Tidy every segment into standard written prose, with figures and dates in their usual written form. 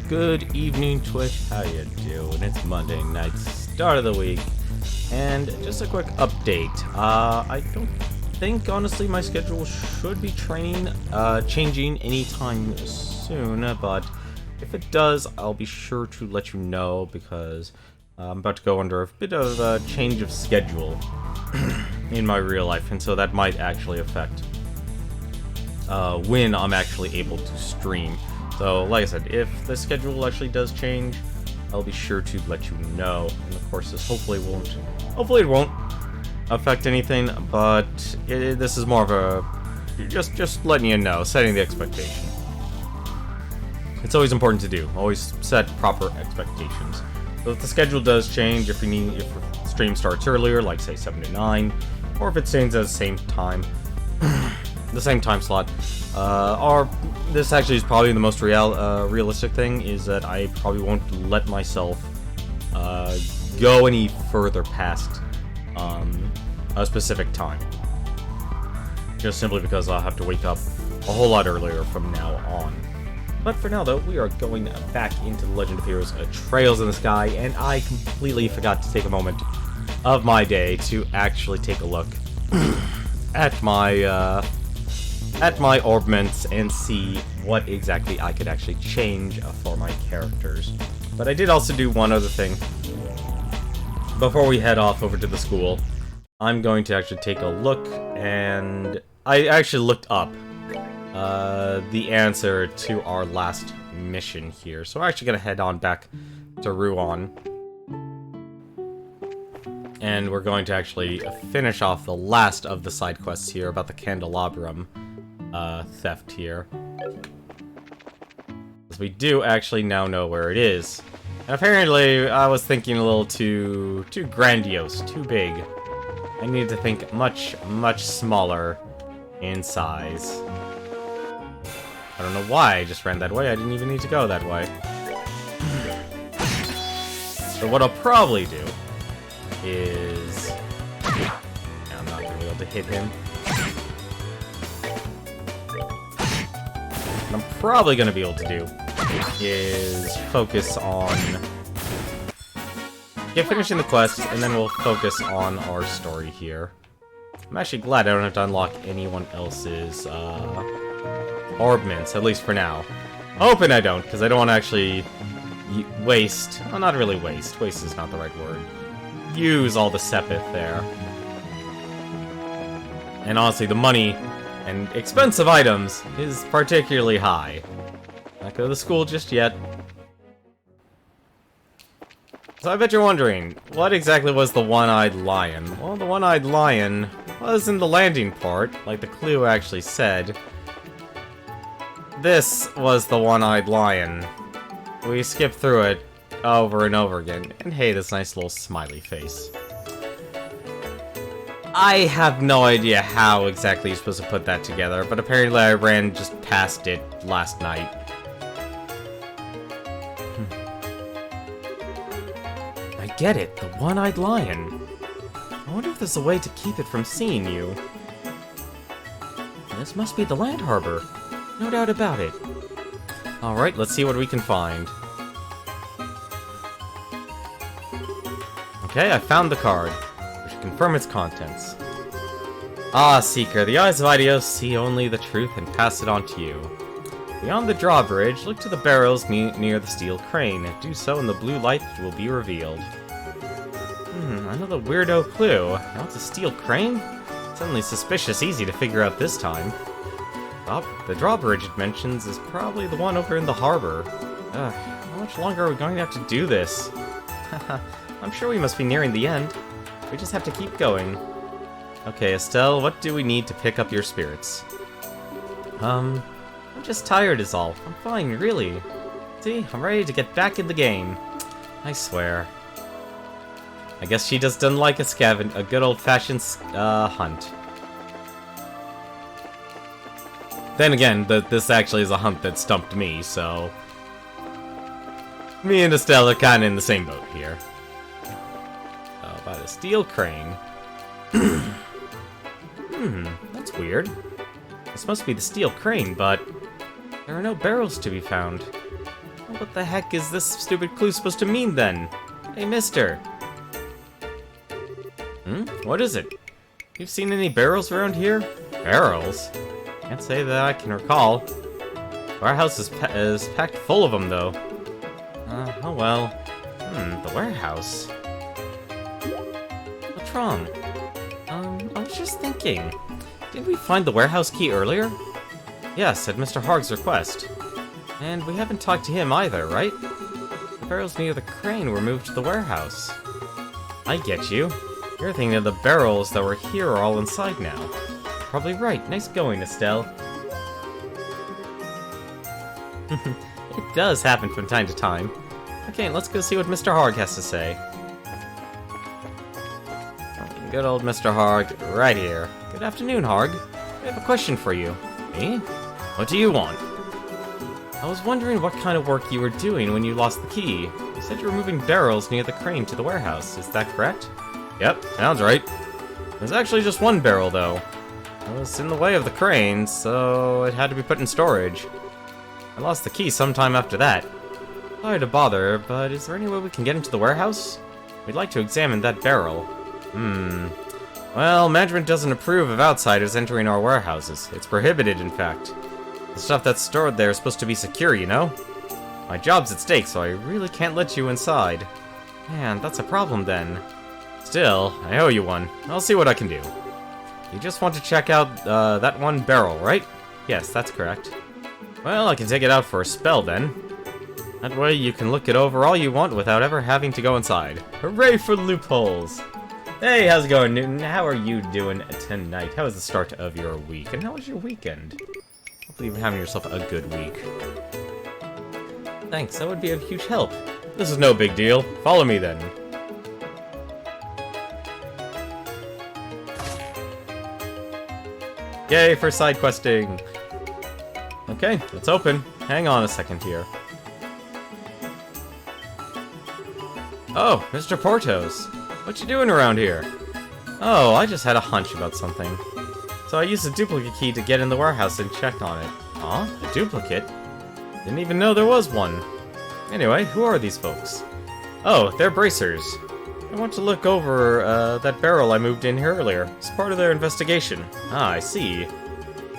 Good evening, Twitch. How you doing? It's Monday night, start of the week, and just a quick update. I don't think, honestly, my schedule should be changing anytime soon, but if it does, I'll be sure to let you know because I'm about to go under a bit of a change of schedule in my real life, and so that might actually affect when I'm actually able to stream. So, like I said, if the schedule actually does change, I'll be sure to let you know. And of course, this hopefully it won't affect anything, but this is more of a just letting you know, setting the expectation. It's always important to do. Always set proper expectations. So if the schedule does change, if the stream starts earlier, like say 7 to 9, or if it stays at the same time. The same time slot, or this actually is probably the most realistic thing, is that I probably won't let myself go any further past a specific time. Just simply because I'll have to wake up a whole lot earlier from now on. But for now, though, we are going back into The Legend of Heroes Trails in the Sky, and I completely forgot to take a moment of my day to actually take a look at my orbments and see what exactly I could actually change for my characters. But I did also do one other thing. Before we head off over to the school, I'm going to actually take a look, and I actually looked up the answer to our last mission here. So we're actually going to head on back to Ruan. And we're going to actually finish off the last of the side quests here about the candelabrum theft here. Because we do actually now know where it is. And apparently, I was thinking a little too grandiose, too big. I needed to think much smaller in size. I don't know why I just ran that way. I didn't even need to go that way. So what I'll probably do is... I'm not going to be able to hit him. What I'm probably going to be able to do is focus on... finishing the quest, and then we'll focus on our story here. I'm actually glad I don't have to unlock anyone else's orbments, at least for now. Hoping I don't, because I don't want to actually waste... Well, not really waste. Waste is not the right word. Use all the Sepith there. And honestly, the money and expensive items is particularly high. Not go to the school just yet. So I bet you're wondering, what exactly was the one-eyed lion? Well, the one-eyed lion was in the landing part, like the clue actually said. This was the one-eyed lion. We skipped through it over and over again. And hey, this nice little smiley face. I have no idea how exactly you're supposed to put that together, but apparently I ran just past it last night. I get it, the one-eyed lion. I wonder if there's a way to keep it from seeing you. This must be the land harbor. No doubt about it. Alright, let's see what we can find. Okay, I found the card. We should confirm its contents. Ah, Seeker, the eyes of Idios see only the truth and pass it on to you. Beyond the drawbridge, look to the barrels near the steel crane. Do so and the blue light will be revealed. Another weirdo clue. Now it's a steel crane? Suddenly suspicious easy to figure out this time. The drawbridge it mentions is probably the one over in the harbor. How much longer are we going to have to do this? I'm sure we must be nearing the end. We just have to keep going. Okay, Estelle, what do we need to pick up your spirits? I'm just tired is all. I'm fine, really. See, I'm ready to get back in the game. I swear. I guess she just doesn't like a good old-fashioned hunt. Then again, this actually is a hunt that stumped me, so... Me and Estelle are kinda in the same boat here. By the steel crane. That's weird. This must be the steel crane, but there are no barrels to be found. What the heck is this stupid clue supposed to mean then? Hey, mister. What is it? You've seen any barrels around here? Barrels? Can't say that I can recall. Warehouse is packed full of them, though. Oh well. The warehouse. What's wrong? I was just thinking. Didn't we find the warehouse key earlier? Yes, at Mr. Harg's request. And we haven't talked to him either, right? The barrels near the crane were moved to the warehouse. I get you. You're thinking of the barrels that were here are all inside now. Probably right. Nice going, Estelle. It does happen from time to time. Okay, let's go see what Mr. Harg has to say. Good old Mr. Harg, right here. Good afternoon, Harg. I have a question for you. Me? What do you want? I was wondering what kind of work you were doing when you lost the key. You said you were moving barrels near the crane to the warehouse. Is that correct? Yep, sounds right. There's actually just one barrel, though. It was in the way of the crane, so it had to be put in storage. I lost the key sometime after that. Sorry to bother, but is there any way we can get into the warehouse? We'd like to examine that barrel. Well, management doesn't approve of outsiders entering our warehouses. It's prohibited, in fact. The stuff that's stored there is supposed to be secure, you know? My job's at stake, so I really can't let you inside. Man, that's a problem then. Still, I owe you one. I'll see what I can do. You just want to check out that one barrel, right? Yes, that's correct. Well, I can take it out for a spell then. That way you can look it over all you want without ever having to go inside. Hooray for loopholes! Hey, how's it going, Newton? How are you doing tonight? How was the start of your week? And how was your weekend? Hopefully you're having yourself a good week. Thanks, that would be a huge help. This is no big deal. Follow me then. Yay for side questing! Okay, it's open. Hang on a second here. Oh, Mr. Portos. What you doing around here? Oh, I just had a hunch about something. So I used a duplicate key to get in the warehouse and check on it. Huh? A duplicate? Didn't even know there was one. Anyway, who are these folks? Oh, they're bracers. I want to look over that barrel I moved in here earlier. It's part of their investigation. Ah, I see.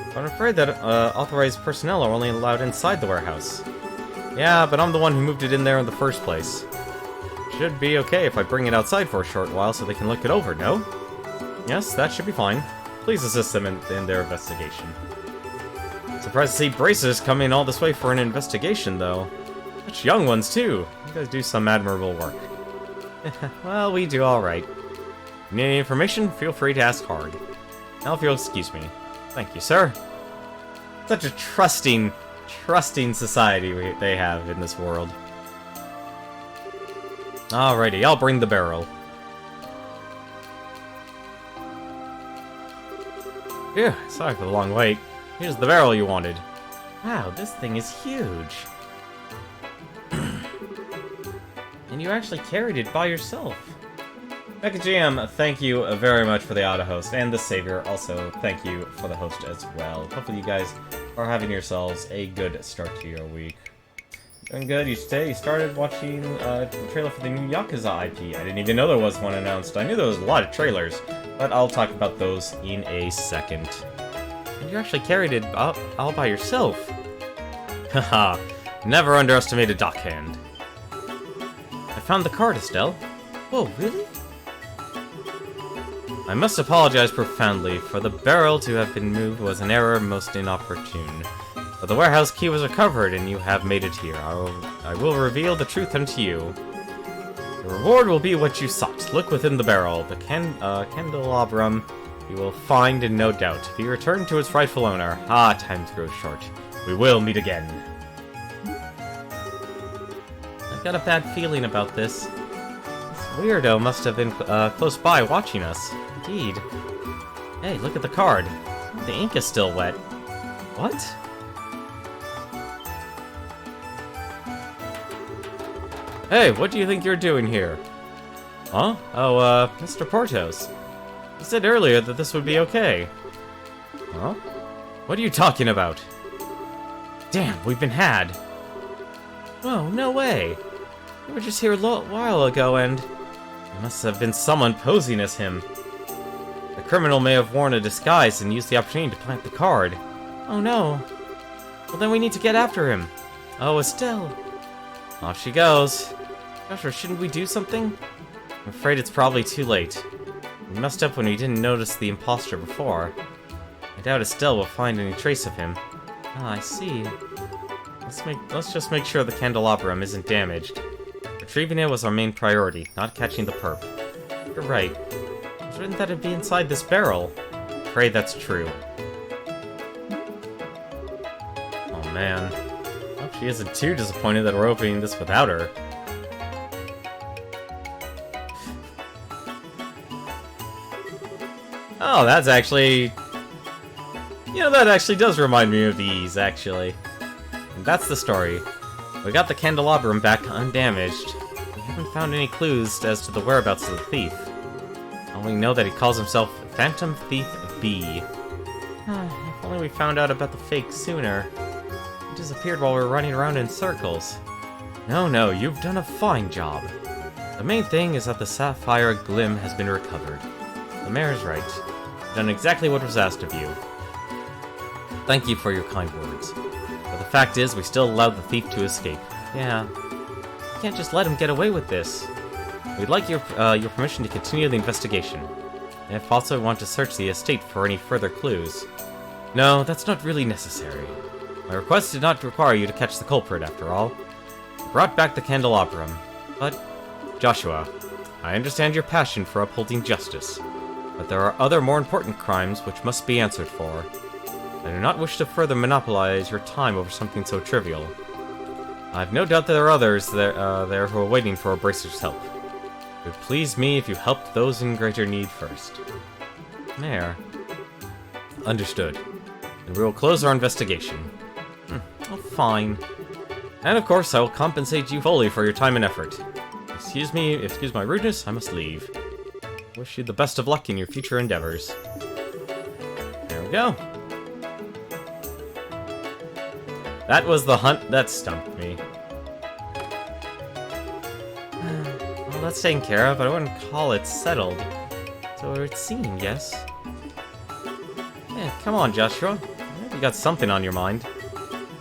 But I'm afraid that authorized personnel are only allowed inside the warehouse. Yeah, but I'm the one who moved it in there in the first place. Should be okay if I bring it outside for a short while so they can look it over, no? Yes, that should be fine. Please assist them in their investigation. Surprised to see bracers coming all this way for an investigation, though. Such young ones, too. You guys do some admirable work. Well, we do alright. Need any information? Feel free to ask Harg. Now if you'll excuse me. Thank you, sir. Such a trusting society they have in this world. Alrighty, I'll bring the barrel. Phew, sorry for the long wait. Here's the barrel you wanted. Wow, this thing is huge. And you actually carried it by yourself. Mecha GM, thank you very much for the auto-host, and the Savior, also thank you for the host as well. Hopefully you guys are having yourselves a good start to your week. Doing good, you started watching the trailer for the new Yakuza IP. I didn't even know there was one announced. I knew there was a lot of trailers, but I'll talk about those in a second. And you actually carried it all by yourself. Haha, never underestimate a dockhand. I found the card, Estelle. Whoa, really? I must apologize profoundly, for the barrel to have been moved was an error most inopportune. But the warehouse key was recovered, and you have made it here. I will reveal the truth unto you. The reward will be what you sought. Look within the barrel. The candelabrum you will find in no doubt. Be returned to its rightful owner. Ah, time grows short. We will meet again. I've got a bad feeling about this. This weirdo must have been close by watching us. Indeed. Hey, look at the card. The ink is still wet. What? Hey, what do you think you're doing here? Huh? Oh, Mr. Portos. You said earlier that this would be okay. Huh? What are you talking about? Damn, we've been had. Oh, no way! We were just here a while ago and... There must have been someone posing as him. The criminal may have worn a disguise and used the opportunity to plant the card. Oh no. Well then we need to get after him. Oh, Estelle. Off she goes. Joshua, shouldn't we do something? I'm afraid it's probably too late. We messed up when we didn't notice the imposter before. I doubt Estelle will find any trace of him. Ah, I see. Let's just make sure the candelabrum isn't damaged. Retrieving it was our main priority, not catching the perp. You're right. I was written that it'd be inside this barrel. Pray that's true. Oh man. I hope she isn't too disappointed that we're opening this without her. Oh, that's actually... You know, that actually does remind me of these, actually. And that's the story. We got the candelabrum back undamaged. We haven't found any clues as to the whereabouts of the thief. Only know that he calls himself Phantom Thief B. If only we found out about the fake sooner. He disappeared while we were running around in circles. No, you've done a fine job. The main thing is that the sapphire glim has been recovered. The mayor's right. You've done exactly what was asked of you. Thank you for your kind words. But the fact is, we still allowed the thief to escape. Yeah. You can't just let him get away with this. We'd like your permission to continue the investigation. And if also want to search the estate for any further clues. No, that's not really necessary. My request did not require you to catch the culprit, after all. You brought back the candelabrum. But, Joshua, I understand your passion for upholding justice. But there are other more important crimes which must be answered for. I do not wish to further monopolize your time over something so trivial. I have no doubt there are others there who are waiting for a bracer's help. It would please me if you helped those in greater need first. Mayor. Understood. And we will close our investigation. Oh, fine. And of course, I will compensate you fully for your time and effort. Excuse my rudeness, I must leave. Wish you the best of luck in your future endeavors. There we go. That was the hunt that stumped me. Well, that's taken care of, but I wouldn't call it settled. So it would seem, yes. Yeah, come on, Joshua. You got something on your mind.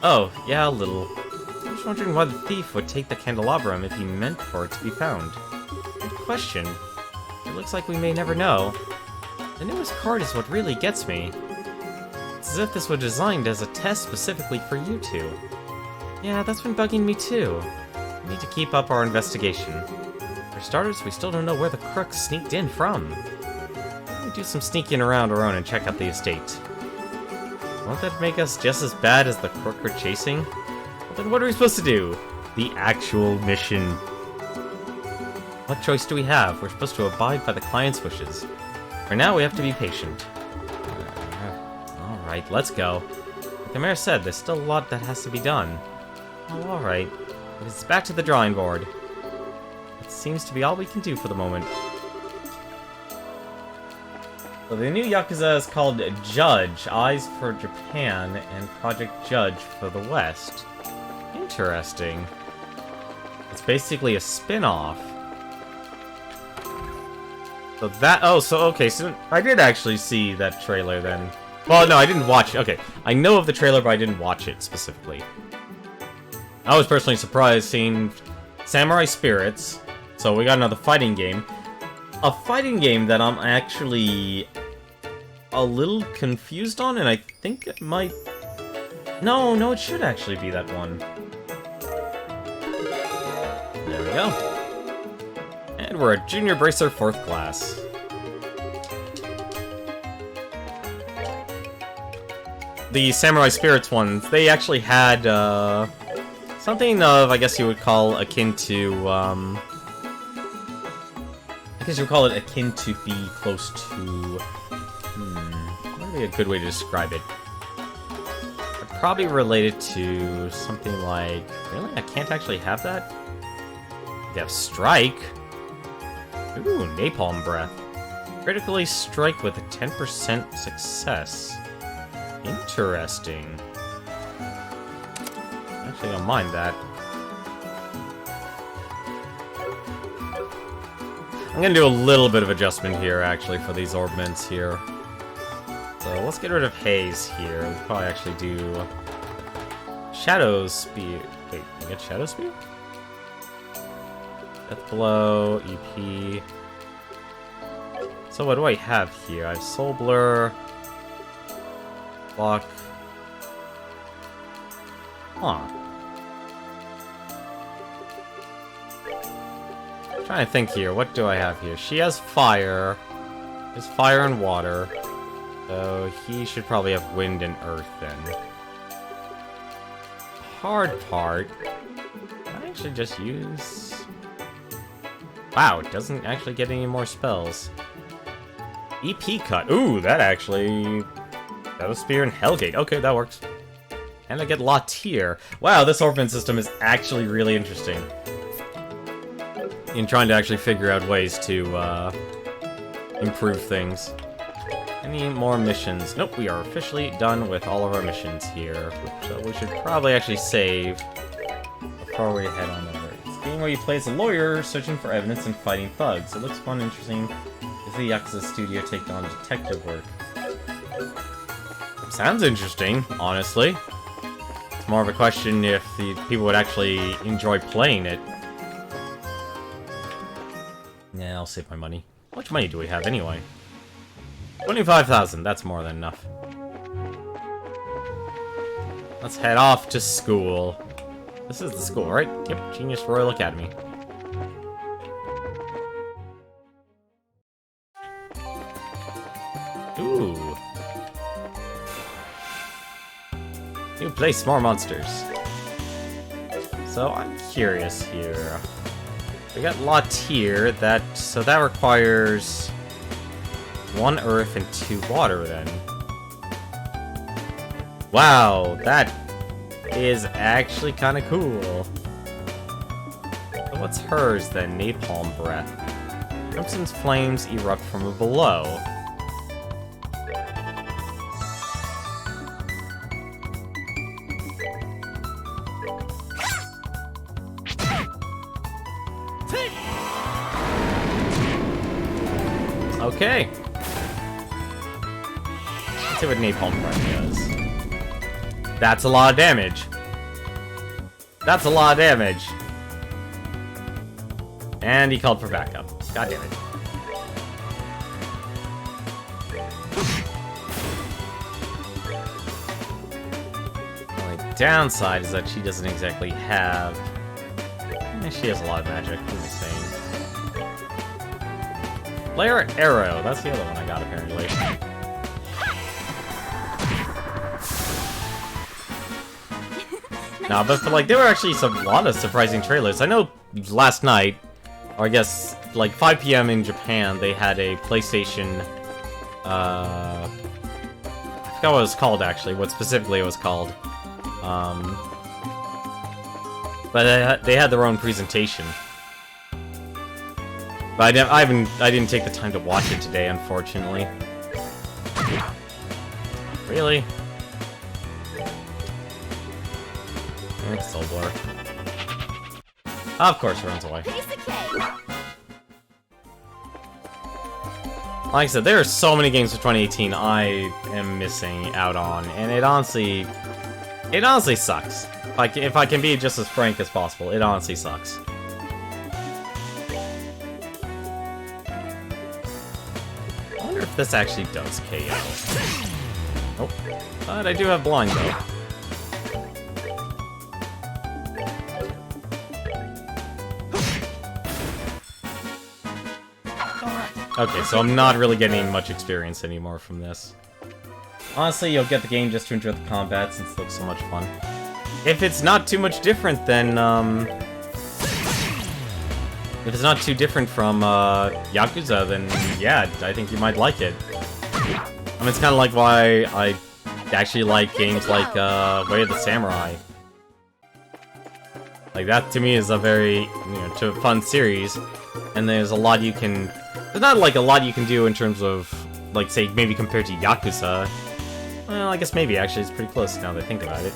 Oh, yeah, a little. I was wondering why the thief would take the candelabrum if he meant for it to be found. Good question. It looks like we may never know. The newest card is what really gets me. It's as if this was designed as a test specifically for you two. Yeah, that's been bugging me too. We need to keep up our investigation. For starters, we still don't know where the crook sneaked in from. We do some sneaking around our own and check out the estate. Won't that make us just as bad as the crook we're chasing? Well, then what are we supposed to do? The actual mission. What choice do we have? We're supposed to abide by the client's wishes. For now, we have to be patient. Alright, let's go. Like the mayor said, there's still a lot that has to be done. Oh, alright. But it's back to the drawing board. It seems to be all we can do for the moment. So the new Yakuza is called Judge, Eyes for Japan, and Project Judge for the West. Interesting. It's basically a spin-off. So that... Oh, so okay, so I did actually see that trailer then. Well, no, I didn't watch it. Okay, I know of the trailer, but I didn't watch it specifically. I was personally surprised seeing Samurai Spirits. So we got another fighting game. A fighting game that I'm actually a little confused on, and I think it might... No, it should actually be that one. There we go. And we're a Junior Bracer 4th class. The Samurai Spirits ones, they actually had, something of, I guess you would call akin to, I guess you would call it akin to be close to, what would be a good way to describe it? Probably related to something like, really? I can't actually have that? You have Strike. Ooh, Napalm Breath. Critically strike with a 10% success. Interesting. Actually, I don't mind that. I'm gonna do a little bit of adjustment here, actually, for these orbments here. So let's get rid of Haze here. We'll probably actually do Shadow Spear. Wait, you get Shadow Spear? Death Blow, EP. So what do I have here? I have Soul Blur, Block. Huh. I'm trying to think here. What do I have here? She has fire. There's fire and water. So he should probably have wind and earth then. Hard part. I actually just use... Wow, it doesn't actually get any more spells. EP cut. Ooh, that actually... Shadow Spear and Hellgate. Okay, that works. And I get Latir. Wow, this orphan system is actually really interesting. In trying to actually figure out ways to improve things. Any more missions? Nope, we are officially done with all of our missions here. So we should probably actually save before we head on over. It's a game where you play as a lawyer searching for evidence and fighting thugs. It looks fun and interesting. Is the Yakuza studio take on detective work? Sounds interesting, honestly. It's more of a question if the people would actually enjoy playing it. Yeah, I'll save my money. How much money do we have anyway? 25,000, that's more than enough. Let's head off to school. This is the school, right? Yep, Genius Royal Academy. Ooh. New place, more monsters. So I'm curious here. We got Latir, so that requires 1 earth and 2 water then. Wow, that is actually kind of cool. So what's hers then? Napalm Breath. Crimson's flames erupt from below. Okay. Let's see what Napalm Breath does. That's a lot of damage. That's a lot of damage. And he called for backup. God damn it. The only downside is that she doesn't exactly have... She has a lot of magic, I'm insane. Flare Arrow, that's the other one I got apparently. Nah, but for, like, there were actually a lot of surprising trailers. I know last night, or I guess like 5 PM in Japan, they had a PlayStation, I forgot what it was called actually, what specifically it was called. But they had their own presentation. But I didn't take the time to watch it today, unfortunately. Really? And it's Soul Blur. Of course, it runs away. Like I said, there are so many games for 2018 I am missing out on, and it honestly sucks. If I can be just as frank as possible, it honestly sucks. I wonder if this actually does KO. Nope. But I do have blind though. Okay, so I'm not really getting much experience anymore from this. Honestly, you'll get the game just to enjoy the combat since it looks so much fun. If it's not too much different than, if it's not too different from, Yakuza, then yeah, I think you might like it. I mean, it's kind of like why I actually like games like, Way of the Samurai. Like, that to me is a very, fun series, and there's a lot you can... There's not, like, a lot you can do in terms of, like, say, maybe compared to Yakuza. Well, I guess maybe, actually, it's pretty close now that I think about it.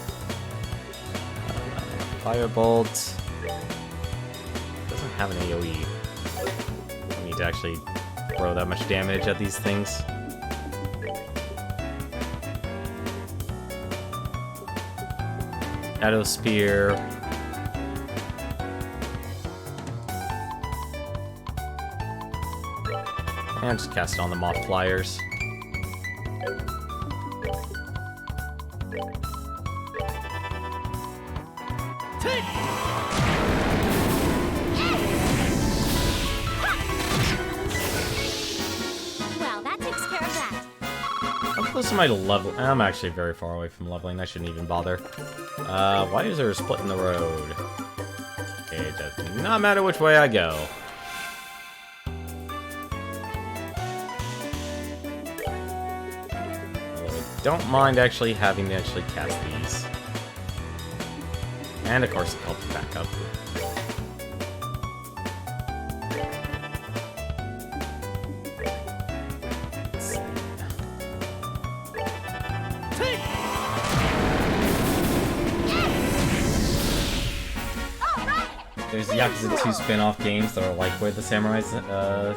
Firebolt... Doesn't have an AoE. need to actually throw that much damage at these things. Shadow Spear. And just cast it on the Moth Flyers. Well, that takes care of that. How close am I to level? I'm actually very far away from leveling. I shouldn't even bother. Why is there a split in the road? Okay, it does not matter which way I go. Don't mind actually having to actually cast these. And of course it helps back up. Let's see. There's Yakuza 2 spin-off games that are like where the Samurai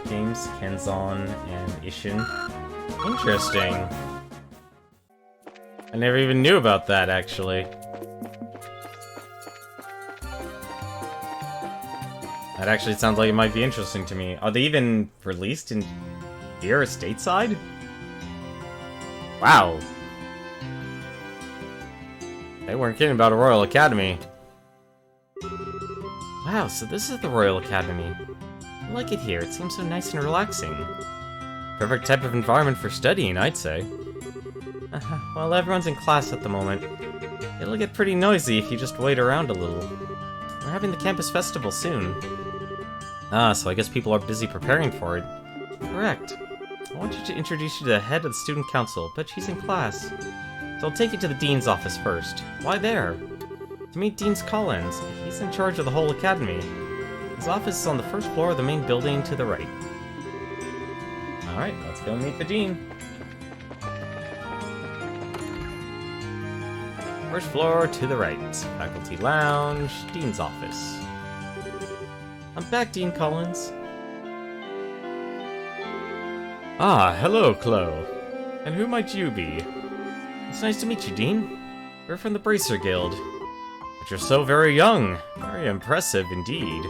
games, Kenzan and Ishin. Interesting. I never even knew about that, actually. That actually sounds like it might be interesting to me. Are they even released in here stateside? Wow. They weren't kidding about a Royal Academy. Wow, so this is the Royal Academy. I like it here. It seems so nice and relaxing. Perfect type of environment for studying, I'd say. Well, everyone's in class at the moment. It'll get pretty noisy if you just wait around a little. We're having the campus festival soon. So I guess people are busy preparing for it. Correct. I want you to introduce you to the head of the student council, but she's in class. So I'll take you to the dean's office first. Why there? To meet Dean Collins. He's in charge of the whole academy. His office is on the first floor of the main building to the right. Alright, let's go meet the dean. First floor to the right. Faculty lounge, Dean's office. I'm back, Dean Collins. Ah, hello, Chloe. And who might you be? It's nice to meet you, Dean. We're from the Bracer Guild. But you're so very young. Very impressive indeed.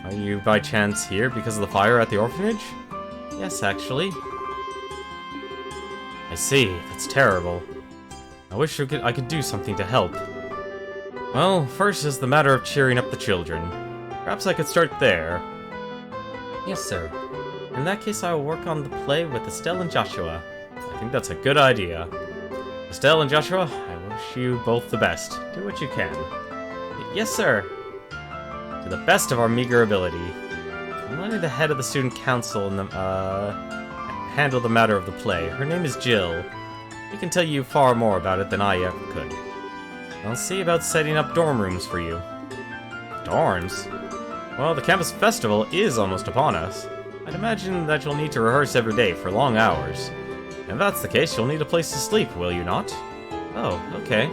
Are you by chance here because of the fire at the orphanage? Yes, actually. I see. That's terrible. I wish I could do something to help. Well, first is the matter of cheering up the children. Perhaps I could start there. Yes, sir. In that case, I will work on the play with Estelle and Joshua. I think that's a good idea. Estelle and Joshua, I wish you both the best. Do what you can. Yes, sir. To the best of our meager ability. I'm letting the head of the student council handle the matter of the play. Her name is Jill. She can tell you far more about it than I ever could. I'll see about setting up dorm rooms for you. Dorms? Well, the campus festival is almost upon us. I'd imagine that you'll need to rehearse every day for long hours. If that's the case, you'll need a place to sleep, will you not? Oh, okay.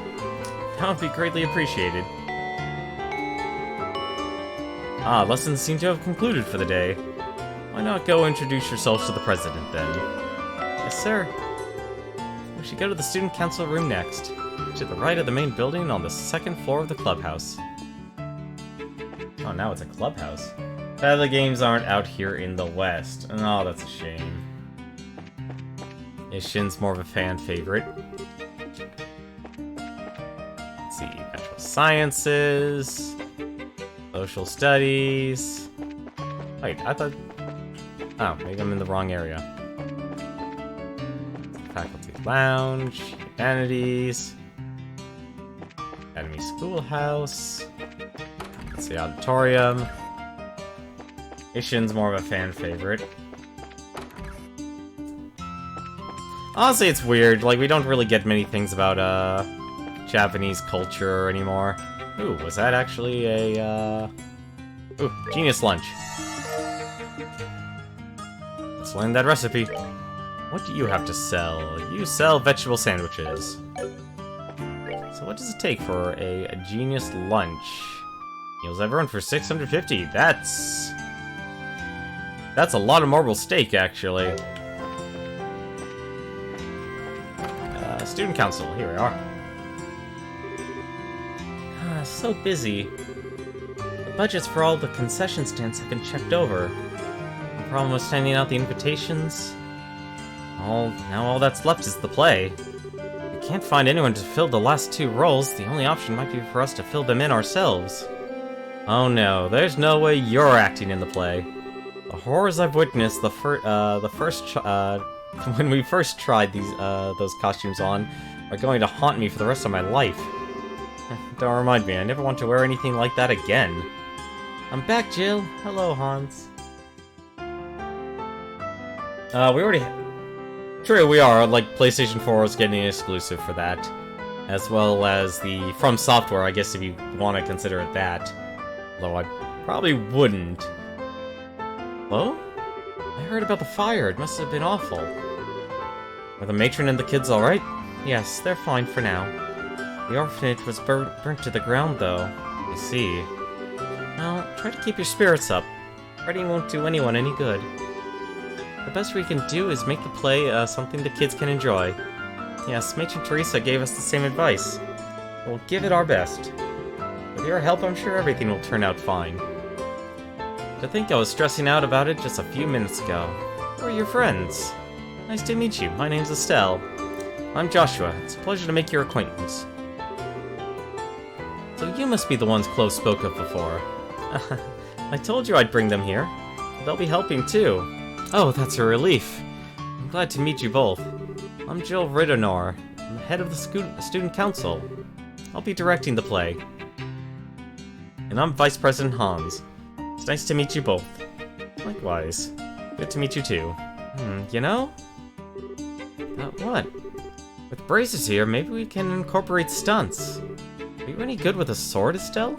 That would be greatly appreciated. Ah, lessons seem to have concluded for the day. Why not go introduce yourselves to the president, then? Yes, sir. We should go to the student council room next. To the right of the main building on the second floor of the clubhouse. Oh, now it's a clubhouse. Sadly, the games aren't out here in the West. Oh, that's a shame. Ishin's more of a fan favorite. Let's see, natural sciences, social studies. Wait, I thought... Oh, maybe I'm in the wrong area. Faculty lounge, humanities, academy schoolhouse. Let's see, auditorium. Ishin's more of a fan favorite. Honestly, it's weird. Like, we don't really get many things about, Japanese culture anymore. Ooh, was that actually a, Ooh, genius lunch. Let's learn that recipe. What do you have to sell? You sell vegetable sandwiches. So what does it take for a genius lunch? Meals everyone for 650. That's That's a lot of marble steak, actually. Student council, here we are. So busy. The budgets for all the concession stands have been checked over. The problem was sending out the invitations. Now all that's left is the play. We can't find anyone to fill the last 2 roles. The only option might be for us to fill them in ourselves. Oh no, there's no way you're acting in the play. The horrors I've witnessed when we first tried those costumes on are going to haunt me for the rest of my life. Don't remind me, I never want to wear anything like that again. I'm back, Jill. Hello, Hans. We already... True, we are. Like, PlayStation 4 is getting an exclusive for that. As well as the From Software, I guess if you want to consider it that. Although I probably wouldn't. Hello? I heard about the fire. It must have been awful. Are the matron and the kids alright? Yes, they're fine for now. The orphanage was burnt to the ground, though. I see. Well, try to keep your spirits up. Fighting won't do anyone any good. The best we can do is make the play something the kids can enjoy. Yes, Matron Teresa gave us the same advice. We'll give it our best. With your help, I'm sure everything will turn out fine. To think I was stressing out about it just a few minutes ago. Who are your friends? Nice to meet you. My name's Estelle. I'm Joshua. It's a pleasure to make your acquaintance. So you must be the ones Chloe spoke of before. I told you I'd bring them here. They'll be helping too. Oh, that's a relief. I'm glad to meet you both. I'm Jill Riddenor. I'm the head of the student council. I'll be directing the play. And I'm Vice President Hans. It's nice to meet you both. Likewise. Good to meet you too. You know? What? With Braces here, maybe we can incorporate stunts. Are you any good with a sword, Estelle?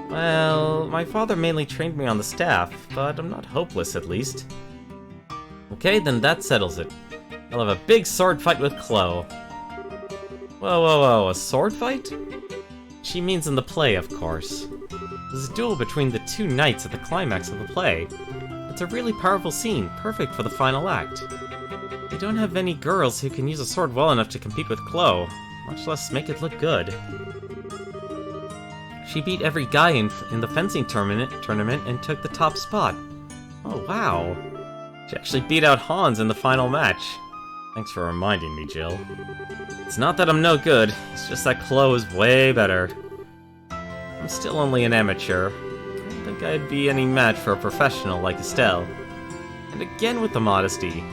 Well, my father mainly trained me on the staff, but I'm not hopeless at least. Okay, then that settles it. I'll have a big sword fight with Chloe. Whoa, a sword fight? She means in the play, of course. There's a duel between the 2 knights at the climax of the play. It's a really powerful scene, perfect for the final act. We don't have any girls who can use a sword well enough to compete with Chloe, much less make it look good. She beat every guy in the fencing tournament and took the top spot. Oh wow. She actually beat out Hans in the final match. Thanks for reminding me, Jill. It's not that I'm no good, it's just that Chloe is way better. I'm still only an amateur. I don't think I'd be any match for a professional like Estelle. And again with the modesty.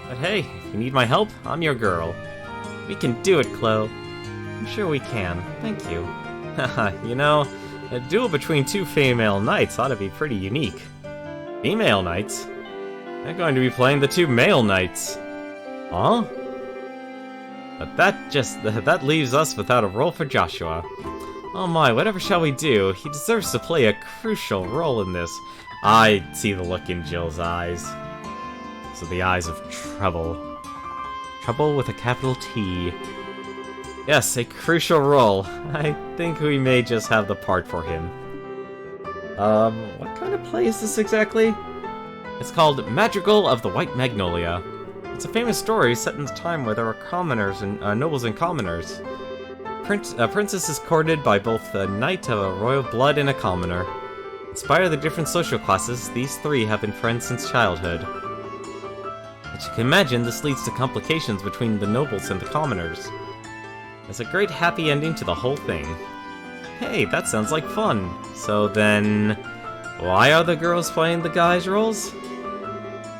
But hey, if you need my help, I'm your girl. We can do it, Chloe. I'm sure we can. Thank you. Haha, you know, a duel between 2 female knights ought to be pretty unique. Female knights? They're going to be playing the 2 male knights. Huh? But that leaves us without a role for Joshua. Oh my, whatever shall we do? He deserves to play a crucial role in this. I see the look in Jill's eyes. So the eyes of trouble. Trouble with a capital T. Yes, a crucial role. I think we may just have the part for him. What kind of play is this exactly? It's called Madrigal of the White Magnolia. It's a famous story set in a time where there were commoners and nobles and commoners. A princess is courted by both a knight of royal blood and a commoner. In spite of the different social classes, these 3 have been friends since childhood. As you can imagine, this leads to complications between the nobles and the commoners. There's a great happy ending to the whole thing. Hey, that sounds like fun. So then, why are the girls playing the guys' roles?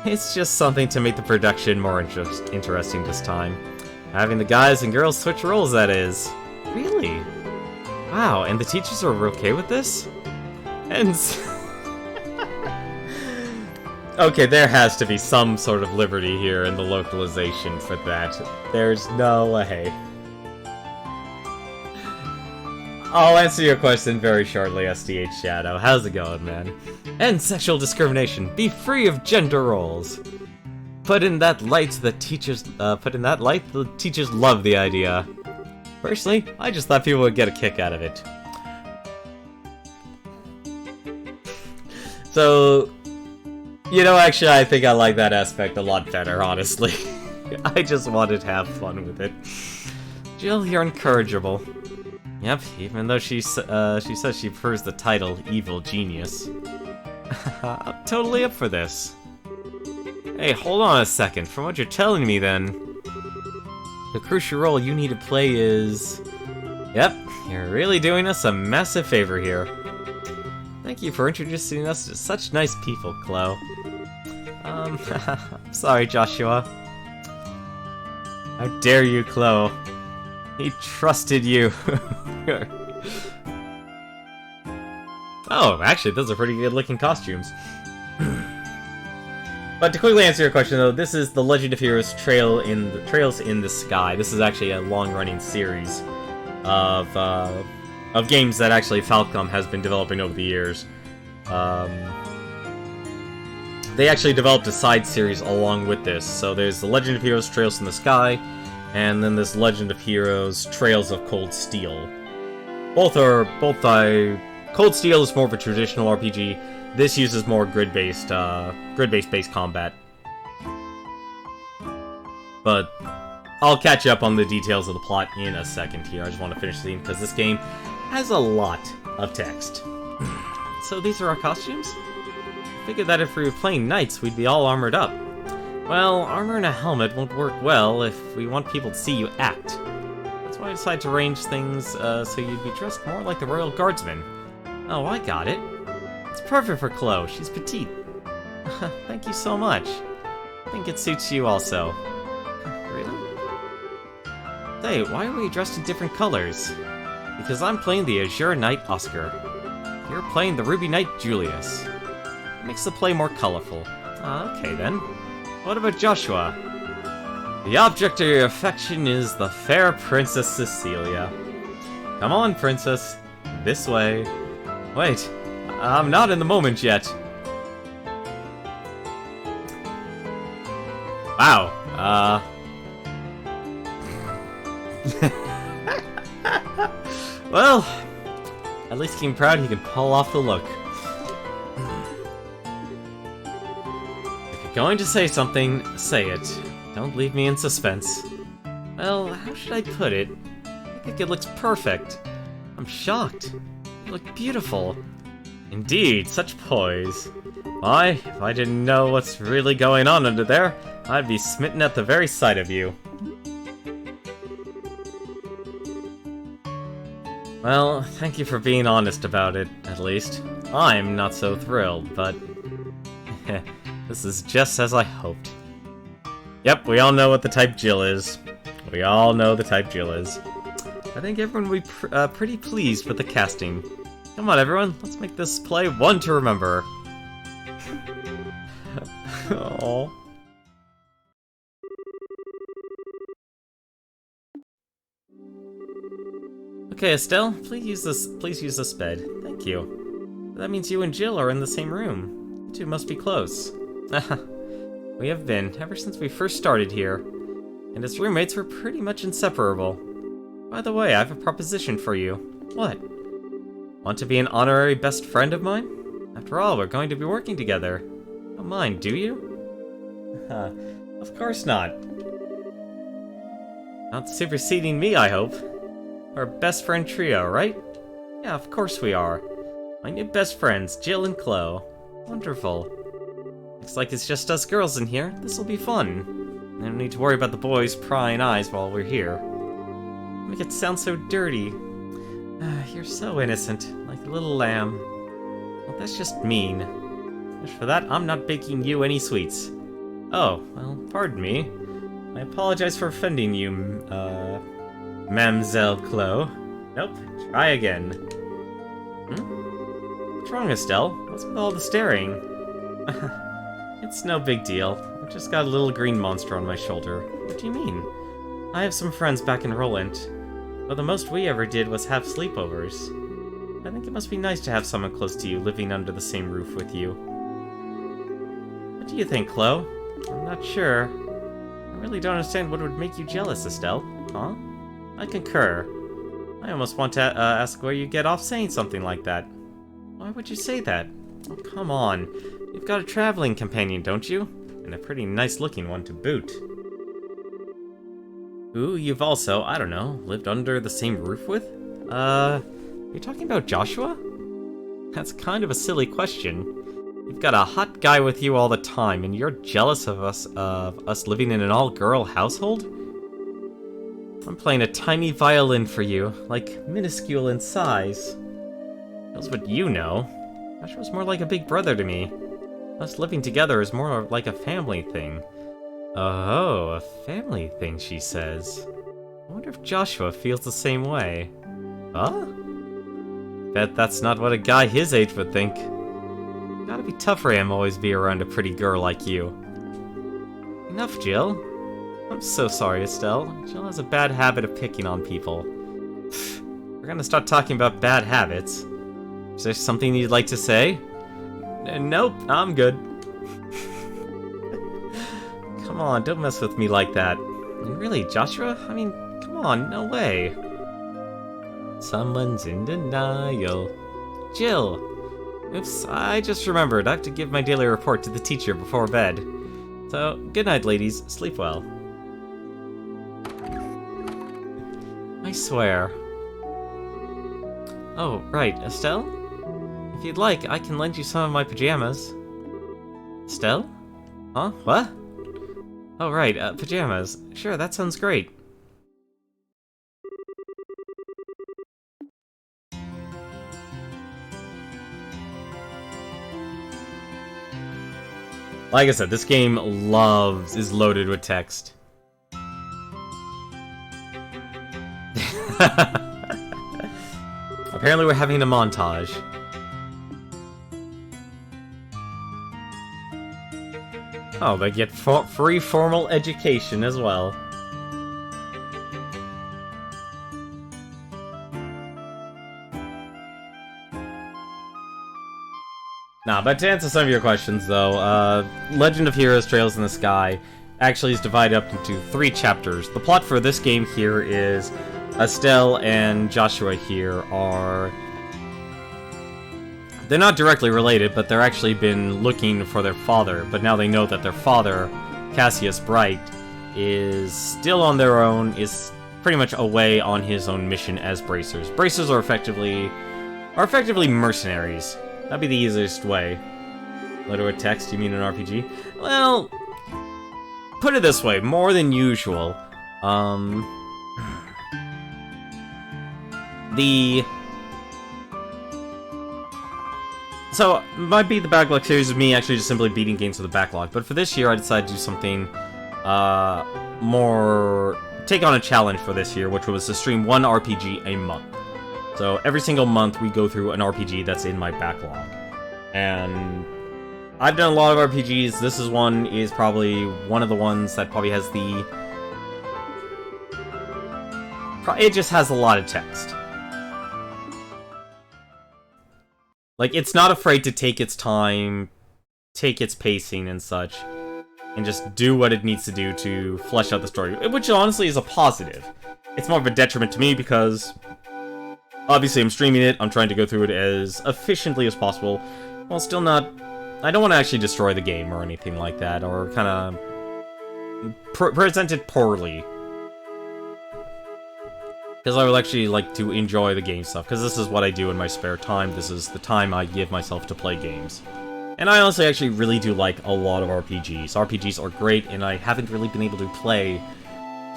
It's just something to make the production more interesting this time. Having the guys and girls switch roles, that is. Really? Wow, and the teachers are okay with this? And... okay, there has to be some sort of liberty here in the localization for that. There's no way. I'll answer your question very shortly, SDH Shadow. How's it going, man? End sexual discrimination. Be free of gender roles. Put in that light, the teachers love the idea. Personally, I just thought people would get a kick out of it. So, You know, actually, I think I like that aspect a lot better, honestly. I just wanted to have fun with it. Jill, you're incorrigible. Yep, even though she says she prefers the title Evil Genius. I'm totally up for this. Hey, hold on a second. From what you're telling me, then, the crucial role you need to play is... Yep, you're really doing us a massive favor here. Thank you for introducing us to such nice people, Chloe. I'm sorry, Joshua. How dare you, Chloe? He trusted you. Oh, actually, those are pretty good-looking costumes. But to quickly answer your question, though, this is the Legend of Heroes Trails in the Sky. This is actually a long-running series of games that actually Falcom has been developing over the years. They actually developed a side series along with this. So there's the Legend of Heroes Trails in the Sky, and then this Legend of Heroes Trails of Cold Steel. Both Cold Steel is more of a traditional RPG. This uses more grid-based combat. But I'll catch up on the details of the plot in a second here. I just want to finish the scene because this game has a lot of text. So these are our costumes? I figured that if we were playing knights, we'd be all armored up. Well, armor and a helmet won't work well if we want people to see you act. That's why I decided to arrange things so you'd be dressed more like the Royal Guardsman. Oh, I got it. It's perfect for Chloe. She's petite. Thank you so much. I think it suits you also. Really? Hey, why are we dressed in different colors? Because I'm playing the Azure Knight Oscar. You're playing the Ruby Knight Julius. It makes the play more colorful. Okay then. What about Joshua? The object of your affection is the fair Princess Cecilia. Come on, Princess. This way. Wait, I'm not in the moment yet. Wow, well, at least I'm proud he can pull off the look. If you're going to say something, say it. Don't leave me in suspense. Well, how should I put it? I think it looks perfect. I'm shocked. You look beautiful. Indeed, such poise. Why, if I didn't know what's really going on under there, I'd be smitten at the very sight of you. Well, thank you for being honest about it, at least. I'm not so thrilled, but... this is just as I hoped. Yep, we all know what the type Jill is. We all know the type Jill is. I think everyone will be pretty pleased with the casting. Come on, everyone, let's make this play one to remember. Aww. Okay, Estelle, please use this bed. Thank you. That means you and Jill are in the same room. You two must be close. We have been, ever since we first started here. And as roommates, we're pretty much inseparable. By the way, I have a proposition for you. What? Want to be an honorary best friend of mine? After all, we're going to be working together. Don't mind, do you? Of course not. Not superseding me, I hope. We're a best friend trio, right? Yeah, of course we are. My new best friends, Jill and Chloe. Wonderful. Looks like it's just us girls in here. This'll be fun. I don't need to worry about the boys' prying eyes while we're here. Make it sound so dirty. You're so innocent, like a little lamb. Well, that's just mean. As for that, I'm not baking you any sweets. Oh, well, pardon me. I apologize for offending you, Mademoiselle Chloe. Nope, try again. What's wrong, Estelle? What's with all the staring? It's no big deal. I've just got a little green monster on my shoulder. What do you mean? I have some friends back in Roland. But the most we ever did was have sleepovers. I think it must be nice to have someone close to you living under the same roof with you. What do you think, Chloe? I'm not sure. I really don't understand what would make you jealous, Estelle. Huh? I concur. I almost want to ask where you get off saying something like that. Why would you say that? Oh, come on. You've got a traveling companion, don't you? And a pretty nice-looking one to boot. Who you've also, I don't know, lived under the same roof with? You talking about Joshua? That's kind of a silly question. You've got a hot guy with you all the time, and you're jealous of us living in an all-girl household? I'm playing a tiny violin for you, like minuscule in size. That's what you know. Joshua's more like a big brother to me. Us living together is more like a family thing. Oh, a family thing, she says. I wonder if Joshua feels the same way. Huh? Bet that's not what a guy his age would think. Gotta be tough for him always be around a pretty girl like you. Enough, Jill. I'm so sorry, Estelle. Jill has a bad habit of picking on people. We're gonna start talking about bad habits. Is there something you'd like to say? Nope, I'm good. Come on, don't mess with me like that. And really, Joshua? I mean, come on, no way. Someone's in denial. Jill! Oops, I just remembered. I have to give my daily report to the teacher before bed. So, good night, ladies. Sleep well. I swear. Oh, right, Estelle? If you'd like, I can lend you some of my pajamas. Estelle? Huh? What? Oh, right, pajamas. Sure, that sounds great. Like I said, this game is loaded with text. Apparently we're having a montage. Oh, they get free formal education as well. Nah, but to answer some of your questions, though, Legend of Heroes Trails in the Sky actually is divided up into 3 chapters. The plot for this game here is Estelle and Joshua here are... They're not directly related, but they're actually been looking for their father, but now they know that their father, Cassius Bright, is still on their own, is pretty much away on his own mission as bracers. Bracers are effectively mercenaries. That'd be the easiest way. Letter of text, you mean an RPG? Well, put it this way, more than usual. So, it might be the Backlog series of me actually just simply beating games with the Backlog, but for this year I decided to do something, take on a challenge for this year, which was to stream 1 RPG a month. So, every single month we go through an RPG that's in my Backlog. And I've done a lot of RPGs, this is probably one of the ones that probably has it just has a lot of text. Like, it's not afraid to take its time, take its pacing and such, and just do what it needs to do to flesh out the story, which honestly is a positive. It's more of a detriment to me because, obviously I'm streaming it, I'm trying to go through it as efficiently as possible, while still not... I don't want to actually destroy the game or anything like that, or kind of present it poorly. Because I would actually like to enjoy the game stuff, because this is what I do in my spare time, this is the time I give myself to play games. And I honestly actually really do like a lot of RPGs. RPGs are great, and I haven't really been able to play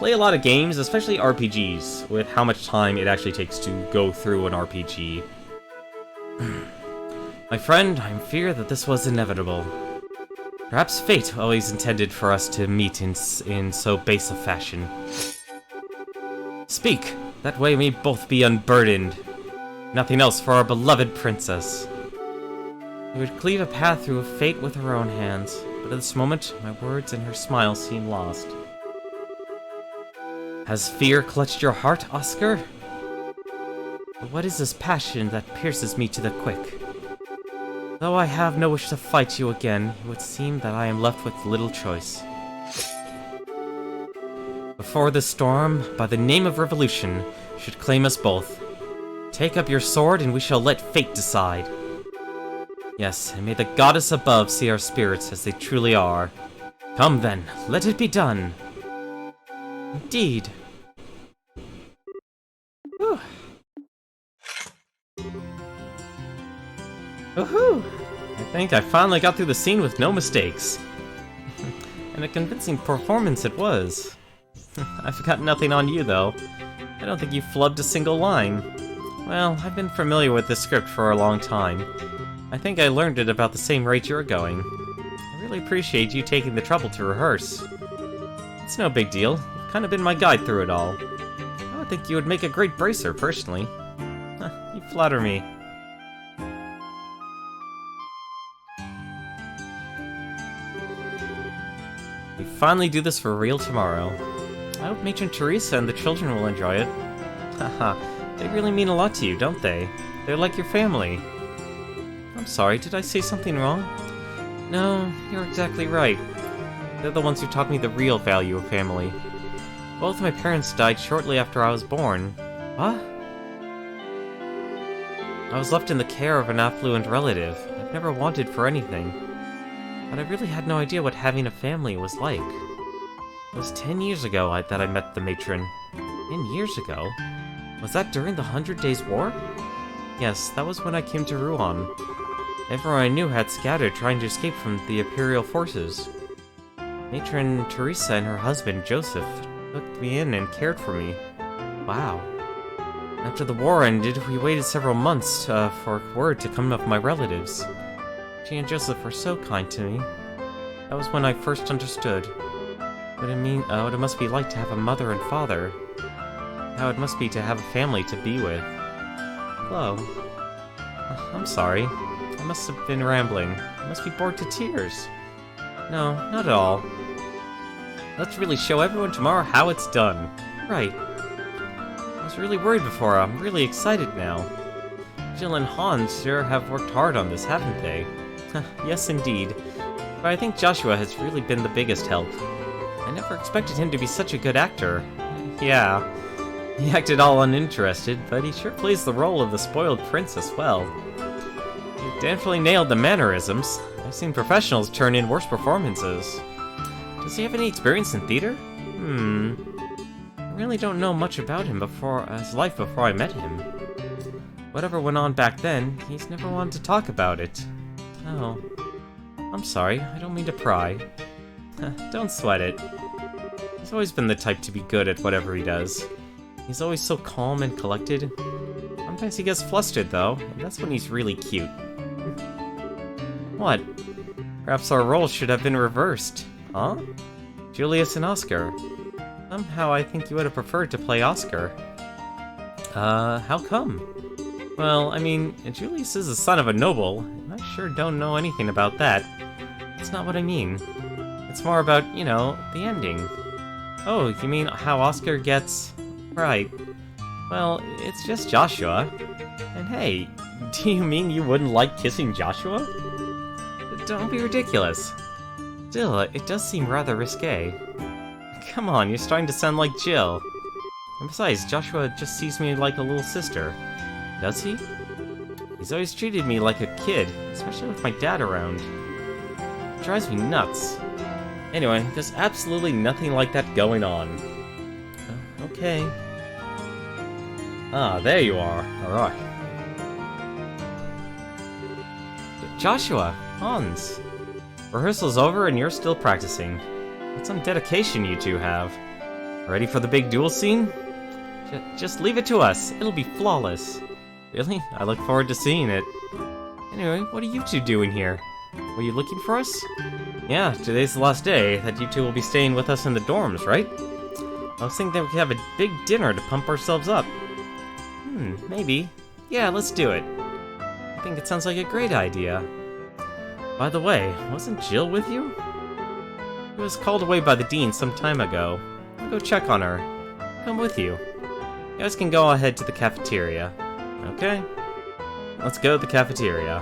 a lot of games, especially RPGs, with how much time it actually takes to go through an RPG. My friend, I fear that this was inevitable. Perhaps fate always intended for us to meet in so base a fashion. Speak! That way we both be unburdened. Nothing else for our beloved princess. We would cleave a path through a fate with her own hands, but at this moment, my words and her smile seem lost. Has fear clutched your heart, Oscar? But what is this passion that pierces me to the quick? Though I have no wish to fight you again, it would seem that I am left with little choice. Before the storm, by the name of revolution, should claim us both. Take up your sword and we shall let fate decide. Yes, and may the goddess above see our spirits as they truly are. Come then, let it be done. Indeed. Whew. Woohoo! I think I finally got through the scene with no mistakes. And a convincing performance it was. I've got nothing on you, though. I don't think you flubbed a single line. Well, I've been familiar with this script for a long time. I think I learned it about the same rate you're going. I really appreciate you taking the trouble to rehearse. It's no big deal. You've kind of been my guide through it all. I would think you would make a great bracer, personally. You flatter me. We finally do this for real tomorrow. I hope Matron Teresa and the children will enjoy it. Haha, they really mean a lot to you, don't they? They're like your family. I'm sorry, did I say something wrong? No, you're exactly right. They're the ones who taught me the real value of family. Both my parents died shortly after I was born. What? I was left in the care of an affluent relative. I've never wanted for anything. But I really had no idea what having a family was like. It was 10 years ago that I met the matron. 10 years ago? Was that during the 100 Days War? Yes, that was when I came to Rouen. Everyone I knew had scattered trying to escape from the Imperial forces. Matron Teresa and her husband, Joseph, took me in and cared for me. Wow. After the war ended, we waited several months for word to come of my relatives. She and Joseph were so kind to me. That was when I first understood what it must be like to have a mother and father. How it must be to have a family to be with. Hello. I'm sorry. I must have been rambling. I must be bored to tears. No, not at all. Let's really show everyone tomorrow how it's done. Right. I was really worried before. I'm really excited now. Jill and Hans sure have worked hard on this, haven't they? Yes, indeed. But I think Joshua has really been the biggest help. I never expected him to be such a good actor. Yeah. He acted all uninterested, but he sure plays the role of the spoiled prince as well. He definitely nailed the mannerisms. I've seen professionals turn in worse performances. Does he have any experience in theater? I really don't know much about him his life before I met him. Whatever went on back then, he's never wanted to talk about it. Oh. I'm sorry, I don't mean to pry. Don't sweat it. He's always been the type to be good at whatever he does. He's always so calm and collected. Sometimes he gets flustered, though, and that's when he's really cute. What? Perhaps our roles should have been reversed. Huh? Julius and Oscar. Somehow I think you would have preferred to play Oscar. How come? Well, I mean, Julius is the son of a noble, and I sure don't know anything about that. That's not what I mean. It's more about, you know, the ending. Oh, you mean how Oscar gets... Right. Well, it's just Joshua. And hey, do you mean you wouldn't like kissing Joshua? Don't be ridiculous. Still, it does seem rather risque. Come on, you're starting to sound like Jill. And besides, Joshua just sees me like a little sister. Does he? He's always treated me like a kid, especially with my dad around. It drives me nuts. Anyway, there's absolutely nothing like that going on. Okay. Ah, there you are. Alright. Joshua! Hans! Rehearsal's over and you're still practicing. What some dedication you two have. Ready for the big duel scene? Just leave it to us. It'll be flawless. Really? I look forward to seeing it. Anyway, what are you two doing here? Were you looking for us? Yeah, today's the last day that you two will be staying with us in the dorms, right? I was thinking that we could have a big dinner to pump ourselves up. Maybe. Yeah, let's do it. I think it sounds like a great idea. By the way, wasn't Jill with you? She was called away by the dean some time ago. I'll go check on her. Come with you. You guys can go ahead to the cafeteria. Okay. Let's go to the cafeteria.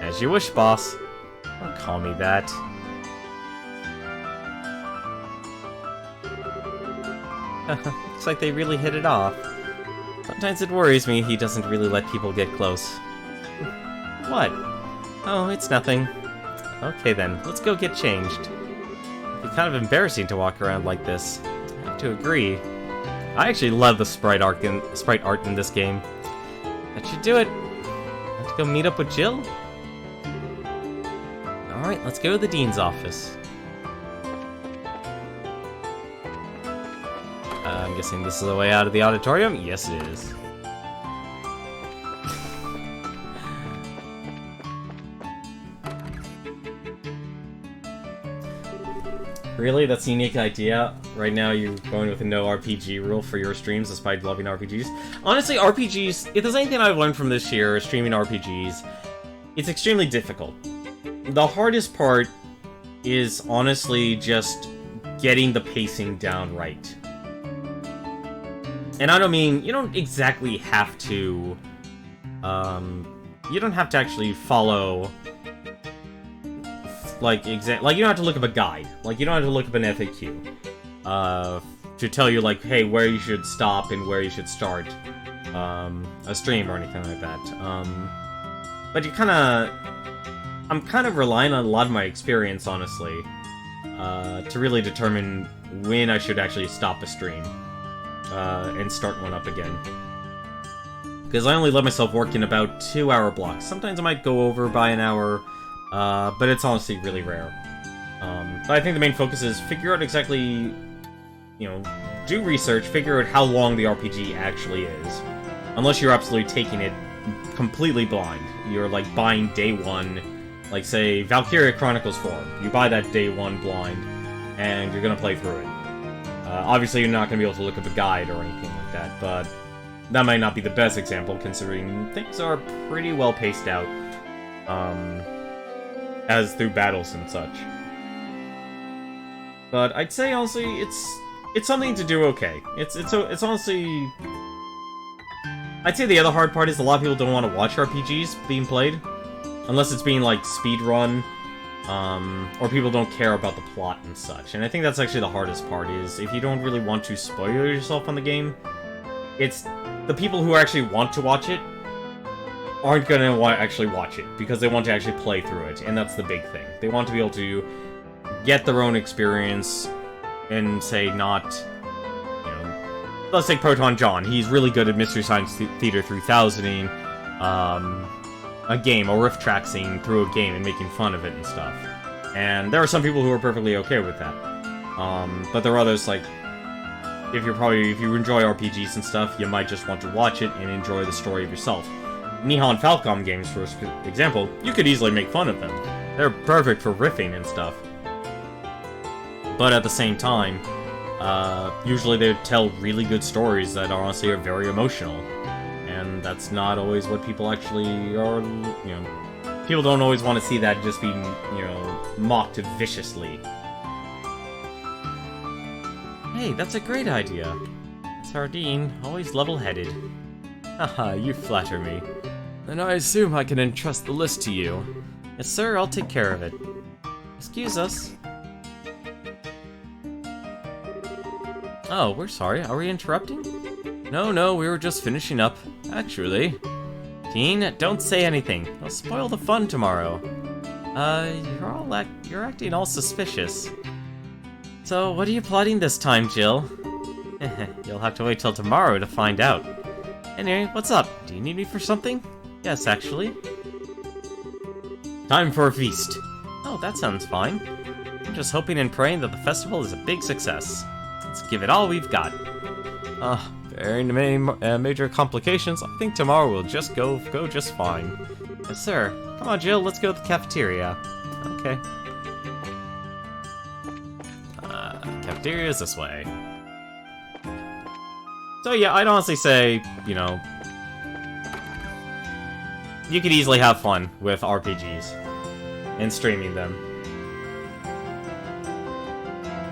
As you wish, boss. Don't call me that. Looks like they really hit it off. Sometimes it worries me he doesn't really let people get close. What? Oh, it's nothing. Okay then, let's go get changed. It's kind of embarrassing to walk around like this. I have to agree. I actually love the sprite art in this game. That should do it. Let's go meet up with Jill. Alright, let's go to the Dean's office. I'm guessing this is the way out of the auditorium? Yes, it is. Really? That's a unique idea? Right now you're going with a no RPG rule for your streams despite loving RPGs? Honestly, RPGs, if there's anything I've learned from this year, streaming RPGs, it's extremely difficult. The hardest part is honestly just getting the pacing down right. And I don't mean, you don't exactly have to, you don't have to actually follow, like, you don't have to look up a guide. Like, you don't have to look up an FAQ, to tell you, like, hey, where you should stop and where you should start, a stream or anything like that. But I'm kind of relying on a lot of my experience, honestly, to really determine when I should actually stop a stream. And start one up again. Because I only let myself work in about 2-hour blocks. Sometimes I might go over by an hour, but it's honestly really rare. But I think the main focus is figure out exactly, you know, do research, figure out how long the RPG actually is. Unless you're absolutely taking it completely blind. You're, like, buying day one, like, say, Valkyria Chronicles 4. You buy that day one blind, and you're gonna play through it. Obviously, you're not going to be able to look up a guide or anything like that, but that might not be the best example, considering things are pretty well paced out, as through battles and such. But I'd say, honestly, it's something to do okay. It's honestly... I'd say the other hard part is a lot of people don't want to watch RPGs being played, unless it's being, like, speedrun, or people don't care about the plot and such. And I think that's actually the hardest part, is if you don't really want to spoil yourself on the game, it's the people who actually want to watch it aren't gonna actually watch it, because they want to actually play through it, and that's the big thing. They want to be able to get their own experience, and say not, you know, let's take Proton John. He's really good at Mystery Science Theater 3000ing, a game, a riff track scene through a game and making fun of it and stuff. And there are some people who are perfectly okay with that. But there are others, like, if you enjoy RPGs and stuff, you might just want to watch it and enjoy the story of yourself. Nihon Falcom games, for example, you could easily make fun of them. They're perfect for riffing and stuff. But at the same time, usually they tell really good stories that honestly are very emotional. And that's not always what people actually are, you know... People don't always want to see that just being, you know, mocked viciously. Hey, that's a great idea. Sardine, always level-headed. Haha, you flatter me. And I assume I can entrust the list to you. Yes, sir, I'll take care of it. Excuse us. Oh, we're sorry. Are we interrupting? No, we were just finishing up. Actually. Dean, don't say anything. I'll spoil the fun tomorrow. You're acting all suspicious. So, what are you plotting this time, Jill? You'll have to wait till tomorrow to find out. Anyway, what's up? Do you need me for something? Yes, actually. Time for a feast. Oh, that sounds fine. I'm just hoping and praying that the festival is a big success. Let's give it all we've got. Barring many major complications, I think tomorrow will just go just fine. Yes, sir. Come on, Jill, let's go to the cafeteria. Okay. Cafeteria is this way. So yeah, I'd honestly say, you know, you could easily have fun with RPGs and streaming them.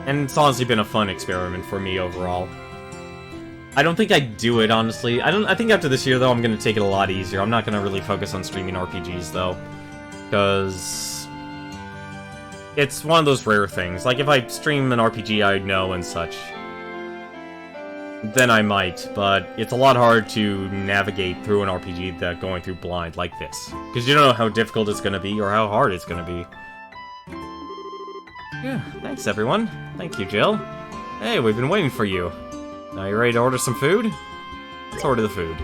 And it's honestly been a fun experiment for me overall. I don't think I'd do it, honestly. I think after this year, though, I'm gonna take it a lot easier. I'm not gonna really focus on streaming RPGs, though. Because it's one of those rare things. Like, if I stream an RPG I know and such, then I might, but it's a lot hard to navigate through an RPG that going through blind like this. Because you don't know how difficult it's going to be or how hard it's going to be. Yeah, thanks everyone. Thank you, Jill. Hey, we've been waiting for you. Now you ready to order some food? Let's order the food.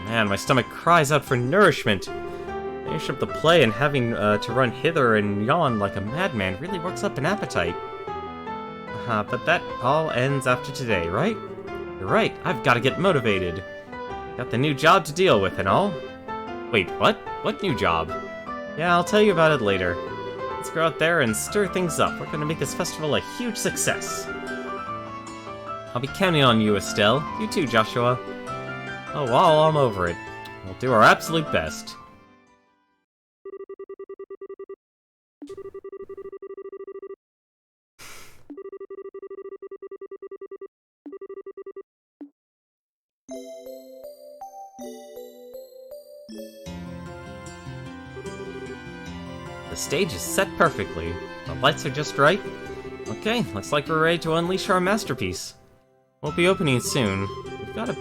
Man, my stomach cries out for nourishment. Finish up the play and having to run hither and yon like a madman really works up an appetite. But that all ends after today, right? You're right, I've got to get motivated. Got the new job to deal with and all. Wait, what? What new job? Yeah, I'll tell you about it later. Let's go out there and stir things up. We're gonna make this festival a huge success. I'll be counting on you, Estelle. You too, Joshua. Oh, well, I'm over it. We'll do our absolute best. The stage is set perfectly. The lights are just right. Okay, looks like we're ready to unleash our masterpiece. We'll be opening soon. We've got a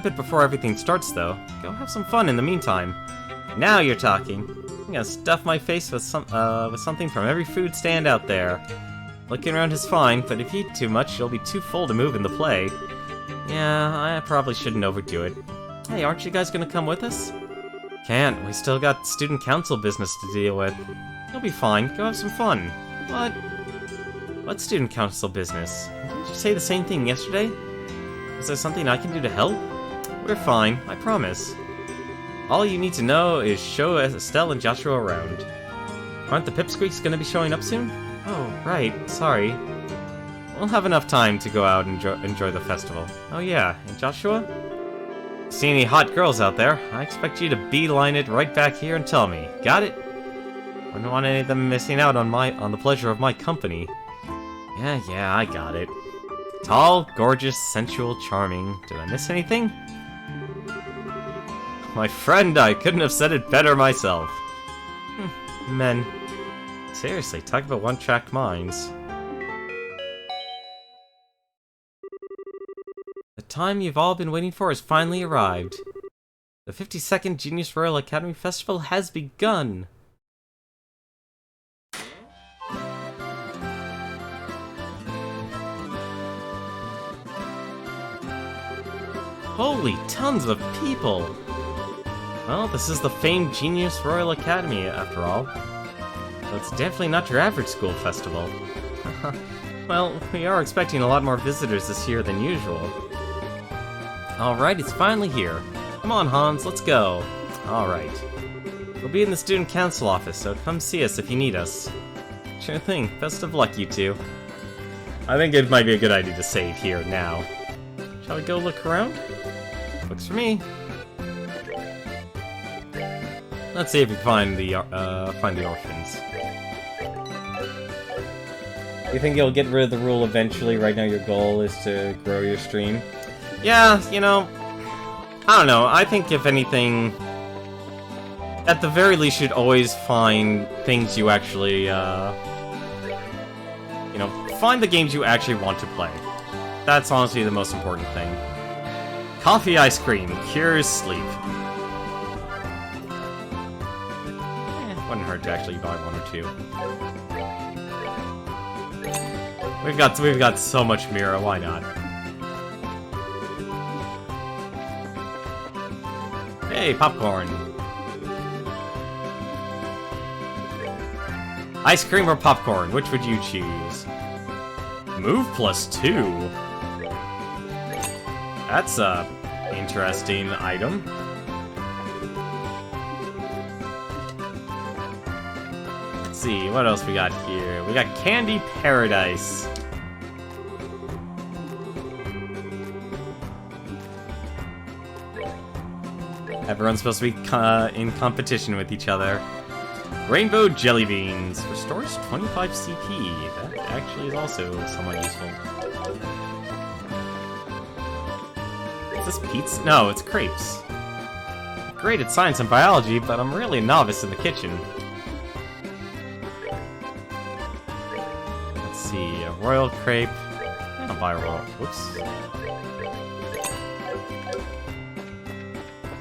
bit before everything starts, though. Go have some fun in the meantime. Now you're talking. I'm gonna stuff my face with something from every food stand out there. Looking around is fine, but if you eat too much, you'll be too full to move in the play. Yeah, I probably shouldn't overdo it. Hey, aren't you guys gonna come with us? Can't. We still got student council business to deal with. You'll be fine. Go have some fun. What? What student council business? Didn't you say the same thing yesterday? Is there something I can do to help? We're fine, I promise. All you need to know is show Estelle and Joshua around. Aren't the Pipsqueaks gonna be showing up soon? Oh, right. Sorry. We'll have enough time to go out and enjoy the festival. Oh yeah, and Joshua? See any hot girls out there? I expect you to beeline it right back here and tell me. Got it? I don't want any of them missing out on the pleasure of my company. Yeah, I got it. Tall, gorgeous, sensual, charming. Did I miss anything? My friend, I couldn't have said it better myself. Men. Seriously, talk about one-track minds. The time you've all been waiting for has finally arrived. The 52nd Genius Royal Academy Festival has begun! Holy tons of people! Well, this is the famed Genius Royal Academy, after all. So it's definitely not your average school festival. Well, we are expecting a lot more visitors this year than usual. Alright, it's finally here. Come on, Hans, let's go. Alright. We'll be in the student council office, so come see us if you need us. Sure thing. Best of luck, you two. I think it might be a good idea to save here now. Shall we go look around? Looks for me. Let's see if we can find the orphans. You think you'll get rid of the rule eventually? Right now your goal is to grow your stream? Yeah, you know, I don't know. I think if anything, at the very least, you'd always find things you actually, find the games you actually want to play. That's honestly the most important thing. Coffee ice cream cures sleep. Wouldn't hurt to actually buy one or two. We've got so much Mira, why not? Hey, popcorn. Ice cream or popcorn, which would you choose? Move +2. That's a interesting item. Let's see, what else we got here? We got Candy Paradise. Everyone's supposed to be in competition with each other. Rainbow Jelly Beans. Restores 25 CP. That actually is also somewhat useful. Is this pizza? No, it's crepes. Great at science and biology, but I'm really a novice in the kitchen. Let's see, a royal crepe. A viral. Whoops.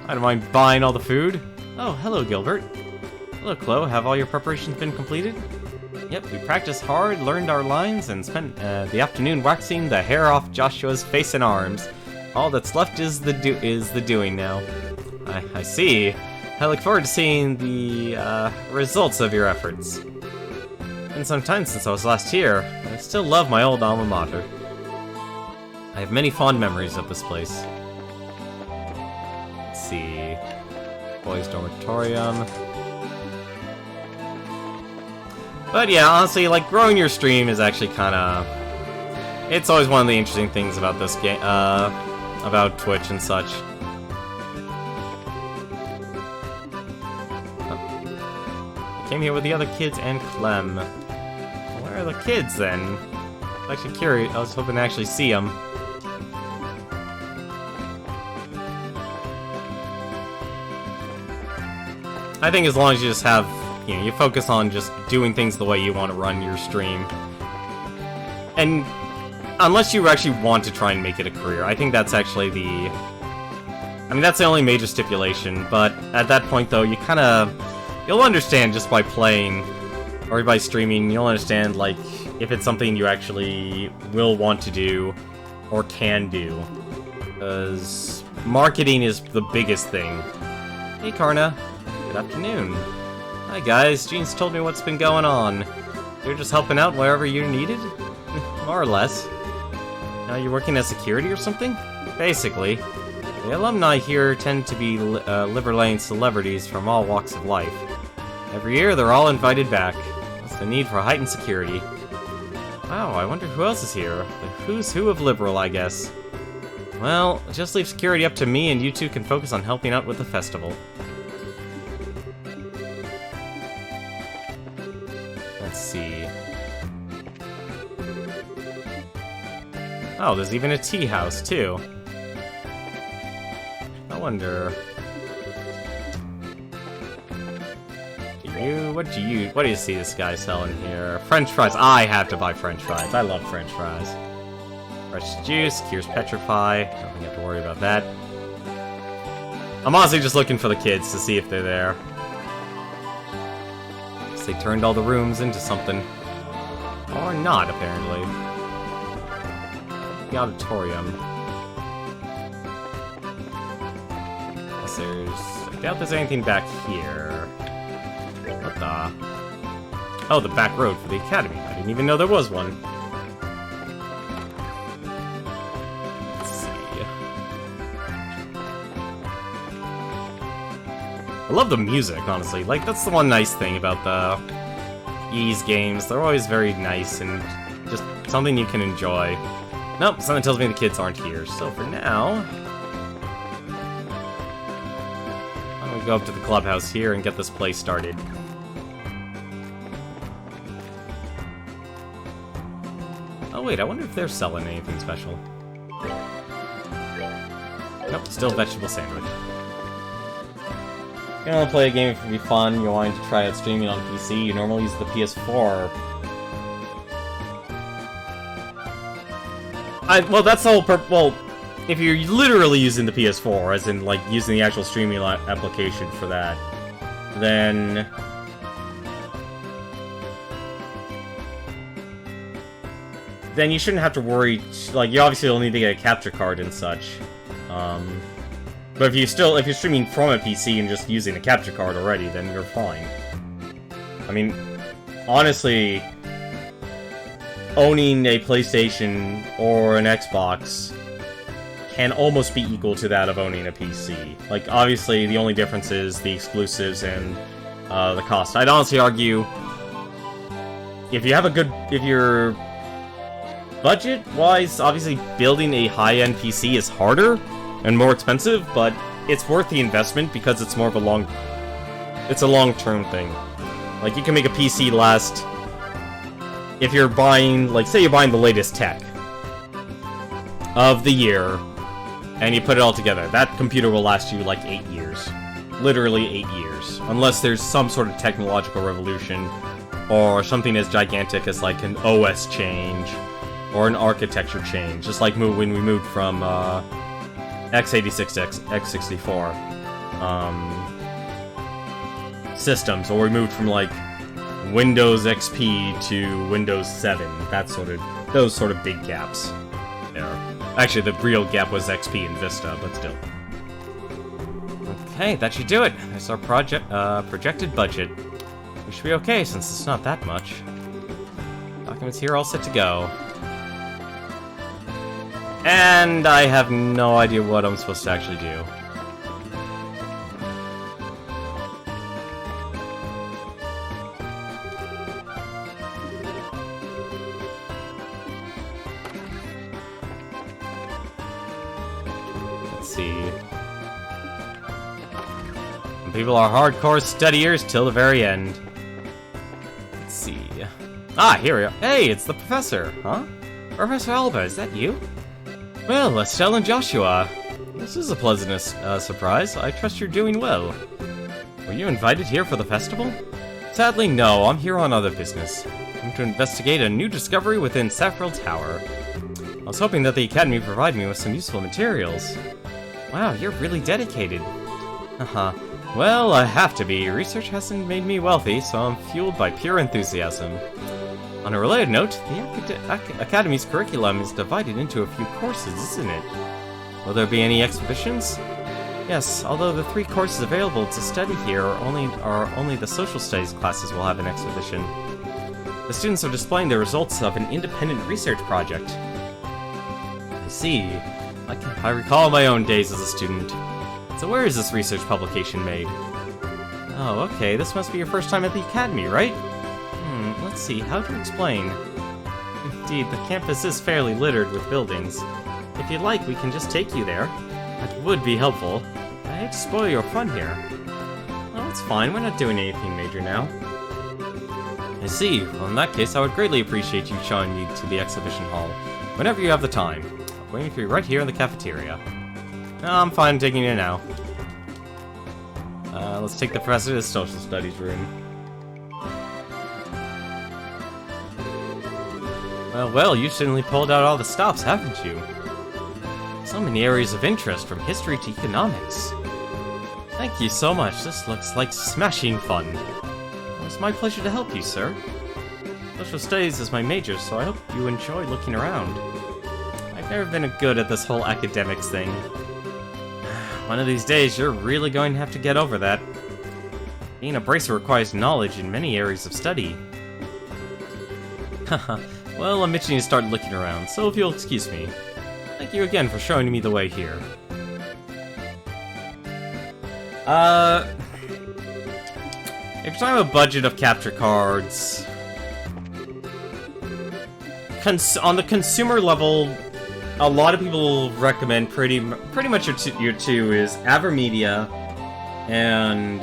I don't mind buying all the food. Oh, hello, Gilbert. Hello, Chloe. Have all your preparations been completed? Yep, we practiced hard, learned our lines, and spent the afternoon waxing the hair off Joshua's face and arms. All that's left is the doing now. I see. I look forward to seeing the results of your efforts. It's been some time since I was last here, but I still love my old alma mater. I have many fond memories of this place. Let's see. Boys' dormitorium. But yeah, honestly, like, growing your stream is actually kind of... It's always one of the interesting things about this game, about Twitch and such. I came here with the other kids and Clem. Where are the kids, then? I'm actually curious. I was hoping to actually see them. I think as long as you just have, you know, you focus on just doing things the way you want to run your stream. And unless you actually want to try and make it a career, I think that's actually the... I mean, that's the only major stipulation, but at that point, though, you kind of... You'll understand just by playing, or by streaming, you'll understand, like, if it's something you actually will want to do, or can do. Because marketing is the biggest thing. Hey, Karna. Good afternoon. Hi guys, Jean's told me what's been going on. You're just helping out wherever you're needed? More or less. Now you're working as security or something? Basically. The alumni here tend to be liver-laying celebrities from all walks of life. Every year they're all invited back. What's the need for heightened security? Wow, I wonder who else is here. The who's who of liberal, I guess. Well, just leave security up to me and you two can focus on helping out with the festival. Let's see. Oh, there's even a tea house, too. I wonder... What do you see this guy selling here? French fries. I have to buy French fries. I love French fries. Fresh juice, Kier's Petrify. Don't have to worry about that. I'm honestly just looking for the kids to see if they're there. Guess they turned all the rooms into something. Or not, apparently. The auditorium. I doubt there's anything back here. What the? Oh, the back road for the academy. I didn't even know there was one. Let's see. I love the music, honestly. Like, that's the one nice thing about the Ys games. They're always very nice and just something you can enjoy. Nope, something tells me the kids aren't here. So for now, I'm gonna go up to the clubhouse here and get this place started. Oh wait, I wonder if they're selling anything special. Nope, still vegetable sandwich. If you want to play a game, if it'd be fun, you're wanting to try out streaming on PC, you normally use the PS4. Well, that's the whole well, if you're literally using the PS4, as in, like, using the actual streaming application for that, then... then you shouldn't have to worry, like, you obviously will need to get a capture card and such. But if you're streaming from a PC and just using a capture card already, then you're fine. I mean, honestly, owning a PlayStation or an Xbox can almost be equal to that of owning a PC. Like, obviously, the only difference is the exclusives and the cost. I'd honestly argue, if you're budget-wise, obviously building a high-end PC is harder and more expensive, but it's worth the investment because it's more of a long-term thing. Like, you can make a PC last, if you're buying, like, say you're buying the latest tech of the year, and you put it all together, that computer will last you, like, 8 years. Literally 8 years. Unless there's some sort of technological revolution, or something as gigantic as, like, an OS change, or an architecture change, just like when we moved from x86 to x64 systems, or we moved from like Windows XP to Windows 7. Those sort of big gaps there. Actually, the real gap was XP and Vista, but still. Okay, that should do it. There's our projected budget. We should be okay since it's not that much. Documents here all set to go. And I have no idea what I'm supposed to actually do. Let's see. Some people are hardcore studiers till the very end. Let's see. Ah, here we are. Hey, it's the professor, huh? Professor Alba, is that you? Well, Estelle and Joshua. This is a pleasant surprise. I trust you're doing well. Were you invited here for the festival? Sadly, no. I'm here on other business. I'm to investigate a new discovery within Saffrel Tower. I was hoping that the Academy would provide me with some useful materials. Wow, you're really dedicated. Haha. Well, I have to be. Research hasn't made me wealthy, so I'm fueled by pure enthusiasm. On a related note, the Academy's curriculum is divided into a few courses, isn't it? Will there be any exhibitions? Yes, although the 3 courses available to study here are only the social studies classes will have an exhibition. The students are displaying the results of an independent research project. I see. I recall my own days as a student. So where is this research publication made? Oh, okay, this must be your first time at the Academy, right? Let's see, how to explain? Indeed, the campus is fairly littered with buildings. If you'd like, we can just take you there. That would be helpful. I hate to spoil your fun here. Oh, it's fine, we're not doing anything major now. I see. Well, in that case, I would greatly appreciate you showing me to the exhibition hall, whenever you have the time. I'm waiting for you right here in the cafeteria. No, I'm fine taking you now. Let's take the professor to the social studies room. Well, you certainly pulled out all the stops, haven't you? So many areas of interest, from history to economics. Thank you so much. This looks like smashing fun. It's my pleasure to help you, sir. Social studies is my major, so I hope you enjoy looking around. I've never been good at this whole academics thing. One of these days, you're really going to have to get over that. Being a bracer requires knowledge in many areas of study. Haha. Well, I'm itching to start looking around, so if you'll excuse me. Thank you again for showing me the way here. If you're talking about a budget of capture cards... on the consumer level, a lot of people recommend pretty much your two is Avermedia and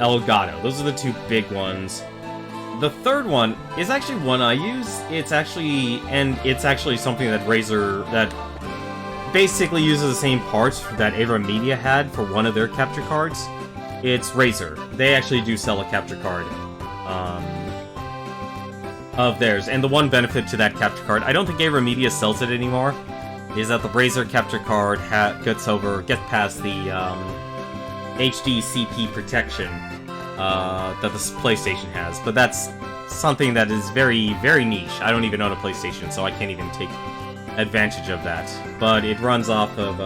Elgato. Those are the 2 big ones. The third one is actually one I use. It's actually something that Razer, that basically uses the same parts that Avermedia had for one of their capture cards. It's Razer. They actually do sell a capture card of theirs. And the one benefit to that capture card, I don't think Avermedia sells it anymore, is that the Razer capture card gets past the HDCP protection that the PlayStation has, but that's something that is very, very niche. I don't even own a PlayStation, so I can't even take advantage of that. But it runs off of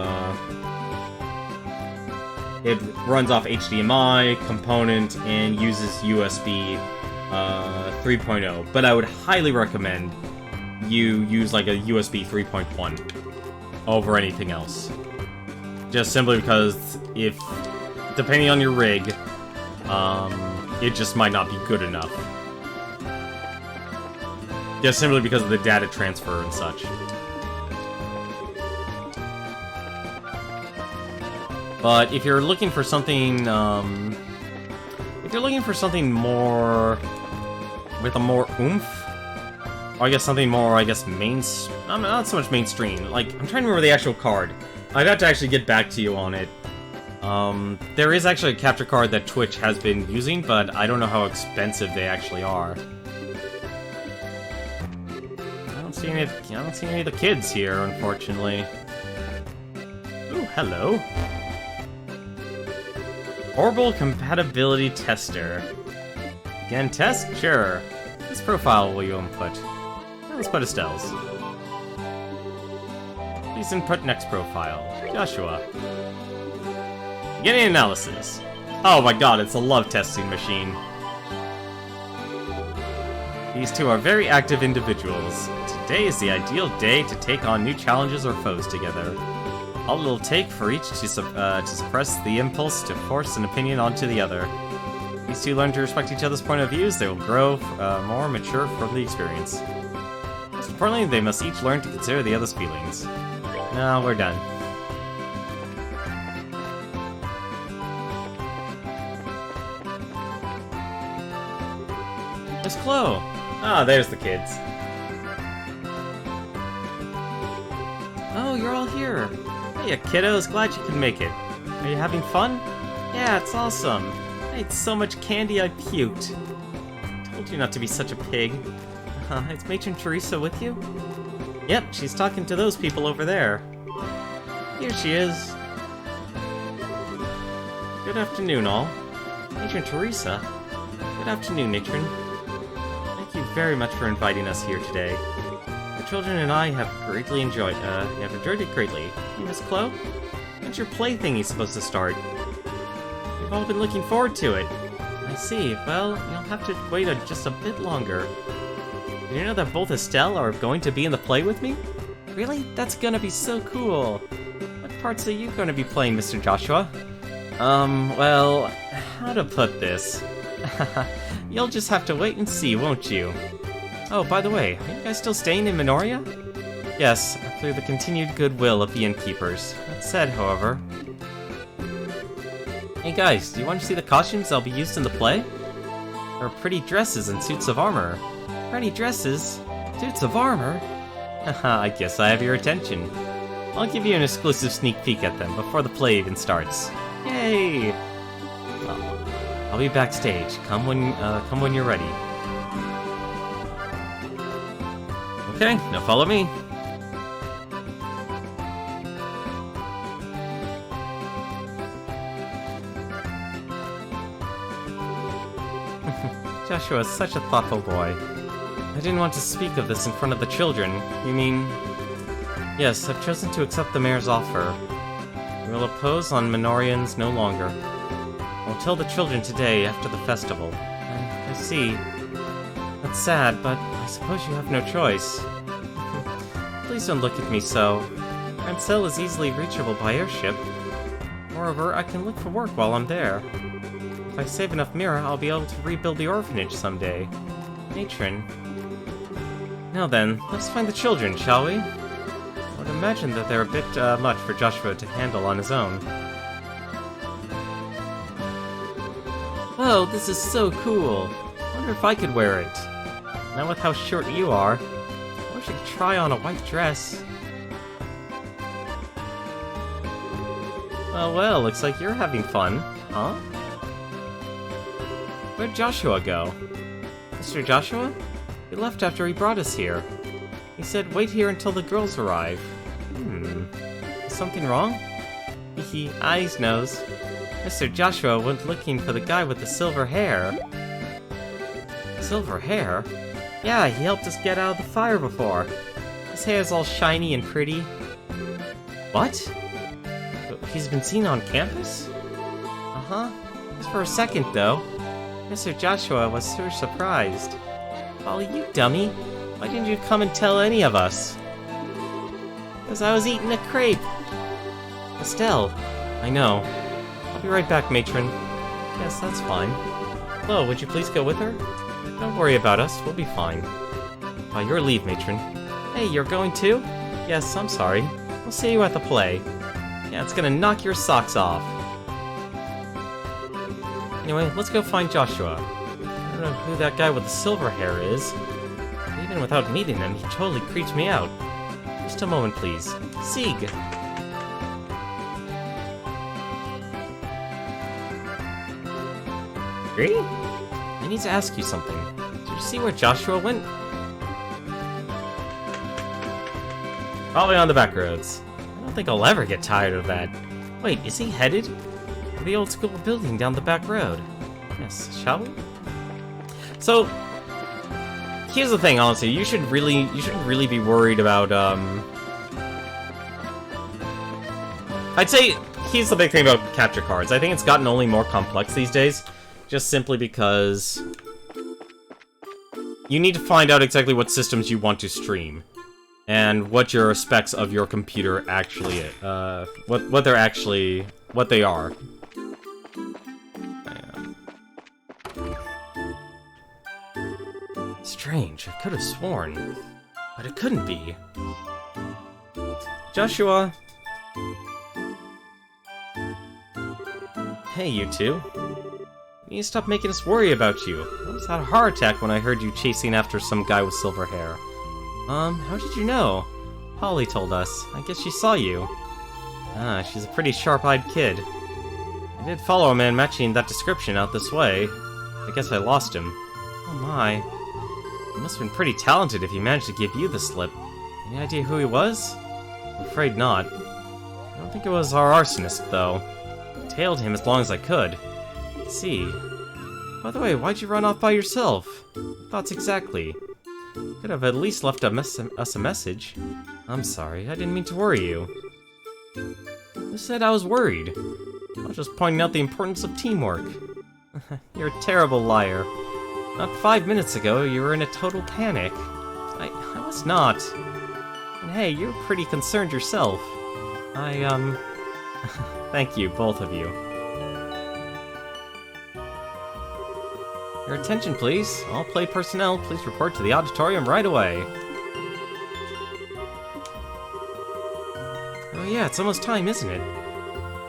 HDMI component and uses USB 3.0. But I would highly recommend you use like a USB 3.1 over anything else. Just simply because depending on your rig, it just might not be good enough. Just simply because of the data transfer and such. But if you're looking for something, more with a more oomph, or I guess something more, not so much mainstream. Like, I'm trying to remember the actual card. I'd have to actually get back to you on it. There is actually a capture card that Twitch has been using, but I don't know how expensive they actually are. I don't see any of the kids here, unfortunately. Ooh, hello. Orbital compatibility tester. Again, test? Sure. This profile will you input? Let's put Estelle's. Please input next profile. Joshua. Beginning analysis. Oh my god, it's a love testing machine. These two are very active individuals. Today is the ideal day to take on new challenges or foes together. All it'll take for each to suppress the impulse to force an opinion onto the other. These two learn to respect each other's point of views, they will grow more mature from the experience. Most importantly, they must each learn to consider the other's feelings. Now we're done. Miss Chloe! Ah, there's the kids. Oh, you're all here. Hey, kiddos, glad you can make it. Are you having fun? Yeah, it's awesome. I ate so much candy I puked. Told you not to be such a pig. Is Matron Teresa with you? Yep, she's talking to those people over there. Here she is. Good afternoon, all. Matron Teresa? Good afternoon, Matron. Thank you very much for inviting us here today. The children and I have enjoyed it greatly. Hey, Miss Chloe? When's your play thingy supposed to start? We've all been looking forward to it. I see. Well, you'll have to wait just a bit longer. Did you know that both Estelle are going to be in the play with me? Really? That's gonna be so cool. What parts are you gonna be playing, Mr. Joshua? Well, how to put this? You'll just have to wait and see, won't you? Oh, by the way, are you guys still staying in Minoria? Yes, through the continued goodwill of the innkeepers. That said, however... Hey guys, do you want to see the costumes that'll be used in the play? There are pretty dresses and suits of armor. Pretty dresses? Suits of armor? Haha, I guess I have your attention. I'll give you an exclusive sneak peek at them before the play even starts. Yay! Well, I'll be backstage. Come when you're ready. Okay, now follow me. Joshua is such a thoughtful boy. I didn't want to speak of this in front of the children. You mean... Yes, I've chosen to accept the mayor's offer. We will oppose on Minorians no longer. I'll tell the children today after the festival. I see. That's sad, but I suppose you have no choice. Please don't look at me so. Rancel is easily reachable by airship. Moreover, I can look for work while I'm there. If I save enough Mira, I'll be able to rebuild the orphanage someday. Matron. Now then, let's find the children, shall we? I would imagine that they're a bit much for Joshua to handle on his own. Whoa, this is so cool! I wonder if I could wear it. Not with how short you are. I wish I could try on a white dress. Well, looks like you're having fun, huh? Where'd Joshua go? Mr. Joshua? He left after he brought us here. He said wait here until the girls arrive. Is something wrong? Hehe, eyes knows. Mr. Joshua went looking for the guy with the silver hair. Silver hair? Yeah, he helped us get out of the fire before. His hair's all shiny and pretty. What? He's been seen on campus? Uh-huh. Just for a second, though. Mr. Joshua was so surprised. Well, you dummy. Why didn't you come and tell any of us? Because I was eating a crepe. Estelle. I know. I'll be right back, matron. Yes, that's fine. Flo, would you please go with her? Don't worry about us. We'll be fine. By your leave, matron. Hey, you're going too? Yes, I'm sorry. We'll see you at the play. Yeah, it's gonna knock your socks off. Anyway, let's go find Joshua. I don't know who that guy with the silver hair is. Even without meeting him, he totally creeps me out. Just a moment, please. Sieg! Really? I need to ask you something. Did you see where Joshua went? Probably on the back roads. I don't think I'll ever get tired of that. Wait, is he headed to the old school building down the back road? Yes, shall we? So, here's the thing, honestly. You shouldn't really be worried about, I'd say, here's the big thing about capture cards. I think it's gotten only more complex these days, just simply because you need to find out exactly what systems you want to stream, and what your specs of your computer actually, what they are. Strange, I could have sworn, but it couldn't be. Joshua! Hey, you two. You need to stop making us worry about you. I almost had a heart attack when I heard you chasing after some guy with silver hair. How did you know? Polly told us. I guess she saw you. Ah, she's a pretty sharp-eyed kid. I did follow a man matching that description out this way. I guess I lost him. Oh my. He must have been pretty talented if he managed to give you the slip. Any idea who he was? I'm afraid not. I don't think it was our arsonist, though. I tailed him as long as I could. Let's see. By the way, why'd you run off by yourself? Thoughts exactly. Could have at least left us a message. I'm sorry, I didn't mean to worry you. Who said I was worried? I was just pointing out the importance of teamwork. You're a terrible liar. Not 5 minutes ago, you were in a total panic. I was not. And hey, you're pretty concerned yourself. Thank you, both of you. Your attention, please. All play personnel, please report to the auditorium right away. Oh yeah, it's almost time, isn't it?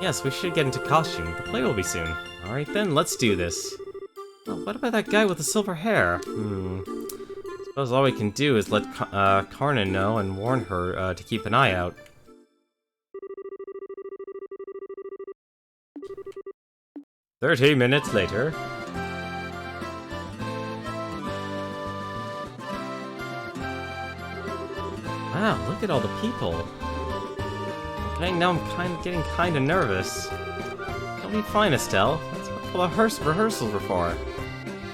Yes, we should get into costume. The play will be soon. Alright then, let's do this. Oh, what about that guy with the silver hair? Suppose all we can do is let Karna know and warn her to keep an eye out. "30 minutes later." Wow, look at all the people. Okay, now I'm getting kinda nervous. You'll be fine, Estelle. That's what the rehearsals were for.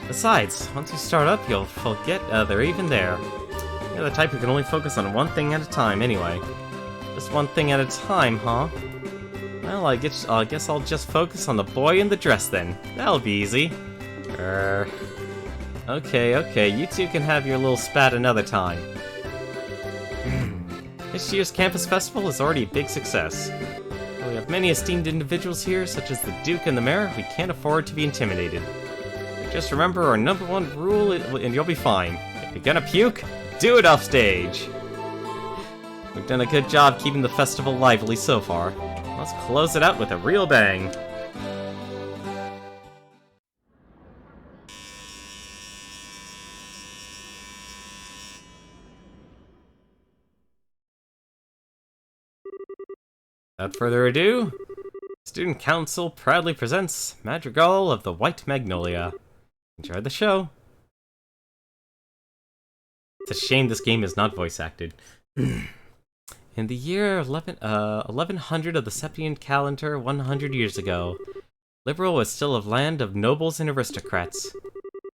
Besides, once you start up, you'll forget they're even there. You're the type who can only focus on one thing at a time, anyway. Just one thing at a time, huh? Well, I guess I'll just focus on the boy in the dress then. That'll be easy. Okay, you two can have your little spat another time. This year's campus festival is already a big success. Though we have many esteemed individuals here, such as the Duke and the Mayor, we can't afford to be intimidated. Just remember our #1 rule, and you'll be fine. If you're gonna puke, do it off stage. We've done a good job keeping the festival lively so far. Let's close it out with a real bang. Without further ado, Student Council proudly presents Madrigal of the White Magnolia. Enjoy the show. It's a shame this game is not voice acted. In the year 1100 of the Septian calendar, 100 years ago, Liberal was still a land of nobles and aristocrats.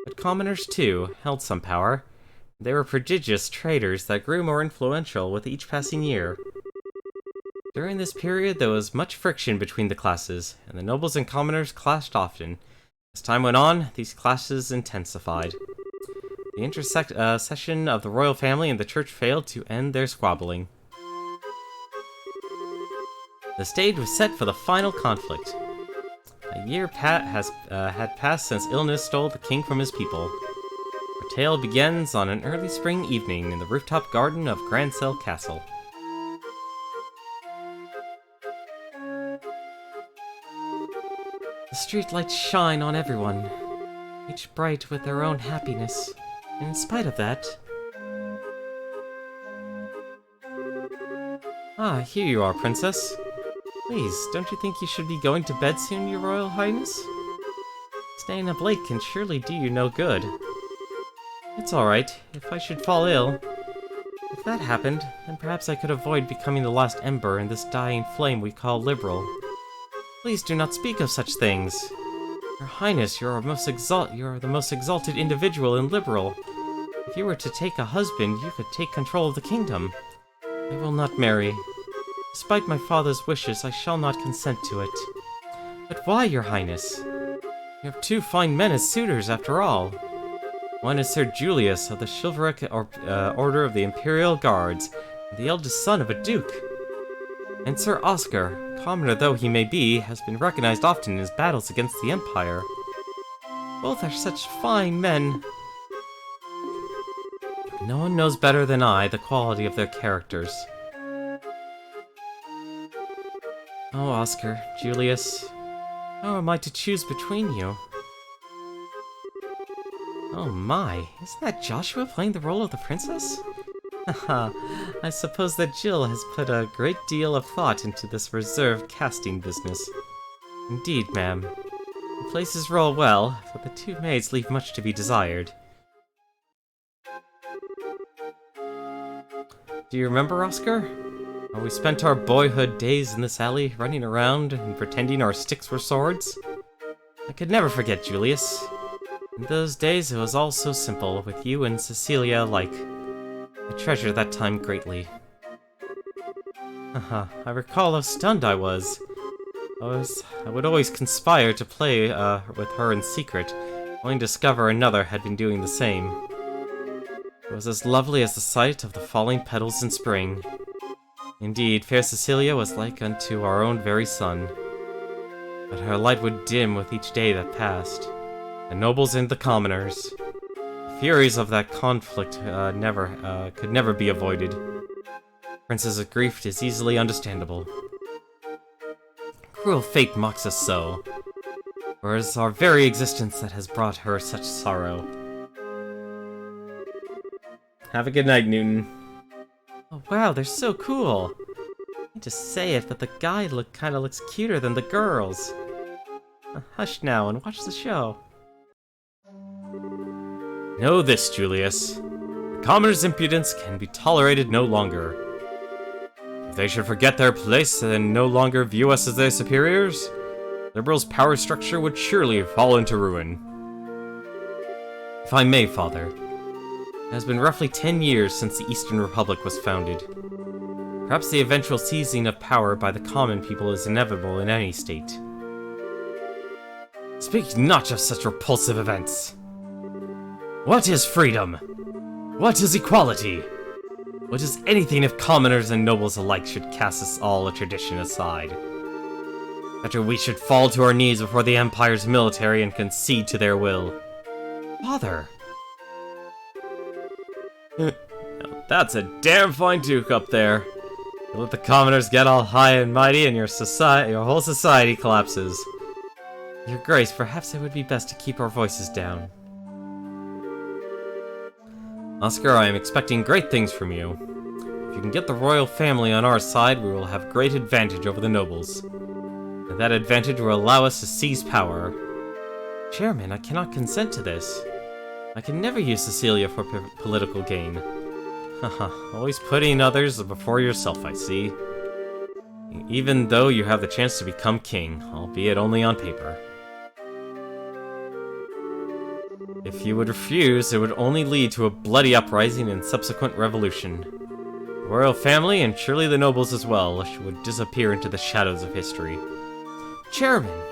But commoners, too, held some power. They were prodigious traders that grew more influential with each passing year. During this period, there was much friction between the classes, and the nobles and commoners clashed often. As time went on, these clashes intensified. The intercession of the royal family and the church failed to end their squabbling. The stage was set for the final conflict. A year had passed since illness stole the king from his people. Our tale begins on an early spring evening in the rooftop garden of Grancel Castle. The streetlights shine on everyone, each bright with their own happiness, and in spite of that... Ah, here you are, Princess. Please, don't you think you should be going to bed soon, Your Royal Highness? Staying up late can surely do you no good. It's alright, if I should fall ill. If that happened, then perhaps I could avoid becoming the last ember in this dying flame we call liberal. Please do not speak of such things. Your Highness, you're the most exalted individual in liberal. If you were to take a husband, you could take control of the kingdom. I will not marry. Despite my father's wishes, I shall not consent to it. But why, your Highness? You have two fine men as suitors, after all. One is Sir Julius of the Chivalric Order of the Imperial Guards, the eldest son of a duke. And Sir Oscar, commoner though he may be, has been recognized often in his battles against the Empire. Both are such fine men. No one knows better than I the quality of their characters. Oh, Oscar, Julius, how am I to choose between you? Oh my, isn't that Joshua playing the role of the princess? Haha, I suppose that Jill has put a great deal of thought into this reserved casting business. Indeed, ma'am. The places roll well, but the two maids leave much to be desired. Do you remember, Oscar? How we spent our boyhood days in this alley, running around and pretending our sticks were swords? I could never forget, Julius. In those days, it was all so simple, with you and Cecilia alike. I treasure that time greatly. Haha, I recall how stunned I was. I would always conspire to play with her in secret, only to discover another had been doing the same. It was as lovely as the sight of the falling petals in spring. Indeed, fair Cecilia was like unto our own very sun. But her light would dim with each day that passed. The nobles and the commoners. The furies of that conflict could never be avoided. Princess's grief is easily understandable. Cruel fate mocks us so, for it is our very existence that has brought her such sorrow. Have a good night, Newton. Oh wow, they're so cool! I hate to say it, but the guy kinda looks cuter than the girls. Hush now and watch the show. Know this, Julius. The commoner's impudence can be tolerated no longer. If they should forget their place and no longer view us as their superiors, Liberal's power structure would surely fall into ruin. If I may, Father, it has been roughly 10 years since the Eastern Republic was founded. Perhaps the eventual seizing of power by the common people is inevitable in any state. Speak not of such repulsive events. What is freedom? What is equality? What is anything if commoners and nobles alike should cast us all a tradition aside? Better we should fall to our knees before the Empire's military and concede to their will. Father! Now that's a damn fine duke up there. You let the commoners get all high and mighty and your whole society collapses. Your Grace, perhaps it would be best to keep our voices down. Oscar, I am expecting great things from you. If you can get the royal family on our side, we will have great advantage over the nobles. And that advantage will allow us to seize power. Chairman, I cannot consent to this. I can never use Cecilia for political gain. Haha, always putting others before yourself, I see. Even though you have the chance to become king, albeit only on paper. If you would refuse, it would only lead to a bloody uprising and subsequent revolution. The royal family, and surely the nobles as well, would disappear into the shadows of history. Chairman!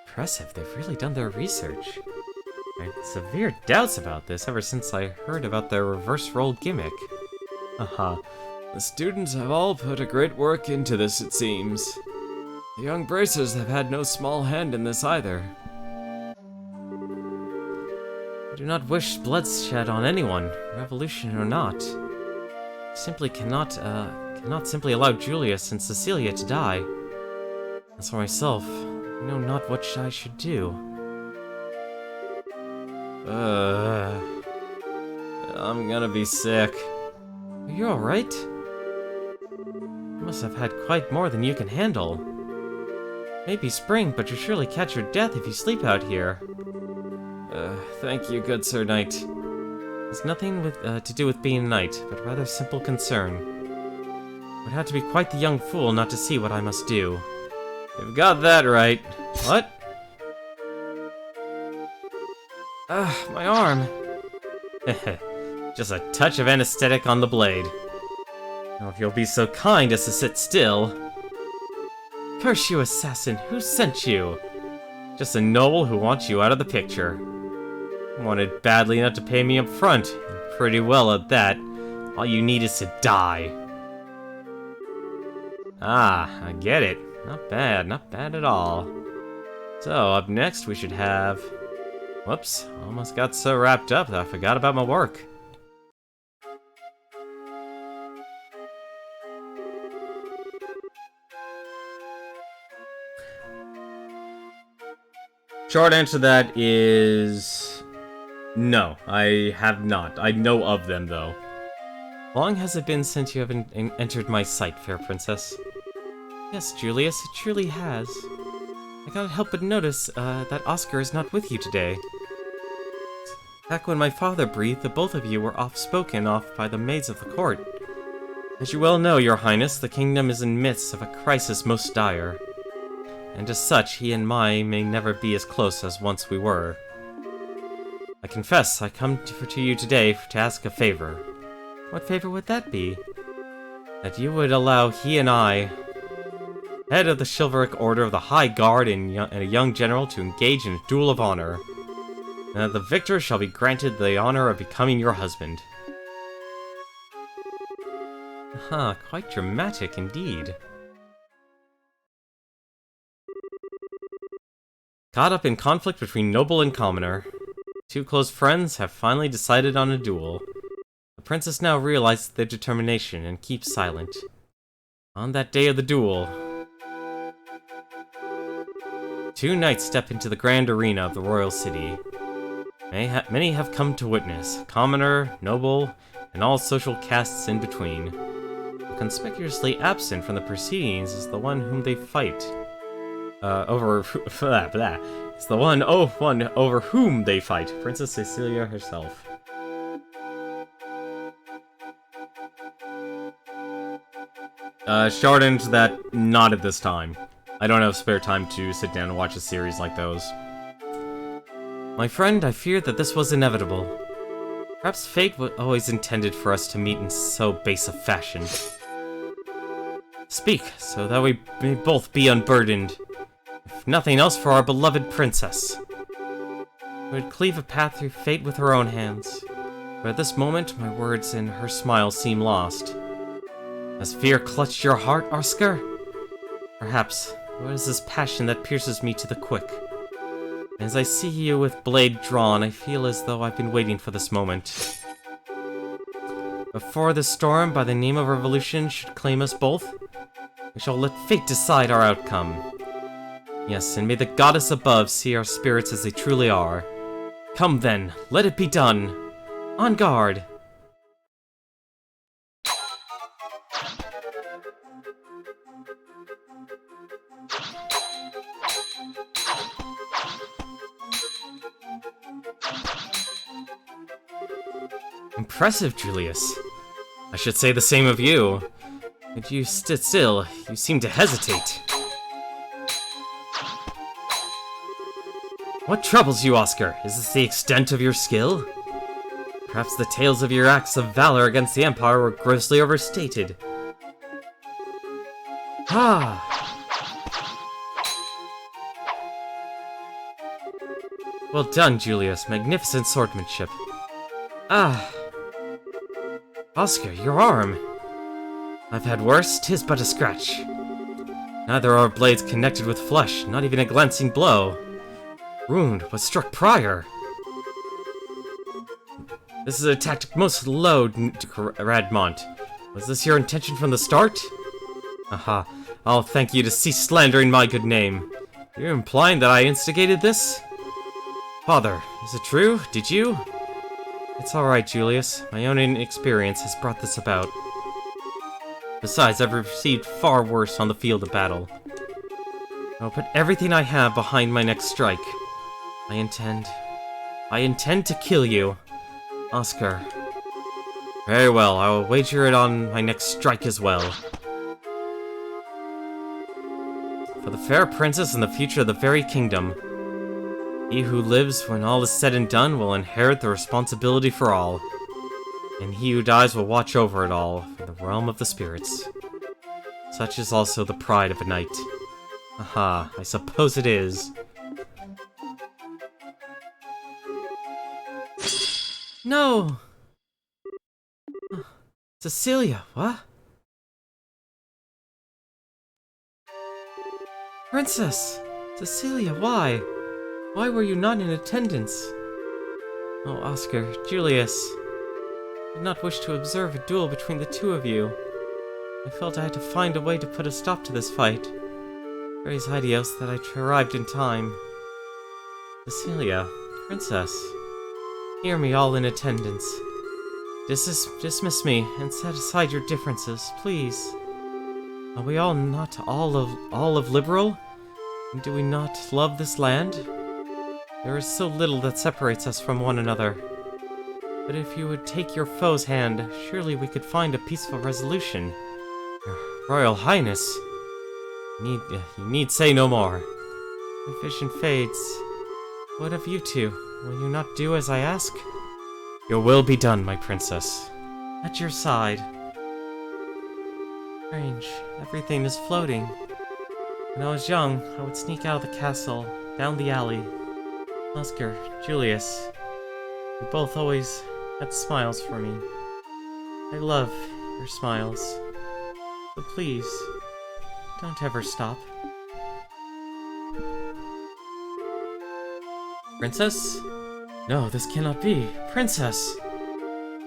Impressive, they've really done their research. I had severe doubts about this ever since I heard about their reverse role gimmick. Haha. The students have all put a great work into this, it seems. The young bracers have had no small hand in this either. I do not wish bloodshed on anyone, revolution or not. I simply cannot simply allow Julius and Cecilia to die. As for myself, I know not what I should do. I'm gonna be sick. Are you alright? You must have had quite more than you can handle. Maybe spring, but you'll surely catch your death if you sleep out here. Thank you, good Sir Knight. It's nothing to do with being a knight, but rather simple concern. Would have to be quite the young fool not to see what I must do. You've got that right. What? My arm. Just a touch of anesthetic on the blade. Now, if you'll be so kind as to sit still. Curse you, assassin! Who sent you? Just a noble who wants you out of the picture. Wanted badly enough to pay me up front, and pretty well at that. All you need is to die. Ah, I get it. Not bad at all. So, up next we should have... Whoops, almost got so wrapped up that I forgot about my work. Short answer to that is... no, I have not. I know of them, though. Long has it been since you have entered my sight, fair princess? Yes, Julius, it truly has. I can't help but notice that Oscar is not with you today. Back when my father breathed, the both of you were spoken off by the maids of the court. As you well know, your highness, the kingdom is in midst of a crisis most dire. And as such, he and I may never be as close as once we were. I confess, I come to you today to ask a favor. What favor would that be? That you would allow he and I, head of the chivalric order of the High Guard and a young general, to engage in a duel of honor. And that the victor shall be granted the honor of becoming your husband. Aha, quite dramatic indeed. Caught up in conflict between noble and commoner, two close friends have finally decided on a duel. The princess now realizes their determination and keeps silent. On that day of the duel, two knights step into the grand arena of the royal city. Many have come to witness, commoner, noble, and all social castes in between. But conspicuously absent from the proceedings is the one whom they fight. It's the one over whom they fight, Princess Cecilia herself. Short answer to that, not at this time. I don't have spare time to sit down and watch a series like those. My friend, I fear that this was inevitable. Perhaps fate was always intended for us to meet in so base a fashion. Speak, so that we may both be unburdened. If nothing else, for our beloved princess. We would cleave a path through fate with her own hands. But at this moment, my words and her smile seem lost. Has fear clutched your heart, Oscar? Perhaps. What is this passion that pierces me to the quick? As I see you with blade drawn, I feel as though I've been waiting for this moment. Before the storm by the name of revolution should claim us both, we shall let fate decide our outcome. Yes, and may the goddess above see our spirits as they truly are. Come then, let it be done. On guard! Impressive, Julius. I should say the same of you. But you stood still. You seem to hesitate. What troubles you, Oscar? Is this the extent of your skill? Perhaps the tales of your acts of valor against the Empire were grossly overstated. Ah! Well done, Julius. Magnificent swordsmanship. Ah! Oscar, your arm! I've had worse, 'tis but a scratch. Neither are our blades connected with flesh, not even a glancing blow. Wound was struck prior. This is a tactic most low, Radmont. Was this your intention from the start? Aha, I'll thank you to cease slandering my good name. You're implying that I instigated this? Father, is it true? Did you? It's alright, Julius. My own inexperience has brought this about. Besides, I've received far worse on the field of battle. I'll put everything I have behind my next strike. I intend to kill you. Oscar. Very well, I will wager it on my next strike as well. For the fair princess and the future of the very kingdom. He who lives when all is said and done will inherit the responsibility for all. And he who dies will watch over it all, in the realm of the spirits. Such is also the pride of a knight. Aha, I suppose it is. No! Cecilia, what? Princess! Cecilia, why? Why were you not in attendance? Oh, Oscar, Julius. I did not wish to observe a duel between the two of you. I felt I had to find a way to put a stop to this fight. Praise Idios that I arrived in time. Cecilia, Princess, hear me all in attendance. Dismiss me and set aside your differences, please. Are we all not all of liberal? And do we not love this land? There is so little that separates us from one another. But if you would take your foe's hand, surely we could find a peaceful resolution. Your Royal Highness, you need say no more. The vision fades. What of you two? Will you not do as I ask? Your will be done, my princess. At your side. Strange, everything is floating. When I was young, I would sneak out of the castle, down the alley. Oscar, Julius, you both always had smiles for me. I love your smiles. So please, don't ever stop. Princess? No, this cannot be. Princess!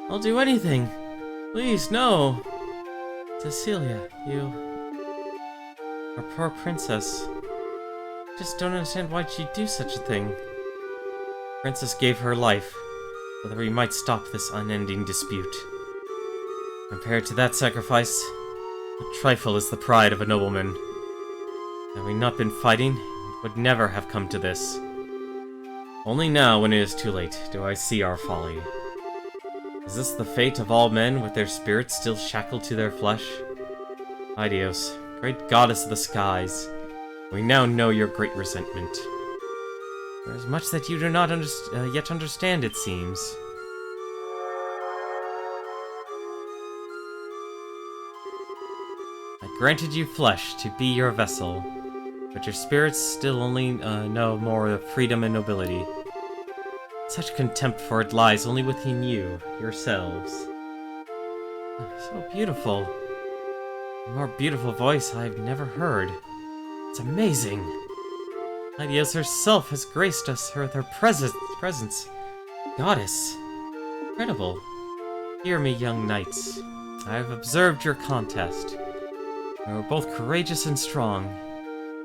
I'll do anything! Please, no! Cecilia, you... Our poor princess. I just don't understand why she'd do such a thing. Princess gave her life, so that we might stop this unending dispute. Compared to that sacrifice, a trifle is the pride of a nobleman. Had we not been fighting, it would never have come to this. Only now, when it is too late, do I see our folly. Is this the fate of all men, with their spirits still shackled to their flesh? Idios, great goddess of the skies, we now know your great resentment. There is much that you do not yet understand, it seems. I granted you flesh to be your vessel, but your spirits still only know more of freedom and nobility. Such contempt for it lies only within you, yourselves. So beautiful. A more beautiful voice I've never heard. It's amazing. Idios herself has graced us with her presence. Goddess. Incredible. Hear me, young knights. I have observed your contest. You are both courageous and strong.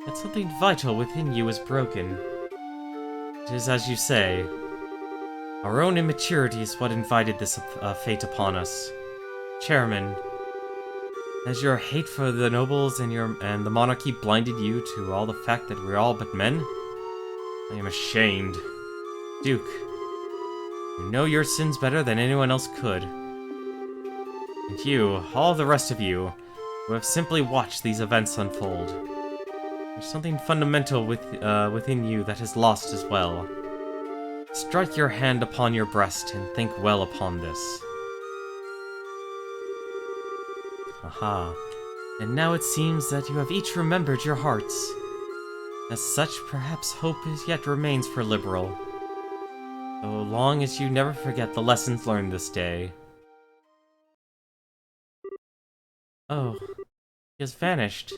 Yet something vital within you is broken. It is as you say. Our own immaturity is what invited this fate upon us. Chairman, has your hate for the nobles and the monarchy blinded you to all the fact that we're all but men? I am ashamed. Duke, you know your sins better than anyone else could. And you, all the rest of you, who have simply watched these events unfold. There's something fundamental within you that is lost as well. Strike your hand upon your breast and think well upon this. Aha. And now it seems that you have each remembered your hearts. As such, perhaps hope yet remains for Liberal. So long as you never forget the lessons learned this day. Oh, he has vanished.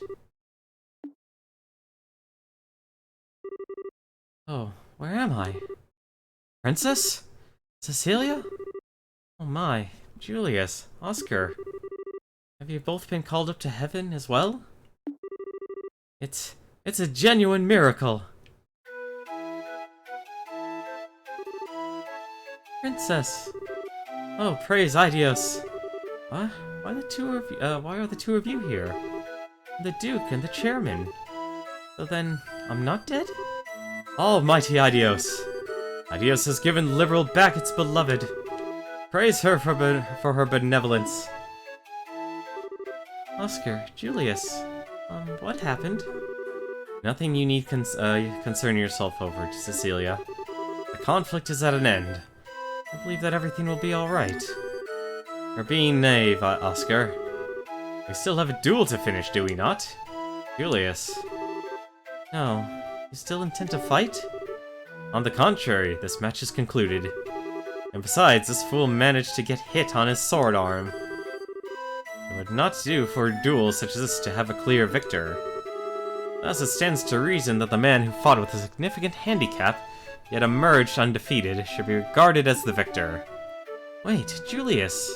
Oh, where am I? Princess? Cecilia? Oh my, Julius, Oscar. Have you both been called up to heaven as well? It's a genuine miracle. Princess. Oh, praise Idios. What? Why are the two of you here? The Duke and the Chairman. So then, I'm not dead? Almighty Idios! Idios has given Liberal back its beloved. Praise her for her benevolence. Oscar, Julius, what happened? Nothing you need concern yourself over, Cecilia. The conflict is at an end. I believe that everything will be alright. You're being naive, Oscar. We still have a duel to finish, do we not? Julius. No. You still intend to fight? On the contrary, this match is concluded. And besides, this fool managed to get hit on his sword arm. It would not do for a duel such as this to have a clear victor. Thus it stands to reason that the man who fought with a significant handicap, yet emerged undefeated, should be regarded as the victor. Wait, Julius!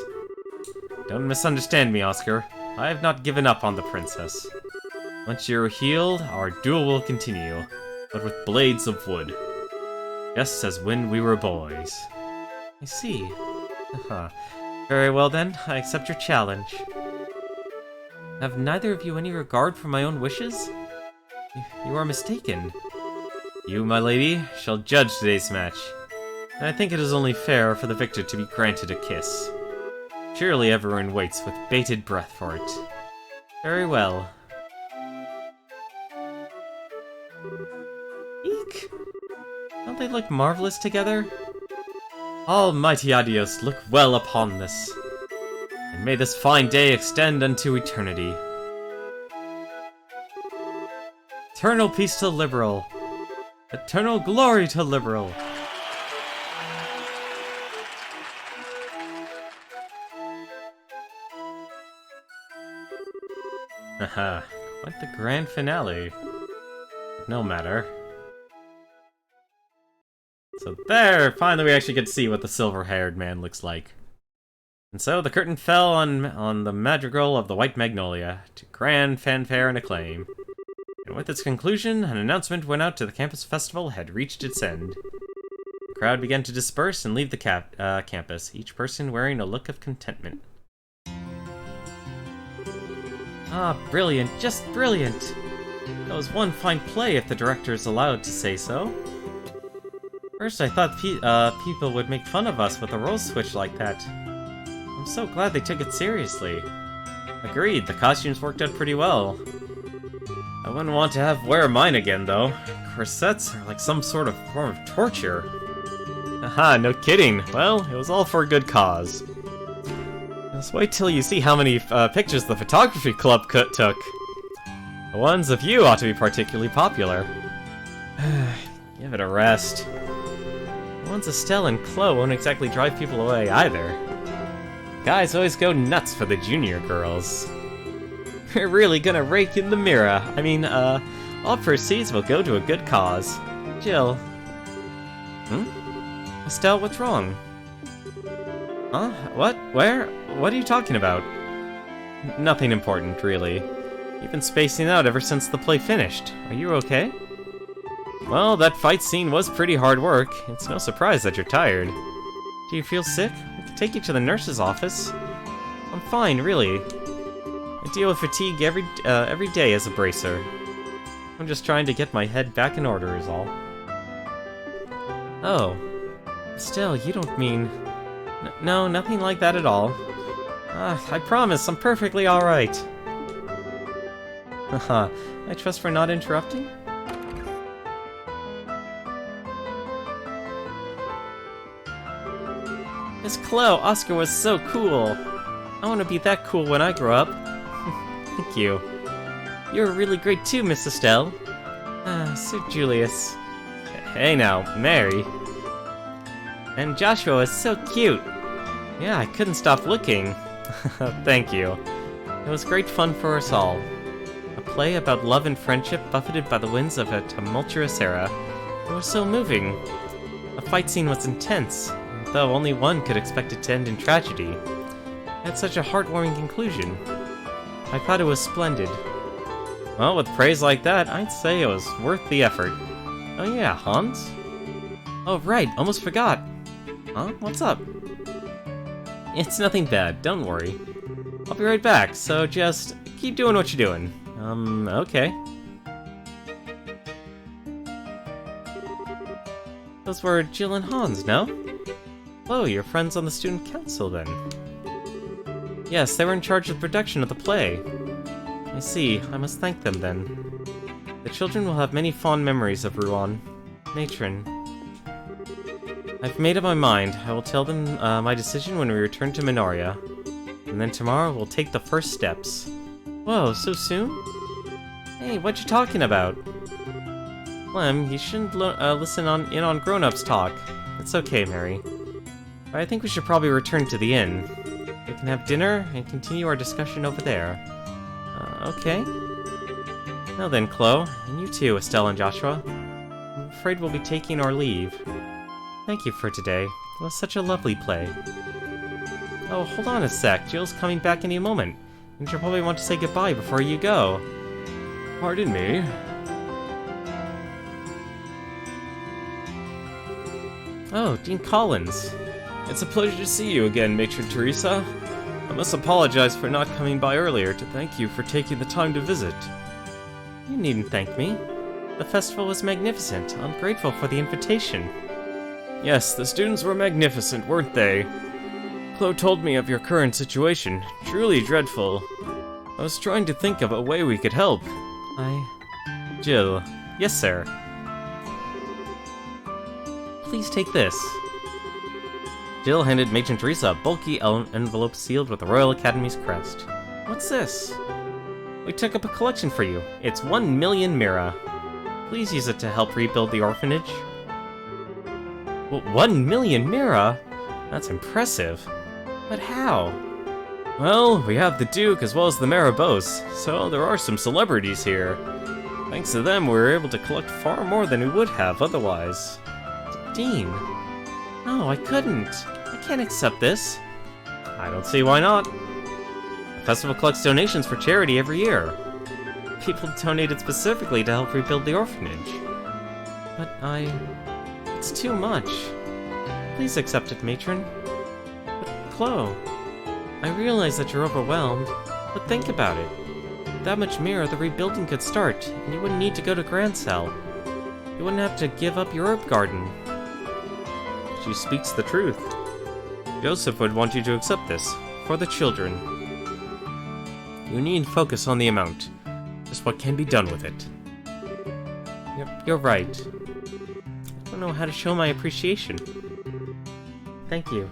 Don't misunderstand me, Oscar. I have not given up on the princess. Once you're healed, our duel will continue, but with blades of wood. Just as when we were boys. I see. Very well then, I accept your challenge. Have neither of you any regard for my own wishes? You are mistaken. You, my lady, shall judge today's match. And I think it is only fair for the victor to be granted a kiss. Surely everyone waits with bated breath for it. Very well. Eek! Don't they look marvelous together? Almighty Adios, look well upon this. And may this fine day extend unto eternity. Eternal peace to Liberal. Eternal glory to Liberal. Haha, quite the grand finale. No matter. So there, finally we actually get to see what the silver-haired man looks like. And so the curtain fell on the madrigal of the White Magnolia, to grand fanfare and acclaim. And with its conclusion, an announcement went out to the campus festival had reached its end. The crowd began to disperse and leave the campus, each person wearing a look of contentment. Ah, brilliant, just brilliant! That was one fine play if the director is allowed to say so. First I thought people would make fun of us with a role switch like that. I'm so glad they took it seriously. Agreed, the costumes worked out pretty well. I wouldn't want to wear mine again though. Corsets are like some sort of form of torture. Haha, no kidding. Well, it was all for a good cause. Just wait till you see how many pictures the photography club took. The ones of you ought to be particularly popular. Give it a rest. The ones Estelle and Chloe won't exactly drive people away either. Guys always go nuts for the junior girls. We're really gonna rake in the mirror. I mean, all proceeds will go to a good cause. Jill. Estelle, what's wrong? Huh? What? Where? What are you talking about? Nothing important, really. You've been spacing out ever since the play finished. Are you okay? Well, that fight scene was pretty hard work. It's no surprise that you're tired. Do you feel sick? We can take you to the nurse's office. I'm fine, really. I deal with fatigue every day as a bracer. I'm just trying to get my head back in order is all. Oh. Still, you don't mean... No, nothing like that at all. I promise, I'm perfectly alright. Haha, I trust we're not interrupting? Miss Chloe, Oscar was so cool. I want to be that cool when I grow up. Thank you. You're really great too, Miss Estelle. Sir Julius. Hey now, Mary. And Joshua was so cute. Yeah, I couldn't stop looking. Thank you. It was great fun for us all. A play about love and friendship buffeted by the winds of a tumultuous era. It was so moving. The fight scene was intense, though only one could expect it to end in tragedy. It had such a heartwarming conclusion. I thought it was splendid. Well, with praise like that, I'd say it was worth the effort. Oh yeah, Hans? Oh right, almost forgot. Huh? What's up? It's nothing bad, don't worry. I'll be right back, so just keep doing what you're doing. Okay. Those were Jill and Hans, no? Oh, your friends on the student council, then? Yes, they were in charge of the production of the play. I see. I must thank them, then. The children will have many fond memories of Ruan. Matron. I've made up my mind. I will tell them my decision when we return to Minoria. And then tomorrow we'll take the first steps. Whoa, so soon? Hey, what you talking about? Clem, you shouldn't listen in on grown-ups talk. It's okay, Mary. But I think we should probably return to the inn. We can have dinner and continue our discussion over there. Okay. Now then, Chloe, and you too, Estelle and Joshua. I'm afraid we'll be taking our leave. Thank you for today. It was such a lovely play. Oh, hold on a sec. Jill's coming back any moment. And she'll probably want to say goodbye before you go. Pardon me. Oh, Dean Collins. It's a pleasure to see you again, Matron Teresa. I must apologize for not coming by earlier to thank you for taking the time to visit. You needn't thank me. The festival was magnificent. I'm grateful for the invitation. Yes, the students were magnificent, weren't they? Chloe told me of your current situation. Truly dreadful. I was trying to think of a way we could help. Jill. Yes, sir. Please take this. Jill handed Matron Teresa a bulky envelope sealed with the Royal Academy's crest. What's this? We took up a collection for you. It's 1 million mira. Please use it to help rebuild the orphanage. Well, 1 million mira? That's impressive. But how? Well, we have the Duke as well as the Marabos, so there are some celebrities here. Thanks to them, we were able to collect far more than we would have otherwise. Dean? No, I couldn't. I can't accept this. I don't see why not. The festival collects donations for charity every year. People donated specifically to help rebuild the orphanage. But it's too much. Please accept it, Matron. But, Chloe, I realize that you're overwhelmed, but think about it. With that much mira, the rebuilding could start, and you wouldn't need to go to Grancel. You wouldn't have to give up your herb garden. She speaks the truth. Joseph would want you to accept this, for the children. You need focus on the amount, just what can be done with it. You're right. I don't know how to show my appreciation. Thank you.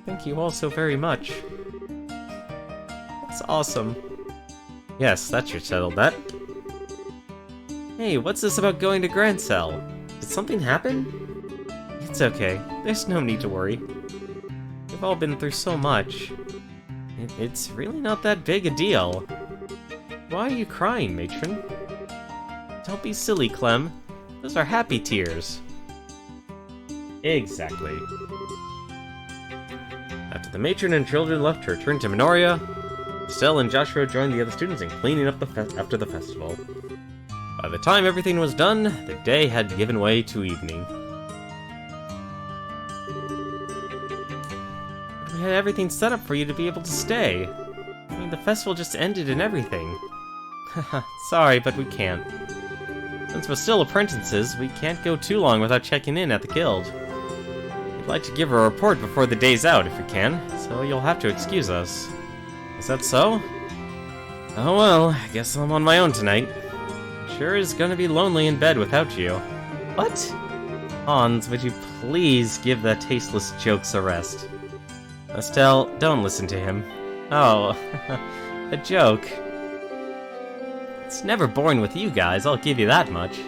Thank you all so very much. That's awesome. Yes, that should settle that. Hey, what's this about going to Grancel? Did something happen? It's okay. There's no need to worry. We've all been through so much. It's really not that big a deal. Why are you crying, Matron? Don't be silly, Clem. Those are happy tears. Exactly. After the matron and children left to return to Minoria, Estelle and Joshua joined the other students in cleaning up after the festival. By the time everything was done, the day had given way to evening. We had everything set up for you to be able to stay. I mean, the festival just ended and everything. Haha, sorry, but we can't. Since we're still apprentices, we can't go too long without checking in at the guild. We'd like to give a report before the day's out if we can, so you'll have to excuse us. Is that so? Oh well, I guess I'm on my own tonight. Sure is gonna be lonely in bed without you. What? Hans, would you please give the tasteless jokes a rest? Estelle, don't listen to him. Oh, a joke. It's never boring with you guys, I'll give you that much.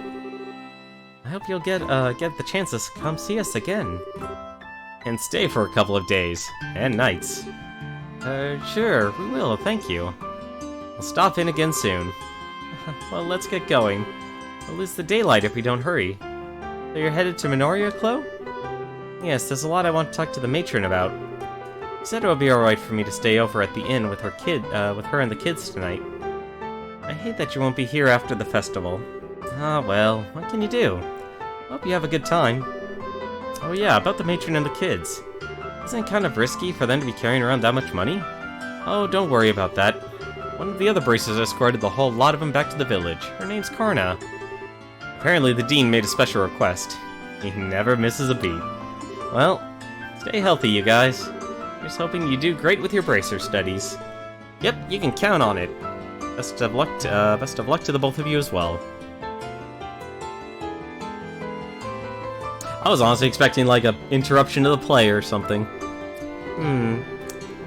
I hope you'll get the chance to come see us again. And stay for a couple of days. And nights. Sure, we will, thank you. We'll stop in again soon. Well, let's get going. We'll lose the daylight if we don't hurry. So you're headed to Minoria, Chloe? Yes, there's a lot I want to talk to the matron about. She said it would be alright for me to stay over at the inn with her and the kids tonight. I hate that you won't be here after the festival. Ah, well, what can you do? Hope you have a good time. Oh yeah, about the matron and the kids. Isn't it kind of risky for them to be carrying around that much money? Oh, don't worry about that. One of the other bracers escorted the whole lot of them back to the village. Her name's Karna. Apparently the dean made a special request. He never misses a beat. Well, Stay healthy, you guys. Just hoping you do great with your bracer studies. Yep, you can count on it. Best of luck to the both of you as well. I was honestly expecting like a interruption to the play or something.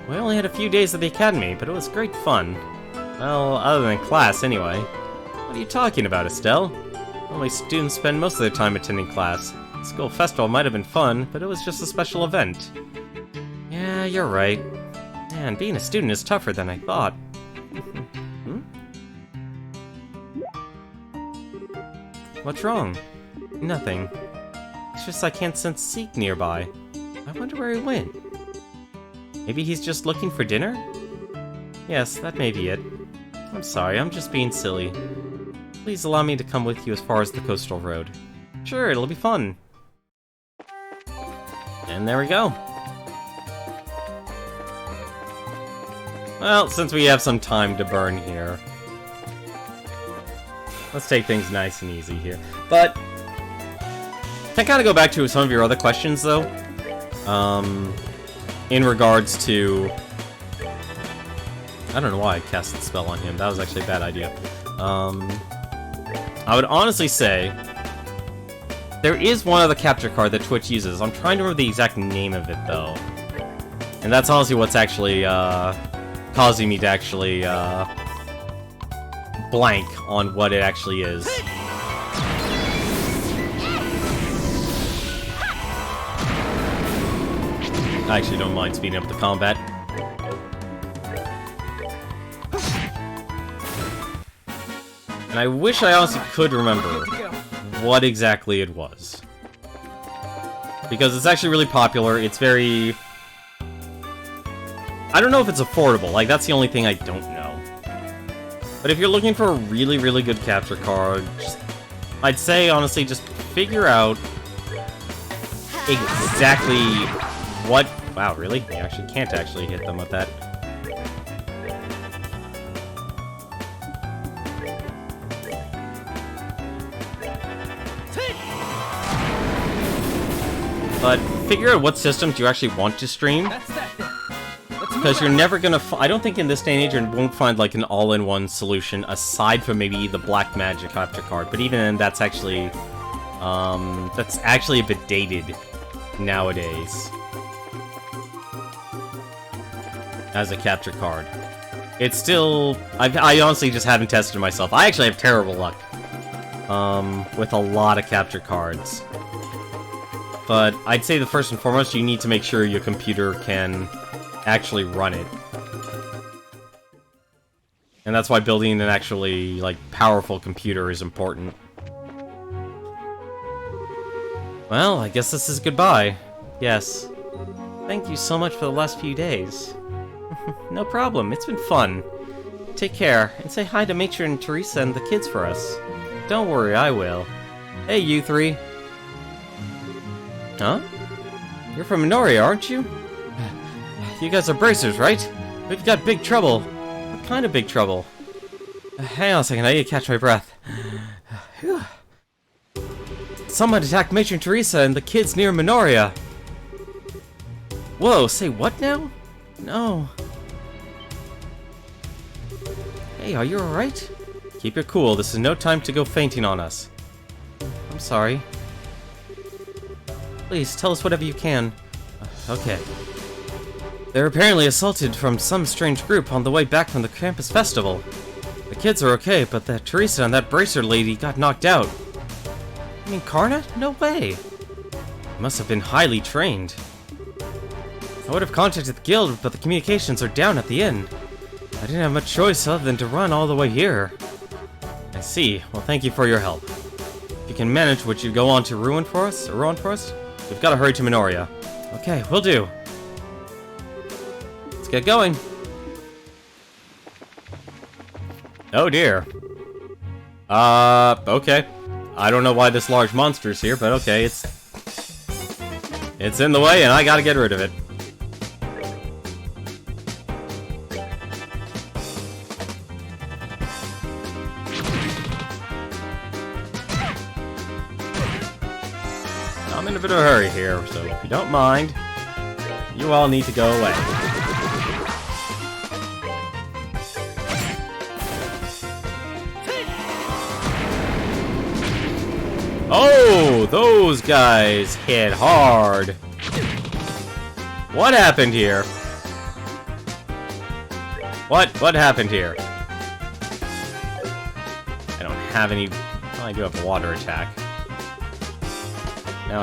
We only had a few days at the academy, but it was great fun. Well, other than class anyway. What are you talking about, Estelle? Only students spend most of their time attending class. The school festival might have been fun, but it was just a special event. Yeah, you're right. Man, being a student is tougher than I thought. What's wrong? Nothing. It's just I can't sense Zeke nearby. I wonder where he went. Maybe he's just looking for dinner? Yes, that may be it. I'm sorry, I'm just being silly. Please allow me to come with you as far as the coastal road. Sure, it'll be fun. And there we go. Well, since we have some time to burn here, let's take things nice and easy here. But can I kind of go back to some of your other questions, though? In regards to... I don't know why I cast the spell on him. That was actually a bad idea. I would honestly say... there is one other capture card that Twitch uses. I'm trying to remember the exact name of it, though. And that's honestly what's actually, causing me to actually, blank on what it actually is. I actually don't mind speeding up the combat. And I wish I honestly could remember what exactly it was. Because it's actually really popular, it's very... I don't know if it's affordable, like that's the only thing I don't know. But if you're looking for a really, really good capture card, I'd say, honestly, just figure out exactly what... Wow, really? You actually can't actually hit them with that. But figure out what systems you actually want to stream. Because you're never gonna I don't think in this day and age you won't find like an all-in-one solution aside from maybe the black magic capture card. But even then, that's actually a bit dated nowadays as a capture card. It's still... I honestly just haven't tested myself. I actually have terrible luck with a lot of capture cards. But I'd say the first and foremost, you need to make sure your computer can actually run it. And that's why building an actually, like, powerful computer is important. Well, I guess this is goodbye. Yes. Thank you so much for the last few days. No problem, it's been fun. Take care, and say hi to Matron Teresa and the kids for us. Don't worry, I will. Hey, you three. Huh? You're from Minoria, aren't you? You guys are bracers, right? We've got big trouble. What kind of big trouble? Hang on a second, I need to catch my breath. Someone attacked Matron Teresa and the kids near Minoria. Whoa, say what now? No. Hey, are you alright? Keep it cool, this is no time to go fainting on us. I'm sorry. Please, tell us whatever you can. Okay. They're apparently assaulted from some strange group on the way back from the campus festival. The kids are okay, but that Teresa and that bracer lady got knocked out. You mean Karna? No way! They must have been highly trained. I would have contacted the guild, but the communications are down at the inn. I didn't have much choice other than to run all the way here. I see. Well, thank you for your help. If you can manage, would you go on to Ruin for us? We've got to hurry to Minoria. Okay, will do. Let's get going. Oh dear. Okay. I don't know why this large monster's here, but okay, it's in the way and I gotta get rid of it. I'm in a bit of a hurry here, so if you don't mind, You all need to go away. Oh, those guys hit hard. What happened here? What happened here? I don't have any... Well, I do have a water attack. Now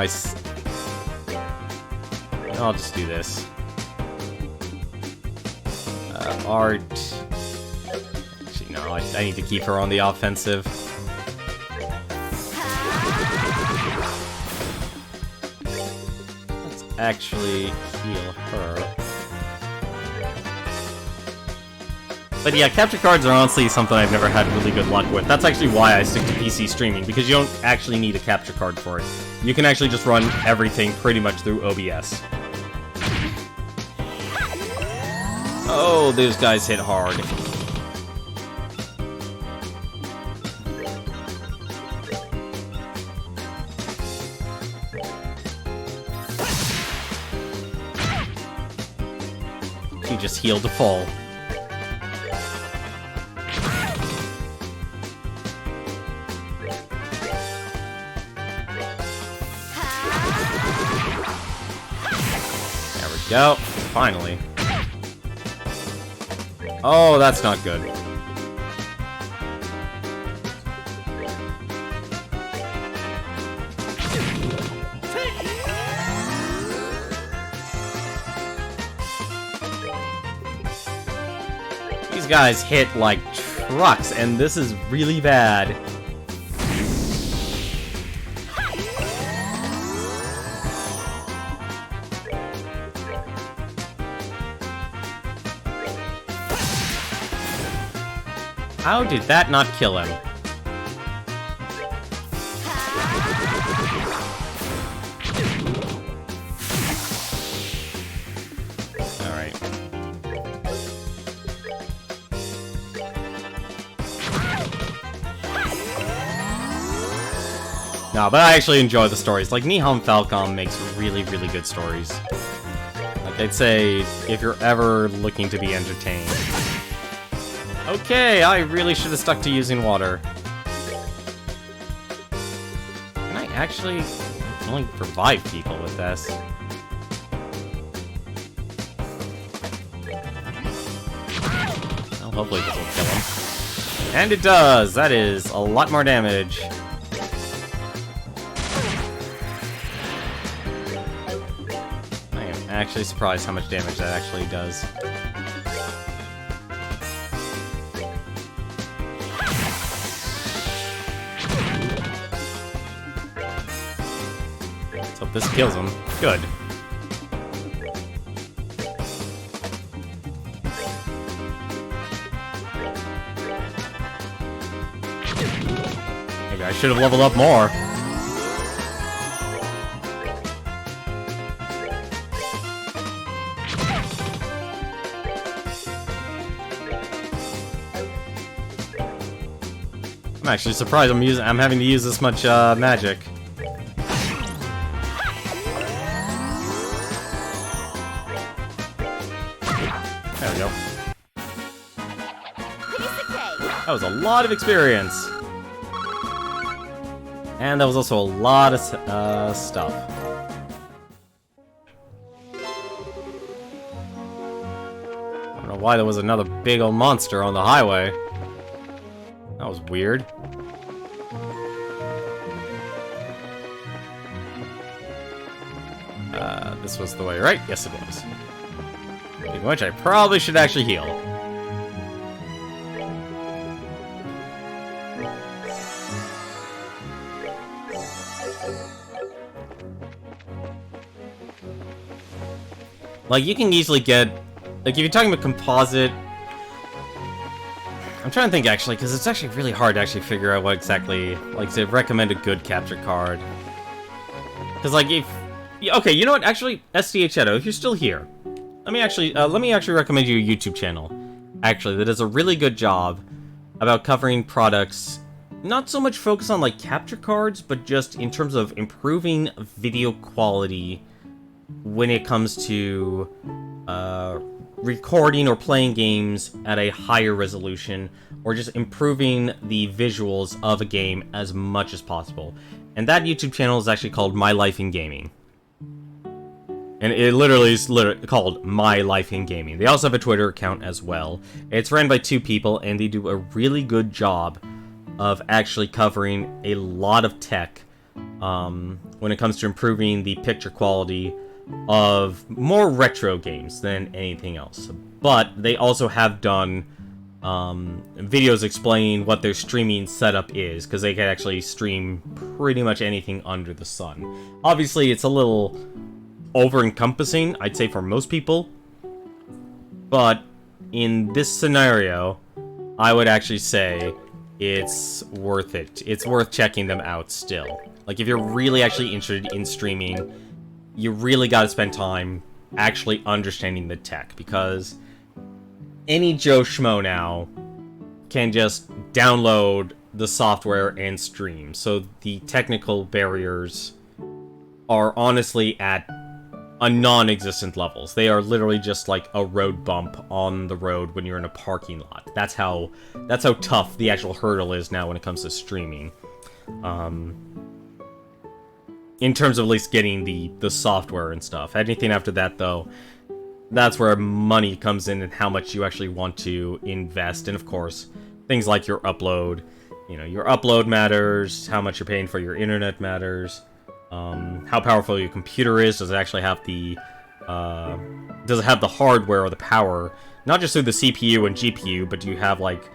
I'll just do this. Art... Actually, no, I need to keep her on the offensive. Let's actually heal her. But yeah, capture cards are honestly something I've never had really good luck with. That's actually why I stick to PC streaming, because you don't actually need a capture card for it. You can actually just run everything pretty much through OBS. Oh, those guys hit hard. She just healed to full. There we go. Finally. Oh, that's not good. These guys hit like trucks, and this is really bad. How did that not kill him? Alright. No, but I actually enjoy the stories. Like, Nihon Falcom makes really, really good stories. Like, I'd say, if you're ever looking to be entertained. Okay, I really should have stuck to using water. Can I actually only revive people with this? Well, hopefully this will kill him. And it does! That is a lot more damage. I am actually surprised how much damage that actually does. This kills him. Good. Maybe I should have leveled up more. I'm actually surprised I'm having to use this much magic. There we go. That was a lot of experience. And that was also a lot of stuff. I don't know why there was another big old monster on the highway. That was weird. This was the way, right? Yes, it was. In which I probably should actually heal. Like, you can easily get... Like, if you're talking about composite... I'm trying to think, actually, because it's actually really hard to actually figure out what exactly... Like, to recommend a good capture card. Because, like, if... Okay, you know what? Actually, SDH Edo, if you're still here, let me actually recommend you a YouTube channel, actually, that does a really good job about covering products, not so much focused on, like, capture cards, but just in terms of improving video quality when it comes to recording or playing games at a higher resolution, or just improving the visuals of a game as much as possible. And that YouTube channel is actually called My Life in Gaming. And it literally is called My Life in Gaming. They also have a Twitter account as well. It's ran by 2 people, and they do a really good job of actually covering a lot of tech when it comes to improving the picture quality of more retro games than anything else. But they also have done videos explaining what their streaming setup is, because they can actually stream pretty much anything under the sun. Obviously, it's a little over-encompassing, I'd say, for most people. But in this scenario, I would actually say it's worth it. It's worth checking them out still. Like, if you're really actually interested in streaming, you really gotta spend time actually understanding the tech, because any Joe Schmo now can just download the software and stream. So the technical barriers are honestly at a non-existent levels. They are literally just like a road bump on the road when you're in a parking lot. That's how tough the actual hurdle is now when it comes to streaming. In terms of at least getting the software and stuff. Anything after that, though, that's where money comes in and how much you actually want to invest. And of course, things like your upload. You know, your upload matters, how much you're paying for your internet matters. How powerful your computer is. Does it actually have the hardware or the power, not just through the CPU and GPU, but do you have, like,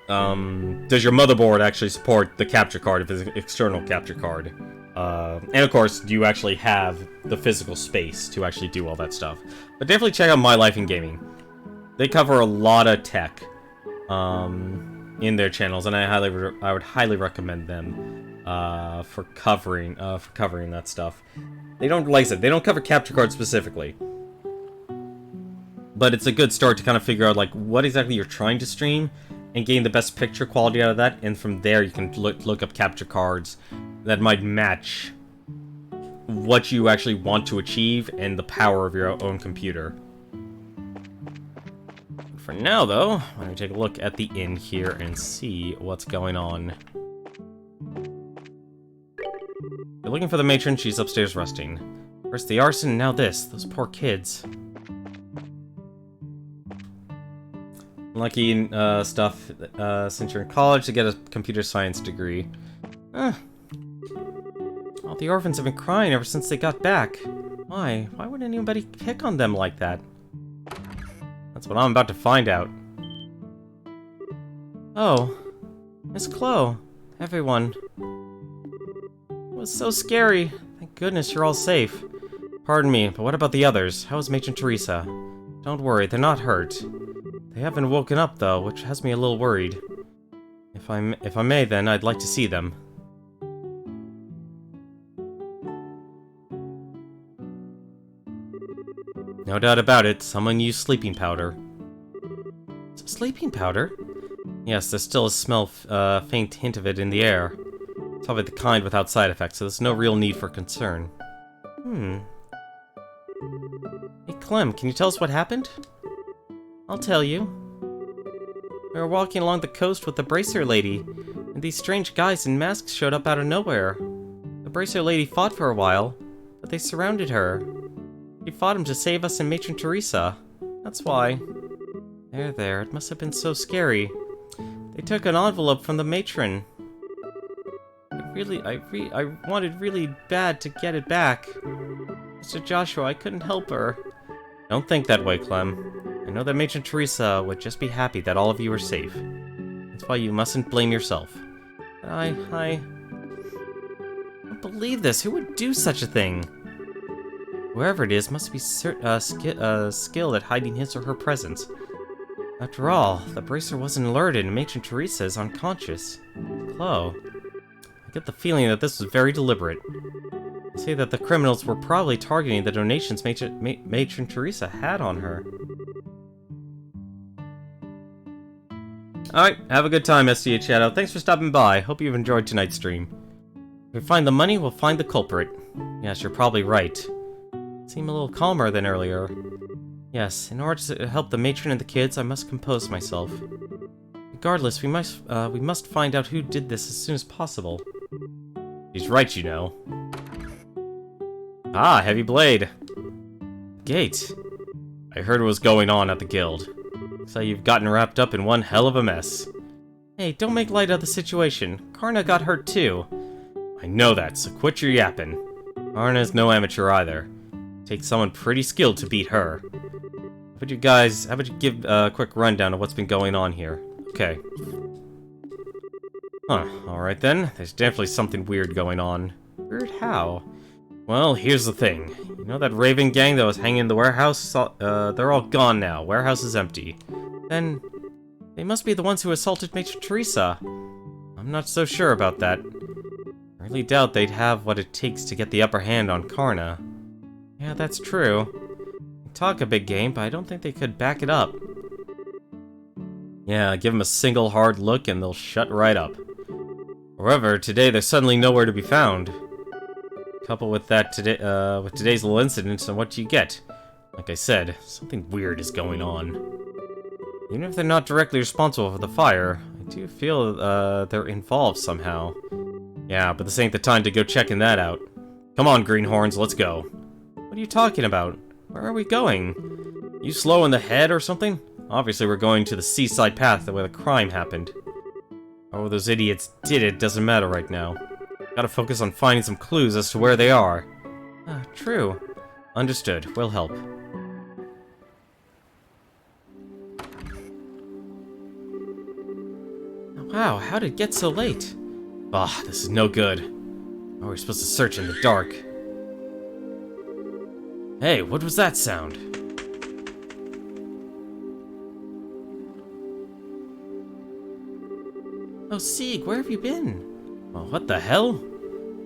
does your motherboard actually support the capture card if it's an external capture card? And of course, do you actually have the physical space to actually do all that stuff? But definitely check out My Life in Gaming. They cover a lot of tech in their channels, and I would highly recommend them for covering that stuff. They don't, like I said, they don't cover capture cards specifically, but it's a good start to kind of figure out like what exactly you're trying to stream and gain the best picture quality out of that, and from there you can look up capture cards that might match what you actually want to achieve and the power of your own computer. For now, though, why don't we take a look at the inn here and see what's going on. You're looking for the matron, she's upstairs resting. First the arson, now this. Those poor kids. Lucky stuff since you're in college to get a computer science degree. All the orphans have been crying ever since they got back. Why? Why would anybody pick on them like that? That's what I'm about to find out. Oh, Miss Chloe. Everyone. It was so scary. Thank goodness you're all safe. Pardon me, but what about the others? How is Matron Teresa? Don't worry, they're not hurt. They haven't woken up, though, which has me a little worried. If I may, then, I'd like to see them. No doubt about it, someone used sleeping powder. Sleeping powder? Yes, there's still a faint hint of it in the air. It's probably the kind without side effects, so there's no real need for concern. Hey, Clem, can you tell us what happened? I'll tell you. We were walking along the coast with the bracer lady, and these strange guys in masks showed up out of nowhere. The bracer lady fought for a while, but they surrounded her. She fought him to save us and Matron Teresa. That's why. There, it must have been so scary. They took an envelope from the matron. I wanted really bad to get it back. Mr. Joshua, I couldn't help her. Don't think that way, Clem. I know that Matron Teresa would just be happy that all of you are safe. That's why you mustn't blame yourself. I don't believe this. Who would do such a thing? Whoever it is must be skilled at hiding his or her presence. After all, the bracer wasn't alerted and Matron Teresa is unconscious. Chloe, I get the feeling that this was very deliberate. They say that the criminals were probably targeting the donations Matron Teresa had on her. Alright, have a good time, SDH Shadow. Thanks for stopping by. Hope you've enjoyed tonight's stream. If we find the money, we'll find the culprit. Yes, you're probably right. Seem a little calmer than earlier. Yes, in order to help the matron and the kids, I must compose myself. Regardless, we must find out who did this as soon as possible. He's right, you know. Ah, heavy blade. Gate. I heard what was going on at the guild. So you've gotten wrapped up in one hell of a mess. Hey, don't make light of the situation. Karna got hurt too. I know that, so quit your yapping. Karna's no amateur either. Takes someone pretty skilled to beat her. How about you give a quick rundown of what's been going on here? Okay. Huh, alright then. There's definitely something weird going on. Weird how? Well, here's the thing. You know that Raven gang that was hanging in the warehouse? They're all gone now. Warehouse is empty. Then, they must be the ones who assaulted Matron Teresa. I'm not so sure about that. I really doubt they'd have what it takes to get the upper hand on Karna. Yeah, that's true. They talk a big game, but I don't think they could back it up. Yeah, give them a single hard look and they'll shut right up. However, today they're suddenly nowhere to be found. Couple with that with today's little incident, and what do you get? Like I said, something weird is going on. Even if they're not directly responsible for the fire, I do feel they're involved somehow. Yeah, but this ain't the time to go checking that out. Come on, greenhorns, let's go. What are you talking about? Where are we going? You slow in the head or something? Obviously we're going to the seaside path where the crime happened. Oh, those idiots did it, doesn't matter right now. Gotta focus on finding some clues as to where they are. True. Understood, we'll help. Wow, how did it get so late? Ah, this is no good. Oh, we're supposed to search in the dark. Hey, what was that sound? Oh, Sieg, where have you been? Oh, what the hell?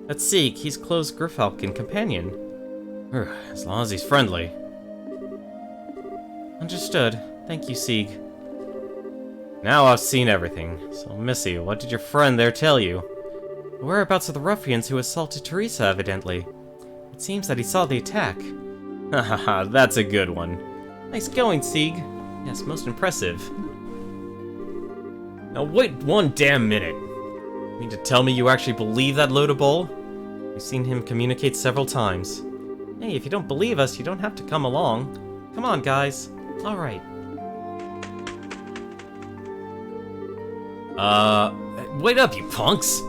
That's Sieg, he's Chloe's Griffalcon companion. As long as he's friendly. Understood. Thank you, Sieg. Now I've seen everything. So, Missy, what did your friend there tell you? The whereabouts of the ruffians who assaulted Teresa, evidently. It seems that he saw the attack. Hahaha, that's a good one. Nice going, Sieg. Yes, most impressive. Now wait one damn minute. You mean to tell me you actually believe that load of bull? We've seen him communicate several times. Hey, if you don't believe us, you don't have to come along. Come on, guys. Alright. Wait up, you punks!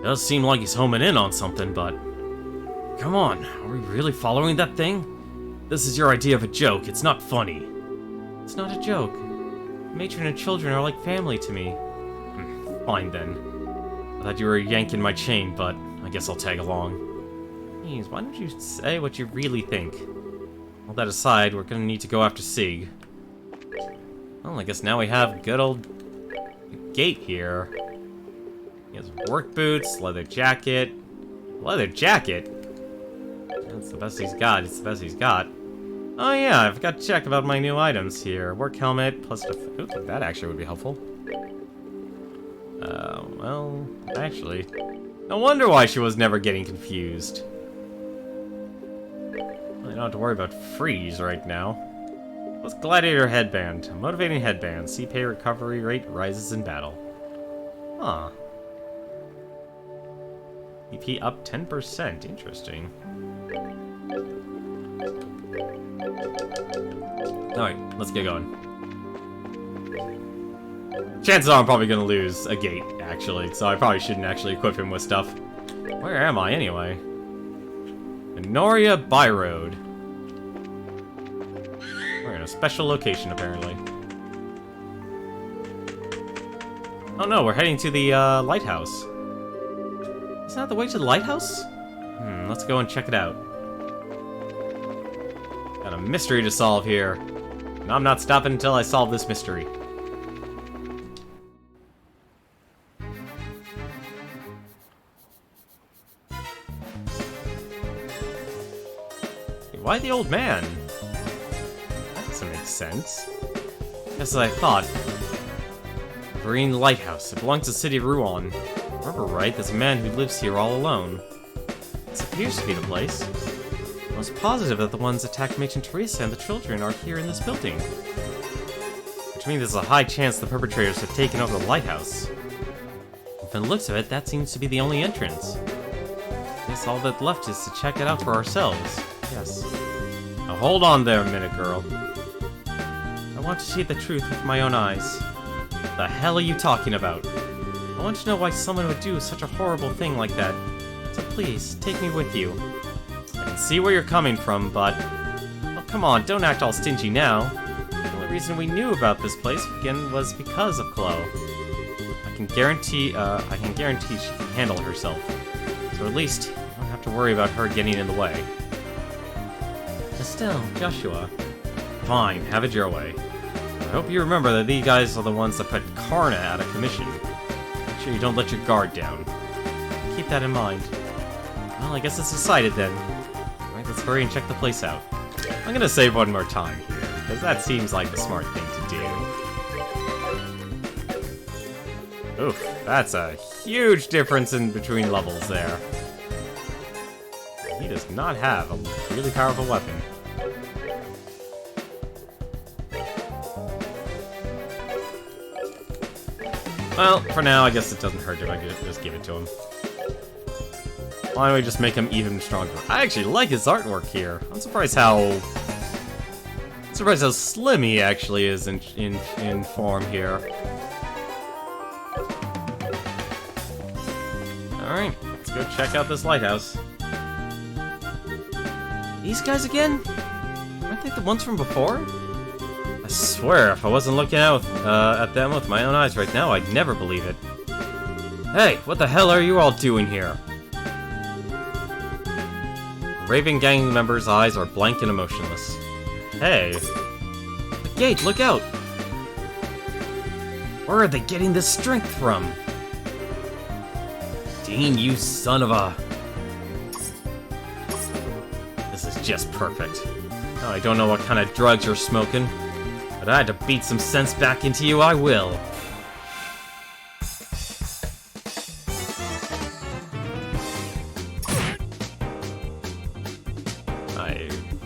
Does seem like he's homing in on something, but... Come on, are we really following that thing? This is your idea of a joke, it's not funny. It's not a joke. Matron and children are like family to me. Fine then. I thought you were yanking my chain, but I guess I'll tag along. Please, why don't you say what you really think? All that aside, we're gonna need to go after Sieg. Well, I guess now we have good old gate here. He has work boots, leather jacket. Leather jacket? That's the best he's got. It's the best he's got. Oh yeah, I forgot to check about my new items here. Work helmet plus ooh, that actually would be helpful. Well, actually, no wonder why she was never getting confused. Well, you don't have to worry about freeze right now. What's Gladiator Headband? A motivating headband. CP recovery rate rises in battle. Huh. CP up 10%. Interesting. Alright, let's get going. Chances are I'm probably gonna lose a gate, actually, so I probably shouldn't actually equip him with stuff. Where am I, anyway? Minoria Byroad. We're in a special location, apparently. Oh no, we're heading to the, lighthouse. Is that the way to the lighthouse? Let's go and check it out. Got a mystery to solve here. And I'm not stopping until I solve this mystery. Why the old man? That doesn't make sense. As I thought. Green Lighthouse. It belongs to the city of Rouen. Remember right, there's a man who lives here all alone. This appears to be the place. I was positive that the ones attacked Matron Teresa and the children are here in this building. Which means there's a high chance the perpetrators have taken over the lighthouse. From the looks of it, that seems to be the only entrance. Guess all that's left is to check it out for ourselves. Yes. Now hold on there a minute, girl. I want to see the truth with my own eyes. What the hell are you talking about? I want to know why someone would do such a horrible thing like that. So please, take me with you. I can see where you're coming from, but... Oh, come on, don't act all stingy now. The only reason we knew about this place again was because of Chloe. I can guarantee she can handle herself. So at least, you don't have to worry about her getting in the way. Estelle, Joshua. Fine, have it your way. I hope you remember that these guys are the ones that put Karna out of commission. Make sure you don't let your guard down. Keep that in mind. Well, I guess it's decided then. Alright, let's hurry and check the place out. I'm gonna save one more time here, because that seems like the smart thing to do. Oof, that's a huge difference in between levels there. He does not have a really powerful weapon. Well, for now, I guess it doesn't hurt if I could just give it to him. Why don't we just make him even stronger? I actually like his artwork here. I'm surprised how slim he actually is in form here. Alright, let's go check out this lighthouse. These guys again? Aren't they the ones from before? I swear, if I wasn't looking out at them with my own eyes right now, I'd never believe it. Hey, what the hell are you all doing here? Raven gang members' eyes are blank and emotionless. Hey. The gate, look out! Where are they getting this strength from? Dean, you son of a... This is just perfect. Now, I don't know what kind of drugs you're smoking, but I had to beat some sense back into you, I will.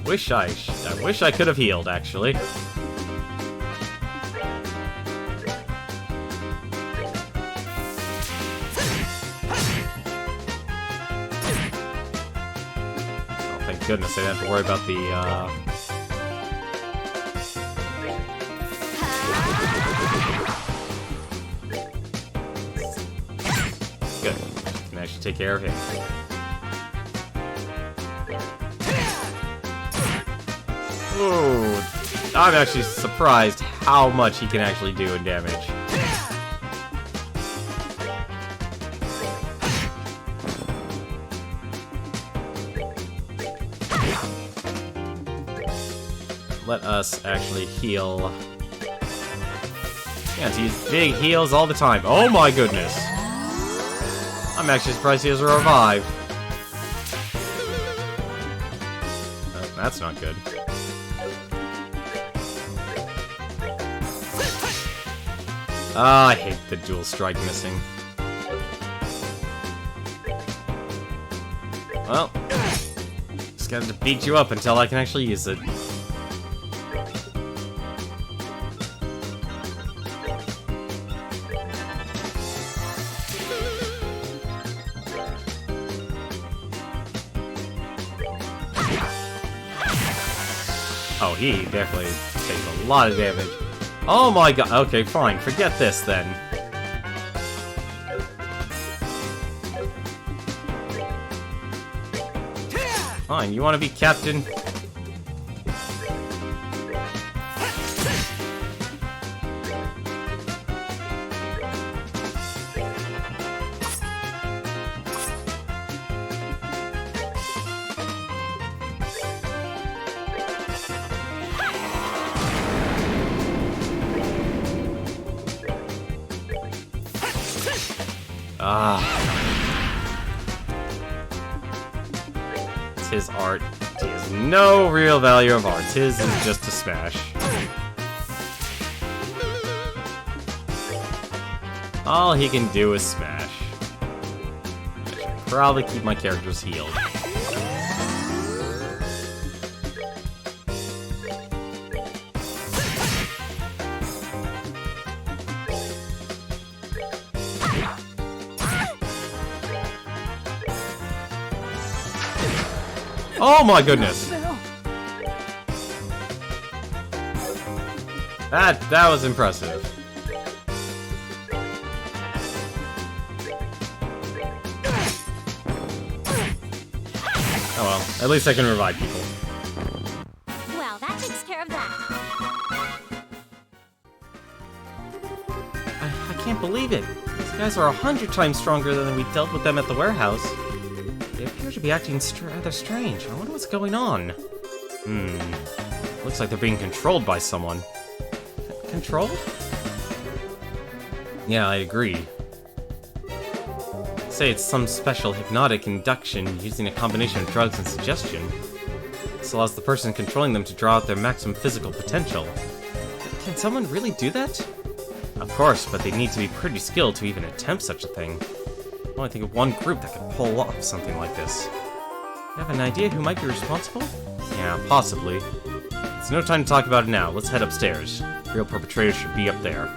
I wish I could have healed, actually. I Oh, thank goodness I didn't have to worry about the, Good. Can actually take care of him. Ooh, I'm actually surprised how much he can actually do in damage. Let us actually heal. Yeah, use big heals all the time. Oh my goodness! I'm actually surprised he has a revive. Oh, that's not good. Ah, I hate the dual strike missing. Well, just gotta beat you up until I can actually use it. Oh, he definitely takes a lot of damage. Oh my god, okay, fine, forget this then. Fine, you wanna be captain? It's his art. He has no real value of art. His is just to smash. All he can do is smash. I should probably keep my characters healed. Oh my goodness! That was impressive. Oh well, at least I can revive people. Well, that takes care of that. I can't believe it. These guys are 100 times stronger than we dealt with them at the warehouse. They appear to be acting rather strange. I wonder what's going on. Looks like they're being controlled by someone. Controlled? Yeah, I agree. Say it's some special hypnotic induction using a combination of drugs and suggestion. This allows the person controlling them to draw out their maximum physical potential. Can someone really do that? Of course, but they need to be pretty skilled to even attempt such a thing. I only think of one group that could pull off something like this. You have an idea who might be responsible? Yeah, possibly. It's no time to talk about it now. Let's head upstairs. The real perpetrator should be up there.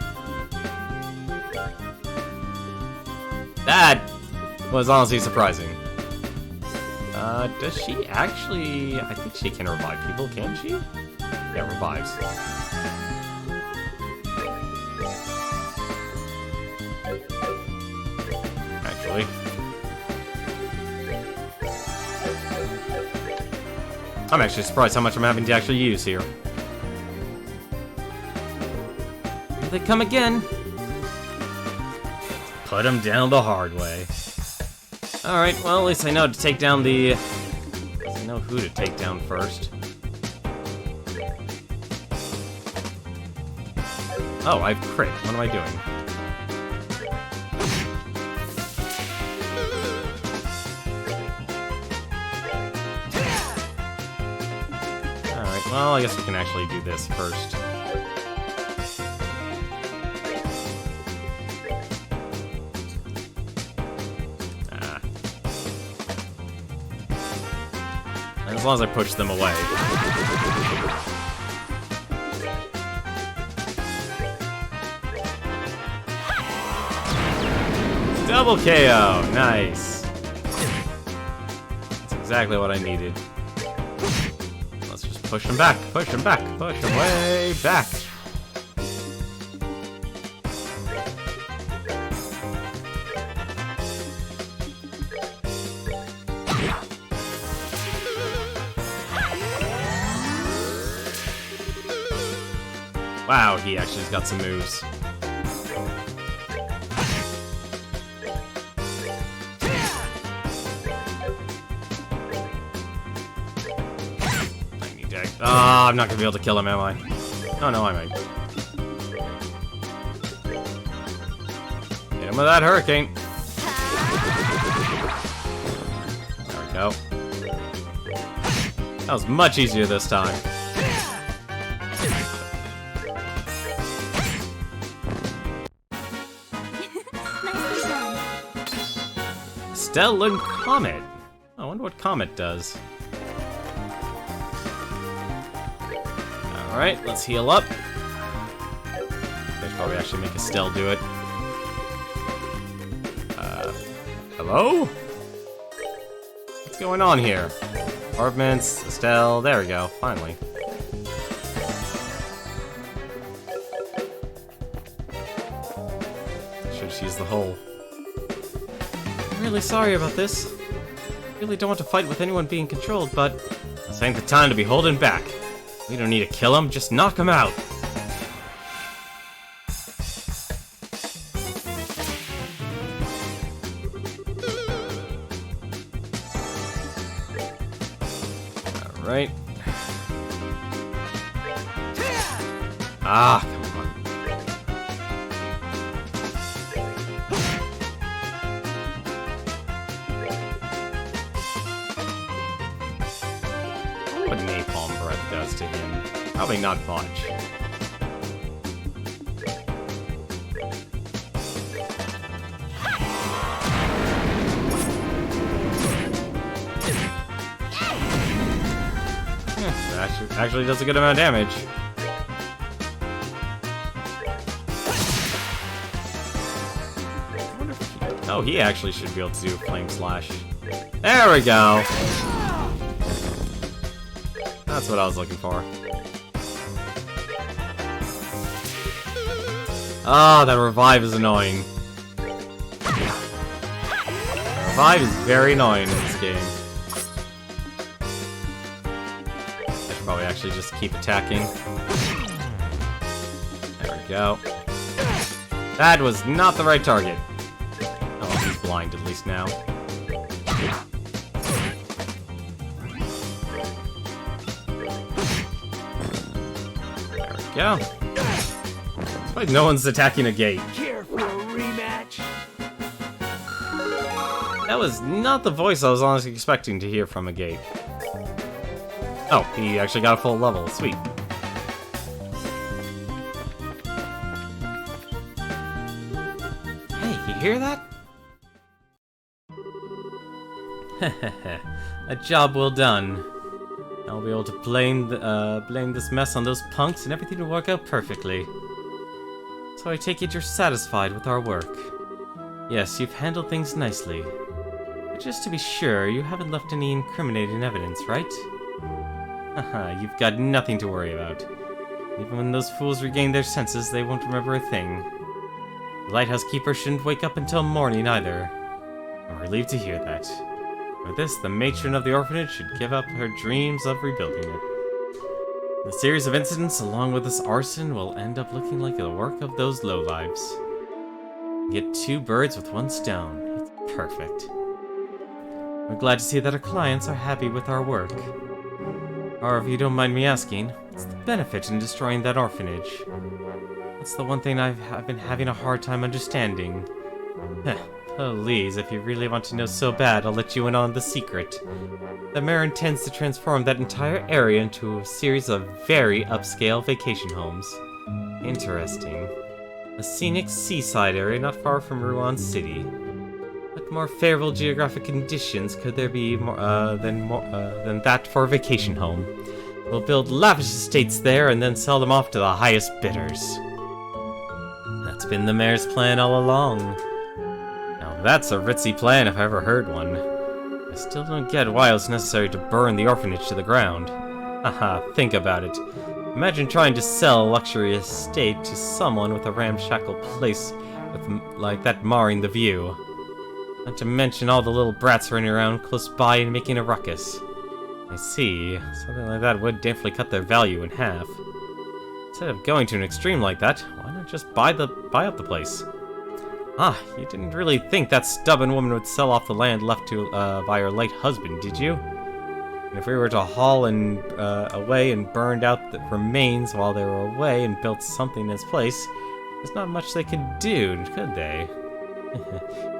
That was honestly surprising. Does she actually... I think she can revive people, can she? Yeah, revives. Actually. I'm actually surprised how much I'm having to actually use here. Here they come again. Put them down the hard way. Alright, well, at least I know to take down the... I know who to take down first. Oh, I've crit. What am I doing? Alright, well, I guess we can actually do this first. As long as I push them away. Double KO! Nice! That's exactly what I needed. Let's just push them back, push them back, push them way back! Wow, he actually's got some moves. I need to... I'm not gonna be able to kill him, am I? Oh no, I might. Hit him with that hurricane. There we go. That was much easier this time. Stellar Comet. I wonder what Comet does. Alright, let's heal up. I should probably actually make Estelle do it. Hello? What's going on here? Apartments, Estelle, there we go, finally. Should just use the hole. I'm really sorry about this. I really don't want to fight with anyone being controlled, but this ain't the time to be holding back. We don't need to kill him, just knock him out. Alright. Ah, come on. What napalm breath does to him. Probably not much. actually does a good amount of damage. Oh, he actually should be able to do Flame Slash. There we go! That's what I was looking for. Ah, that revive is annoying. Revive is very annoying in this game. I should probably actually just keep attacking. There we go. That was not the right target. Oh, he's blind at least now. There we go. It's like no one's attacking a gate. Care for a rematch? That was not the voice I was honestly expecting to hear from a gate. Oh, he actually got a full level. Sweet. Hey, you hear that? A job well done. I'll be able to blame this mess on those punks and everything will work out perfectly. So I take it you're satisfied with our work. Yes, you've handled things nicely. But just to be sure, you haven't left any incriminating evidence, right? Haha, you've got nothing to worry about. Even when those fools regain their senses, they won't remember a thing. The lighthouse keeper shouldn't wake up until morning either. I'm relieved to hear that. With this, the matron of the orphanage should give up her dreams of rebuilding it. The series of incidents, along with this arson, will end up looking like the work of those lowlives. Get two birds with one stone. It's perfect. We're glad to see that our clients are happy with our work. Or if you don't mind me asking, what's the benefit in destroying that orphanage? That's the one thing I've been having a hard time understanding. Please, if you really want to know so bad, I'll let you in on the secret. The mayor intends to transform that entire area into a series of very upscale vacation homes. Interesting. A scenic seaside area not far from Rouen City. What more favorable geographic conditions could there be than that for a vacation home? We'll build lavish estates there and then sell them off to the highest bidders. That's been the mayor's plan all along. Now that's a ritzy plan if I ever heard one. I still don't get why it was necessary to burn the orphanage to the ground. Haha, think about it. Imagine trying to sell a luxury estate to someone with a ramshackle place like that marring the view. Not to mention all the little brats running around close by and making a ruckus. I see. Something like that would definitely cut their value in half. Instead of going to an extreme like that, why not just buy up the place? Ah, you didn't really think that stubborn woman would sell off the land left to by her late husband, did you? And if we were to haul away and burned out the remains while they were away and built something in its place, there's not much they could do, could they?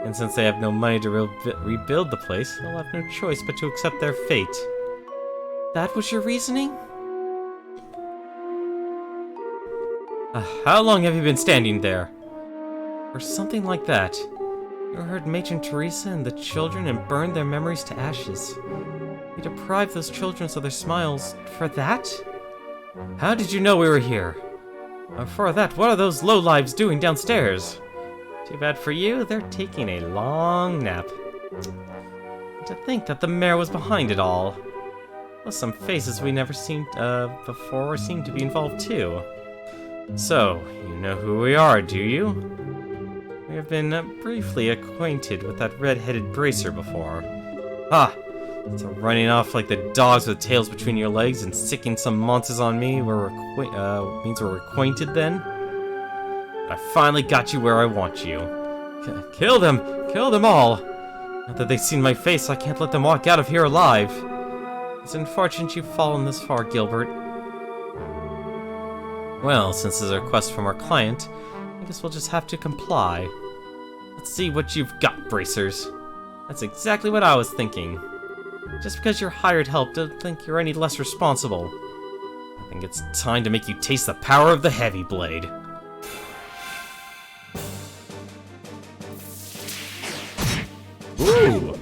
And since they have no money to rebuild the place, they'll have no choice but to accept their fate. That was your reasoning? How long have you been standing there? Or something like that. You heard Matron Teresa and the children and burned their memories to ashes. You deprived those children of their smiles for that? How did you know we were here? For that, what are those lowlives doing downstairs? Too bad for you, they're taking a long nap. To think that the mayor was behind it all. Plus some faces we never seen before seem to be involved too. So, you know who we are, do you? We have been briefly acquainted with that red-headed bracer before. Ah! So running off like the dogs with tails between your legs and sicking some monsters on me means we're acquainted then? I finally got you where I want you. Kill them! Kill them all! Now that they've seen my face, I can't let them walk out of here alive. It's unfortunate you've fallen this far, Gilbert. Well, since it's a request from our client, I guess we'll just have to comply. Let's see what you've got, bracers. That's exactly what I was thinking. Just because you're hired help, don't think you're any less responsible. I think it's time to make you taste the power of the heavy blade. Ooh!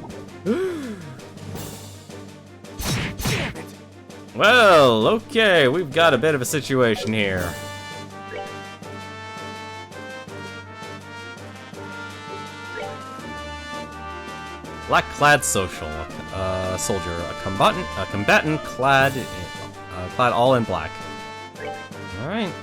Well, okay, we've got a bit of a situation here. Black-clad soldier, a combatant clad all in black. All right.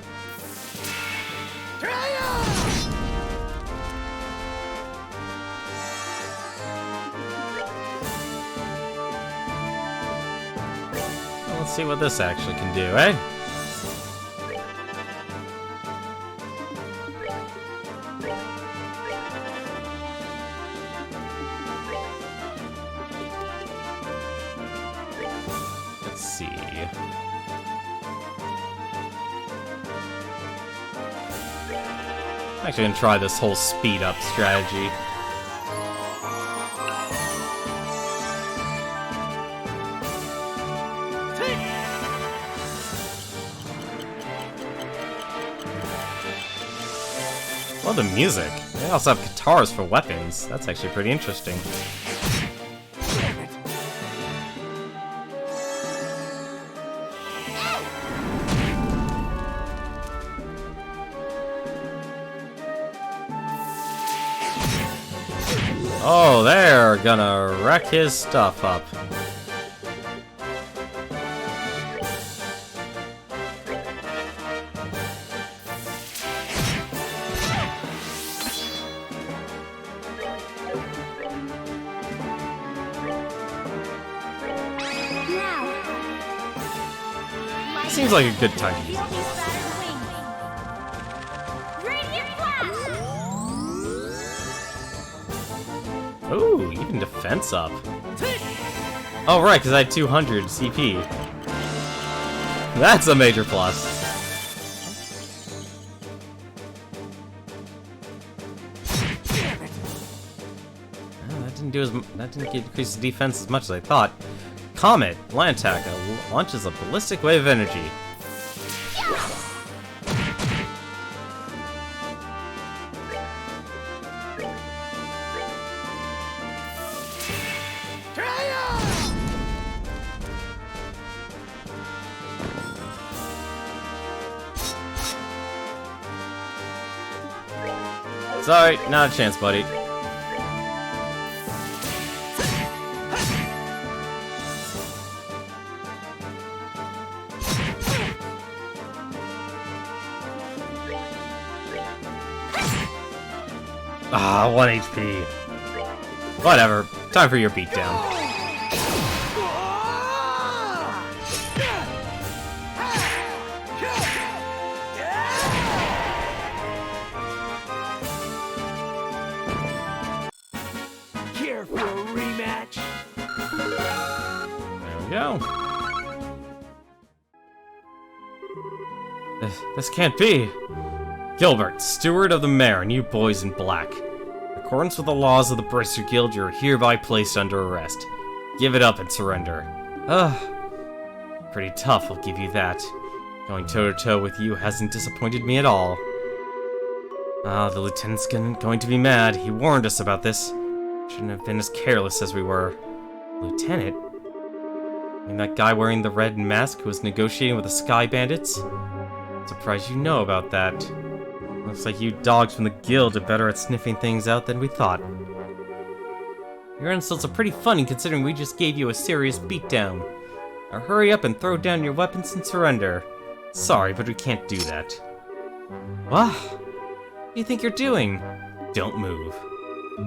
Let's see what this actually can do, eh? Let's see. I'm actually gonna try this whole speed up strategy. Well, the music. They also have guitars for weapons. That's actually pretty interesting. Oh, they're gonna wreck his stuff up. Seems like a good time to use it. Ooh, even defense up. Oh, right, because I had 200 CP. That's a major plus. Oh, that didn't increase the defense as much as I thought. Comet, land attack, launches a ballistic wave of energy. Sorry, not a chance, buddy. Ah, 1 HP. Whatever. Time for your beatdown. Care for a rematch? There we go. This can't be. Gilbert, steward of the mayor, and you boys in black. In accordance with the laws of the Bracer Guild, you are hereby placed under arrest. Give it up and surrender. Ugh. Pretty tough, I'll give you that. Going toe-to-toe with you hasn't disappointed me at all. Ah, the lieutenant's going to be mad. He warned us about this. Shouldn't have been as careless as we were. Lieutenant? I mean that guy wearing the red mask who was negotiating with the Sky Bandits? Surprised you know about that. Looks like you dogs from the guild are better at sniffing things out than we thought. Your insults are pretty funny considering we just gave you a serious beatdown. Now hurry up and throw down your weapons and surrender. Sorry, but we can't do that. What? What do you think you're doing? Don't move.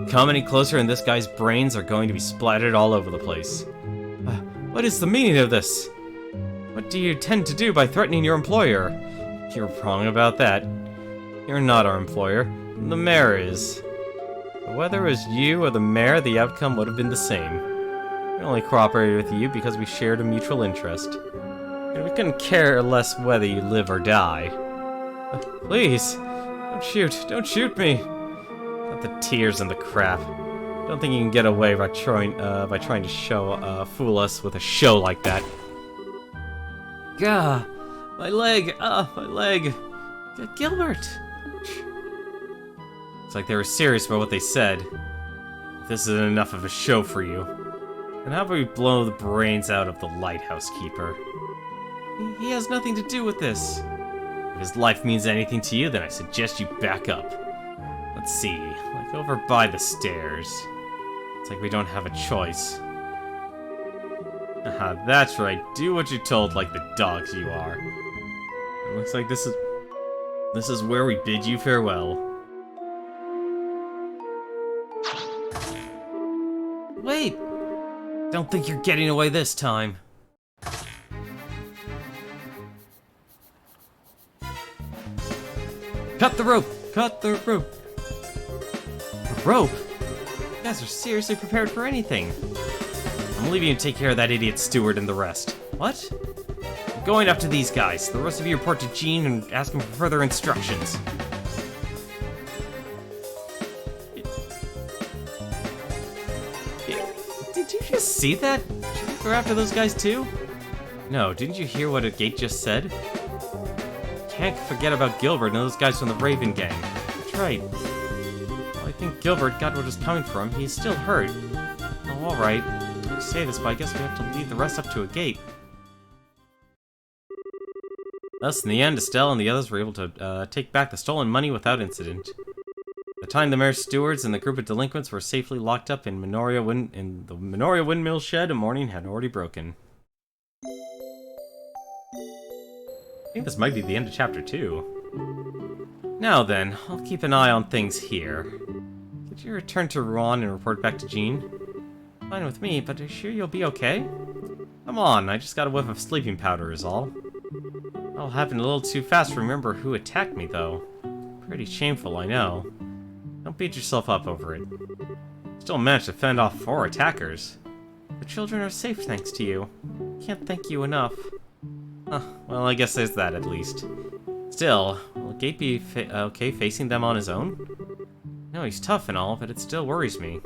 Come any closer and this guy's brains are going to be splattered all over the place. What is the meaning of this? What do you intend to do by threatening your employer? You're wrong about that. You're not our employer. The mayor is. But whether it was you or the mayor, the outcome would have been the same. We only cooperated with you because we shared a mutual interest. And we couldn't care less whether you live or die. Please, don't shoot me. Not the tears and the crap. Don't think you can get away by trying to fool us with a show like that. Gah, my leg, my leg. Gilbert. It's like they were serious about what they said. If this isn't enough of a show for you, then how about we blow the brains out of the lighthouse keeper? He has nothing to do with this. If his life means anything to you, then I suggest you back up. Let's see, like over by the stairs. It's like we don't have a choice. Aha, that's right. Do what you're told like the dogs you are. It looks like this is where we bid you farewell. Wait! Don't think you're getting away this time. Cut the rope! Cut the rope! A rope? You guys are seriously prepared for anything. I'm leaving you to take care of that idiot steward and the rest. What? I'm going up to these guys. The rest of you report to Gene and ask him for further instructions. Did you just see that? Should we go after those guys too? No, didn't you hear what a gate just said? Can't forget about Gilbert and those guys from the Raven Gang. That's right. Well, I think Gilbert got what was coming for him. He's still hurt. Oh, alright. I say this, but I guess we have to lead the rest up to a gate. Thus, in the end, Estelle and the others were able to take back the stolen money without incident. By the time the mayor's stewards and the group of delinquents were safely locked up in the Minoria Windmill shed, morning had already broken. I think this might be the end of chapter 2. Now then, I'll keep an eye on things here. Could you return to Rouen and report back to Jean? Fine with me, but are you sure you'll be okay? Come on, I just got a whiff of sleeping powder is all. All happened a little too fast to remember who attacked me, though. Pretty shameful, I know. Don't beat yourself up over it. Still managed to fend off 4 attackers. The children are safe thanks to you. Can't thank you enough. Huh, well, I guess there's that at least. Still, will Gate be okay facing them on his own? No, he's tough and all, but it still worries me.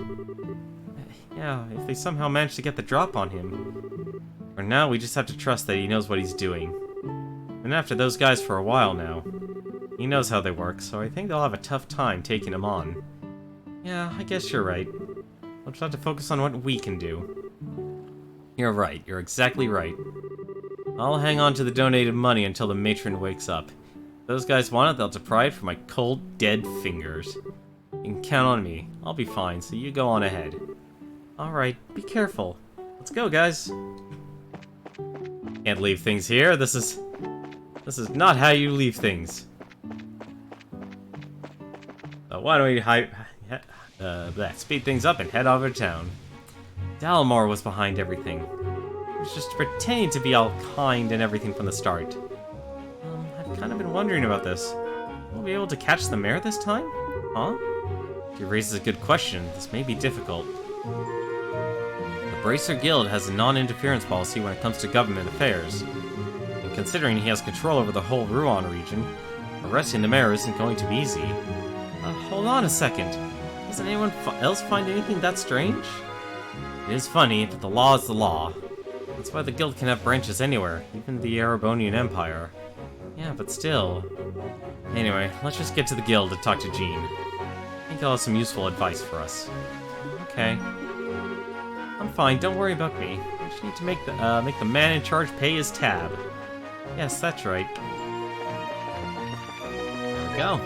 Yeah, if they somehow manage to get the drop on him. For now, we just have to trust that he knows what he's doing. Been after those guys for a while now. He knows how they work, so I think they'll have a tough time taking him on. Yeah, I guess you're right. We'll just have to focus on what we can do. You're right, you're exactly right. I'll hang on to the donated money until the matron wakes up. If those guys want it, they'll pry it from my cold, dead fingers. You can count on me. I'll be fine, so you go on ahead. Alright, be careful. Let's go, guys. Can't leave things here. This is not how you leave things. So why don't we speed things up and head over to town. Dalmor was behind everything. He was just pretending to be all kind and everything from the start. I've kind of been wondering about this. Will we be able to catch the mayor this time? Huh? He raises a good question. This may be difficult. The Bracer Guild has a non-interference policy when it comes to government affairs. And considering he has control over the whole Rouen region, arresting the mayor isn't going to be easy. Hold on a second. Doesn't anyone else find anything that strange? It is funny, but the law is the law. That's why the guild can have branches anywhere, even the Erebonian Empire. Yeah, but still. Anyway, let's just get to the guild to talk to Jean. I think he'll have some useful advice for us. Okay. I'm fine, don't worry about me. I just need to make the man in charge pay his tab. Yes, that's right. There we go.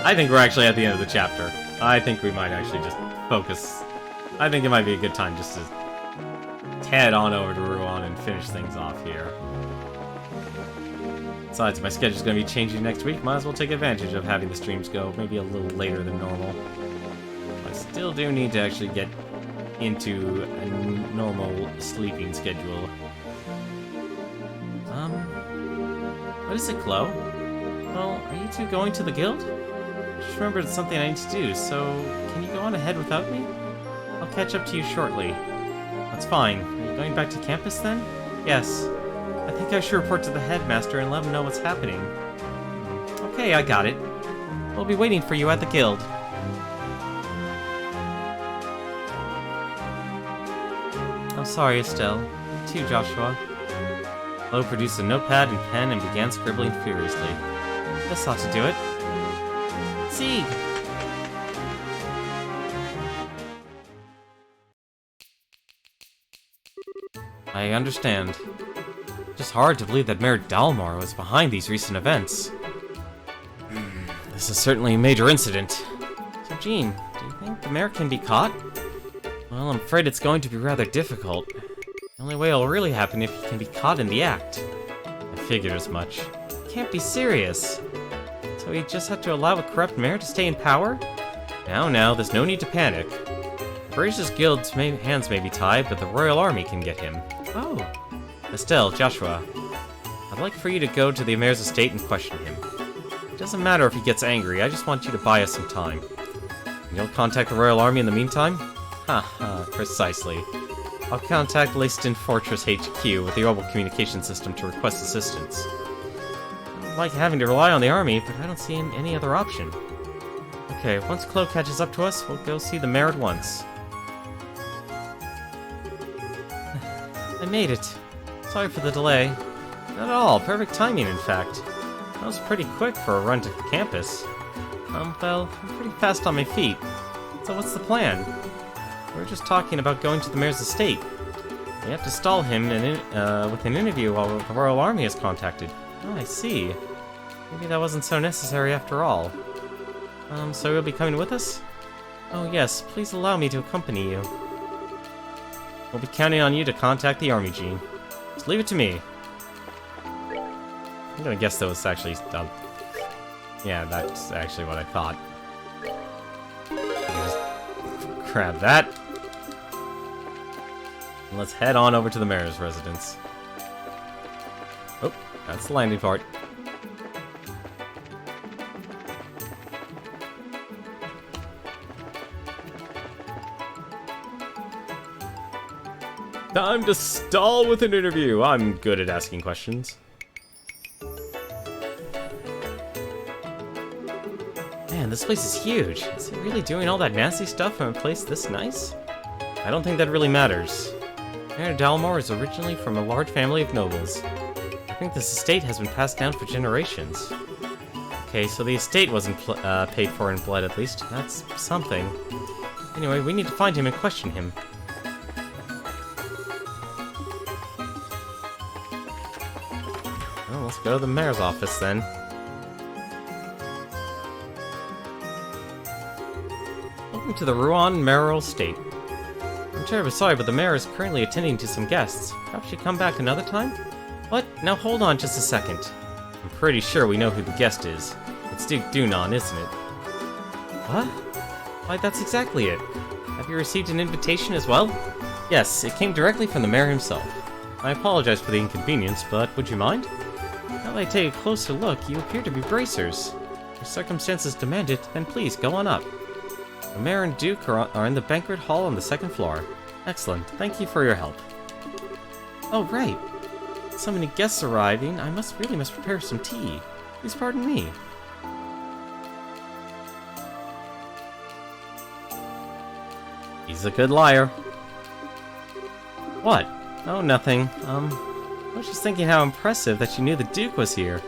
I think we're actually at the end of the chapter. I think we might actually just focus. I think it might be a good time just to head on over to Rouen and finish things off here. Besides, my schedule's going to be changing next week. Might as well take advantage of having the streams go maybe a little later than normal. I still do need to actually get into a normal sleeping schedule. What is it, Chloe? Well, are you two going to the guild? I just remembered something I need to do, so can you go on ahead without me? I'll catch up to you shortly. That's fine. Are you going back to campus then? Yes. I think I should report to the headmaster and let him know what's happening. Okay, I got it. We'll be waiting for you at the guild. I'm sorry, Estelle. You too, Joshua. Chloe produced a notepad and pen and began scribbling furiously. This ought to do it. Sieg! I understand. Just hard to believe that Mayor Dalmor was behind these recent events. This is certainly a major incident. So, Jean, do you think the mayor can be caught? Well, I'm afraid it's going to be rather difficult. The only way it'll really happen if he can be caught in the act. I figured as much. It can't be serious. So we just have to allow a corrupt mayor to stay in power? Now, there's no need to panic. Brazia's guild's hands may be tied, but the royal army can get him. Oh. Estelle, Joshua, I'd like for you to go to the mayor's estate and question him. It doesn't matter if he gets angry, I just want you to buy us some time. And you'll contact the royal army in the meantime? Haha, precisely. I'll contact Leyston Fortress HQ with the orbital communication system to request assistance. I don't like having to rely on the army, but I don't see any other option. Okay, once Chloe catches up to us, we'll go see the mayor at once. I made it. Sorry for the delay. Not at all, perfect timing in fact. That was pretty quick for a run to campus. Well, I'm pretty fast on my feet. So what's the plan? We're just talking about going to the mayor's estate. We have to stall him with an interview while the royal army is contacted. Oh, I see. Maybe that wasn't so necessary after all. So you'll be coming with us? Oh yes, please allow me to accompany you. We'll be counting on you to contact the army, Jean. Just leave it to me. I'm gonna guess that was actually... yeah, that's actually what I thought. Just grab that. And let's head on over to the mayor's residence. Oh, that's the landing part. Time to stall with an interview. I'm good at asking questions. Man, this place is huge. Is it really doing all that nasty stuff from a place this nice? I don't think that really matters. Mayor Dalmor is originally from a large family of nobles. I think this estate has been passed down for generations. Okay, so the estate wasn't paid for in blood at least. That's something. Anyway, we need to find him and question him. Well, let's go to the mayor's office then. Welcome to the Ruan Mayoral Estate. I'm terribly sorry, but the mayor is currently attending to some guests. Perhaps you come back another time? What? Now hold on just a second. I'm pretty sure we know who the guest is. It's Duke Dunan, isn't it? What? Why, that's exactly it. Have you received an invitation as well? Yes, it came directly from the mayor himself. I apologize for the inconvenience, but would you mind? Now that I take a closer look, you appear to be bracers. If circumstances demand it, then please, go on up. The mayor and Duke are in the banquet hall on the second floor. Excellent, thank you for your help. Oh, right. So many guests arriving, I really must prepare some tea. Please pardon me. He's a good liar. What? Oh, nothing. I was just thinking how impressive that you knew the Duke was here.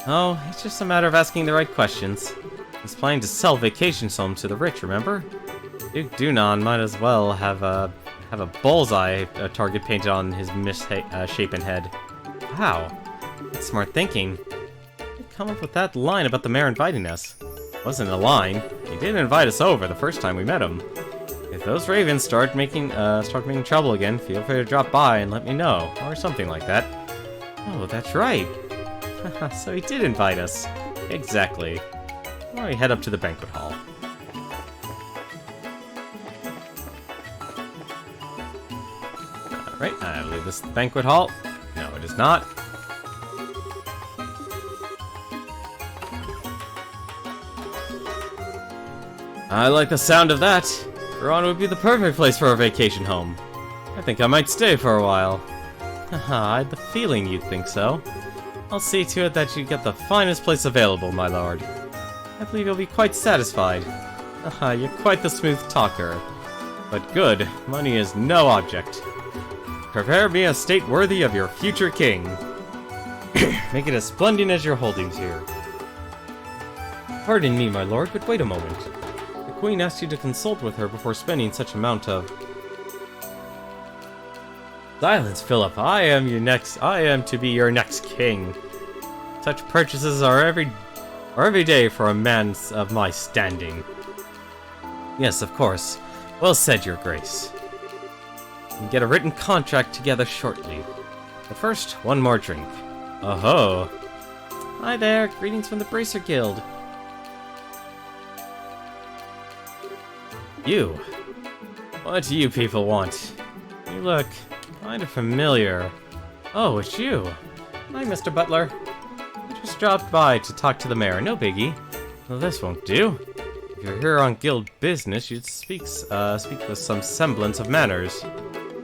Oh, it's just a matter of asking the right questions. He's planning to sell vacation homes to the rich, remember? Duke Dunan might as well have a bullseye target painted on his misshapen head. Wow, that's smart thinking. How'd you come up with that line about the mayor inviting us? It wasn't a line. He did invite us over the first time we met him. If those ravens start making trouble again, feel free to drop by and let me know, or something like that. Oh, that's right. So he did invite us. Exactly. Why don't we head up to the banquet hall? Alright, I believe this is the banquet hall. No, it is not. I like the sound of that. Ruan would be the perfect place for a vacation home. I think I might stay for a while. Haha, I had the feeling you'd think so. I'll see to it that you get the finest place available, my lord. I believe you'll be quite satisfied. Haha, you're quite the smooth talker. But good, money is no object. Prepare me a state worthy of your future king. Make it as splendid as your holdings here. Pardon me, my lord, but wait a moment. The Queen asked you to consult with her before spending such amount of... Silence, Philip. I am to be your next king. Such purchases are every day for a man of my standing. Yes, of course. Well said, Your Grace. We'll get a written contract together shortly. But first, one more drink. Oh-ho. Hi there, greetings from the Bracer Guild. You. What do you people want? You look kind of familiar. Oh, it's you. Hi, Mr. Butler. I just dropped by to talk to the mayor. No biggie. Well, this won't do. If you're here on guild business, you'd speak with some semblance of manners.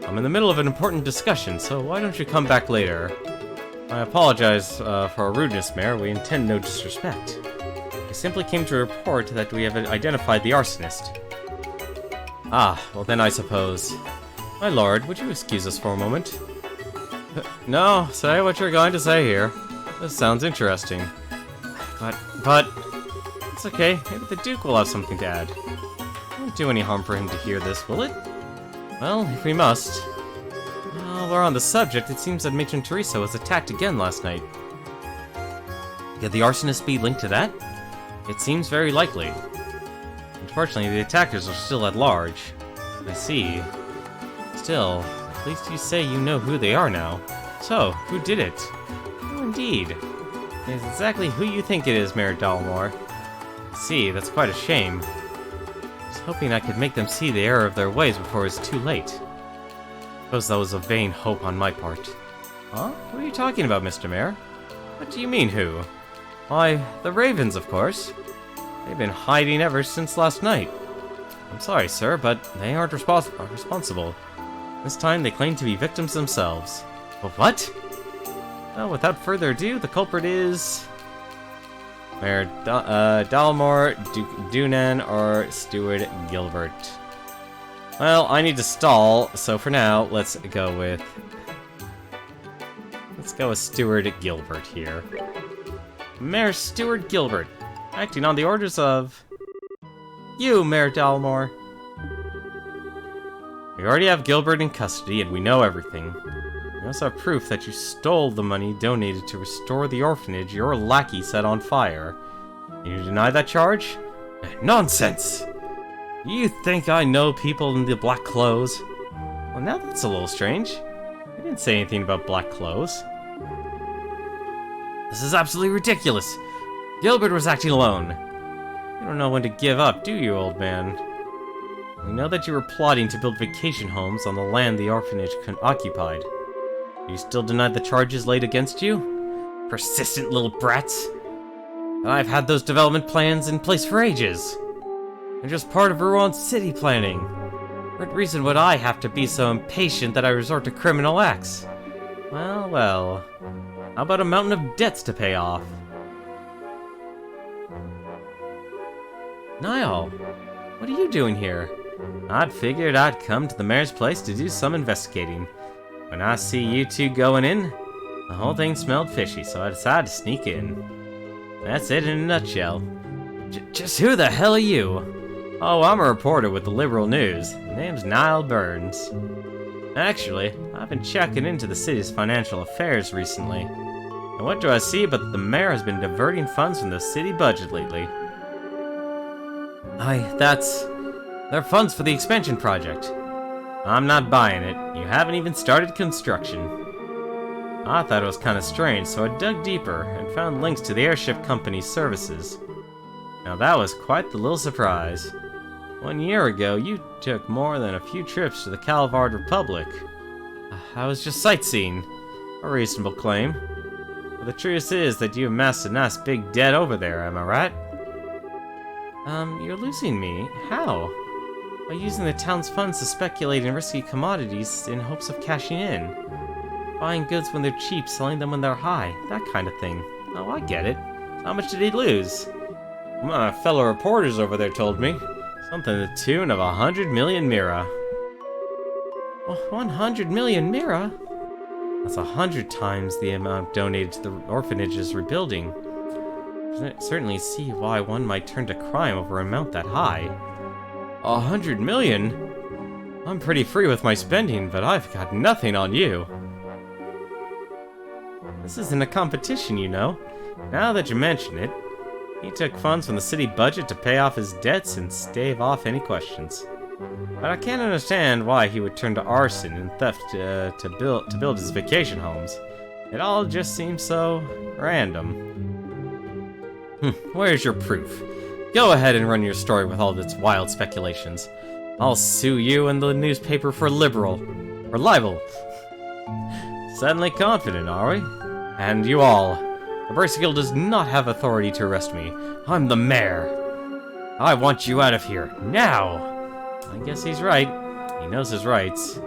I'm in the middle of an important discussion, so why don't you come back later? I apologize for our rudeness, Mayor. We intend no disrespect. I simply came to report that we have identified the arsonist. Ah, well then I suppose. My lord, would you excuse us for a moment? No, say what you're going to say here. This sounds interesting. But... It's okay, maybe the Duke will have something to add. It won't do any harm for him to hear this, will it? Well, if we must. While we're on the subject, it seems that Matron Teresa was attacked again last night. Could the arsonist be linked to that? It seems very likely. Unfortunately, the attackers are still at large. I see. Still, at least you say you know who they are now. So, who did it? Oh, indeed. It's exactly who you think it is, Mayor Dalmore. I see, that's quite a shame. I was hoping I could make them see the error of their ways before it's too late. I suppose that was a vain hope on my part. Huh? What are you talking about, Mr. Mayor? What do you mean, who? Why, the Ravens, of course. They've been hiding ever since last night. I'm sorry, sir, but they aren't responsible. This time they claim to be victims themselves. But what? Well, without further ado, the culprit is... Mayor Dalmore, Duke Dunan, or Steward Gilbert. Well, I need to stall, so for now, let's go with Steward Gilbert here. Mayor Steward Gilbert, acting on the orders of... you, Mayor Dalmore. We already have Gilbert in custody, and we know everything. We also have proof that you stole the money donated to restore the orphanage your lackey set on fire. And you deny that charge? Nonsense! You think I know people in the black clothes? Well, now that's a little strange. I didn't say anything about black clothes. This is absolutely ridiculous. Gilbert was acting alone. You don't know when to give up, do you, old man? We know that you were plotting to build vacation homes on the land the orphanage occupied. You still deny the charges laid against you? Persistent little brats. I've had those development plans in place for ages. They're just part of Rouen city planning. For what reason would I have to be so impatient that I resort to criminal acts? Well, well. How about a mountain of debts to pay off? Niall, what are you doing here? I'd figured I'd come to the mayor's place to do some investigating. When I see you two going in, the whole thing smelled fishy, so I decided to sneak in. That's it in a nutshell. Just who the hell are you? Oh, I'm a reporter with the Liberal News. My name's Niall Burns. Actually, I've been checking into the city's financial affairs recently. And what do I see but that the mayor has been diverting funds from the city budget lately? They're funds for the expansion project. I'm not buying it. You haven't even started construction. I thought it was kind of strange, so I dug deeper and found links to the airship company's services. Now that was quite the little surprise. 1 year ago, you took more than a few trips to the Calvard Republic. I was just sightseeing. A reasonable claim. But the truth is that you amassed a nice big debt over there, am I right? You're losing me. How? By using the town's funds to speculate in risky commodities in hopes of cashing in. Buying goods when they're cheap, selling them when they're high. That kind of thing. Oh, I get it. How much did he lose? My fellow reporters over there told me. Something to the tune of 100 million mira. Oh, 100 million mira? That's 100 times the amount donated to the orphanage's rebuilding. I certainly see why one might turn to crime over an amount that high. 100 million? I'm pretty free with my spending, but I've got nothing on you. This isn't a competition, you know. Now that you mention it, he took funds from the city budget to pay off his debts and stave off any questions. But I can't understand why he would turn to arson and theft to build his vacation homes. It all just seems so random. Where's your proof? Go ahead and run your story with all its wild speculations. I'll sue you and the newspaper for libel. Suddenly confident, are we? And you all. The Bicycle does not have authority to arrest me. I'm the mayor. I want you out of here, now! I guess he's right. He knows his rights.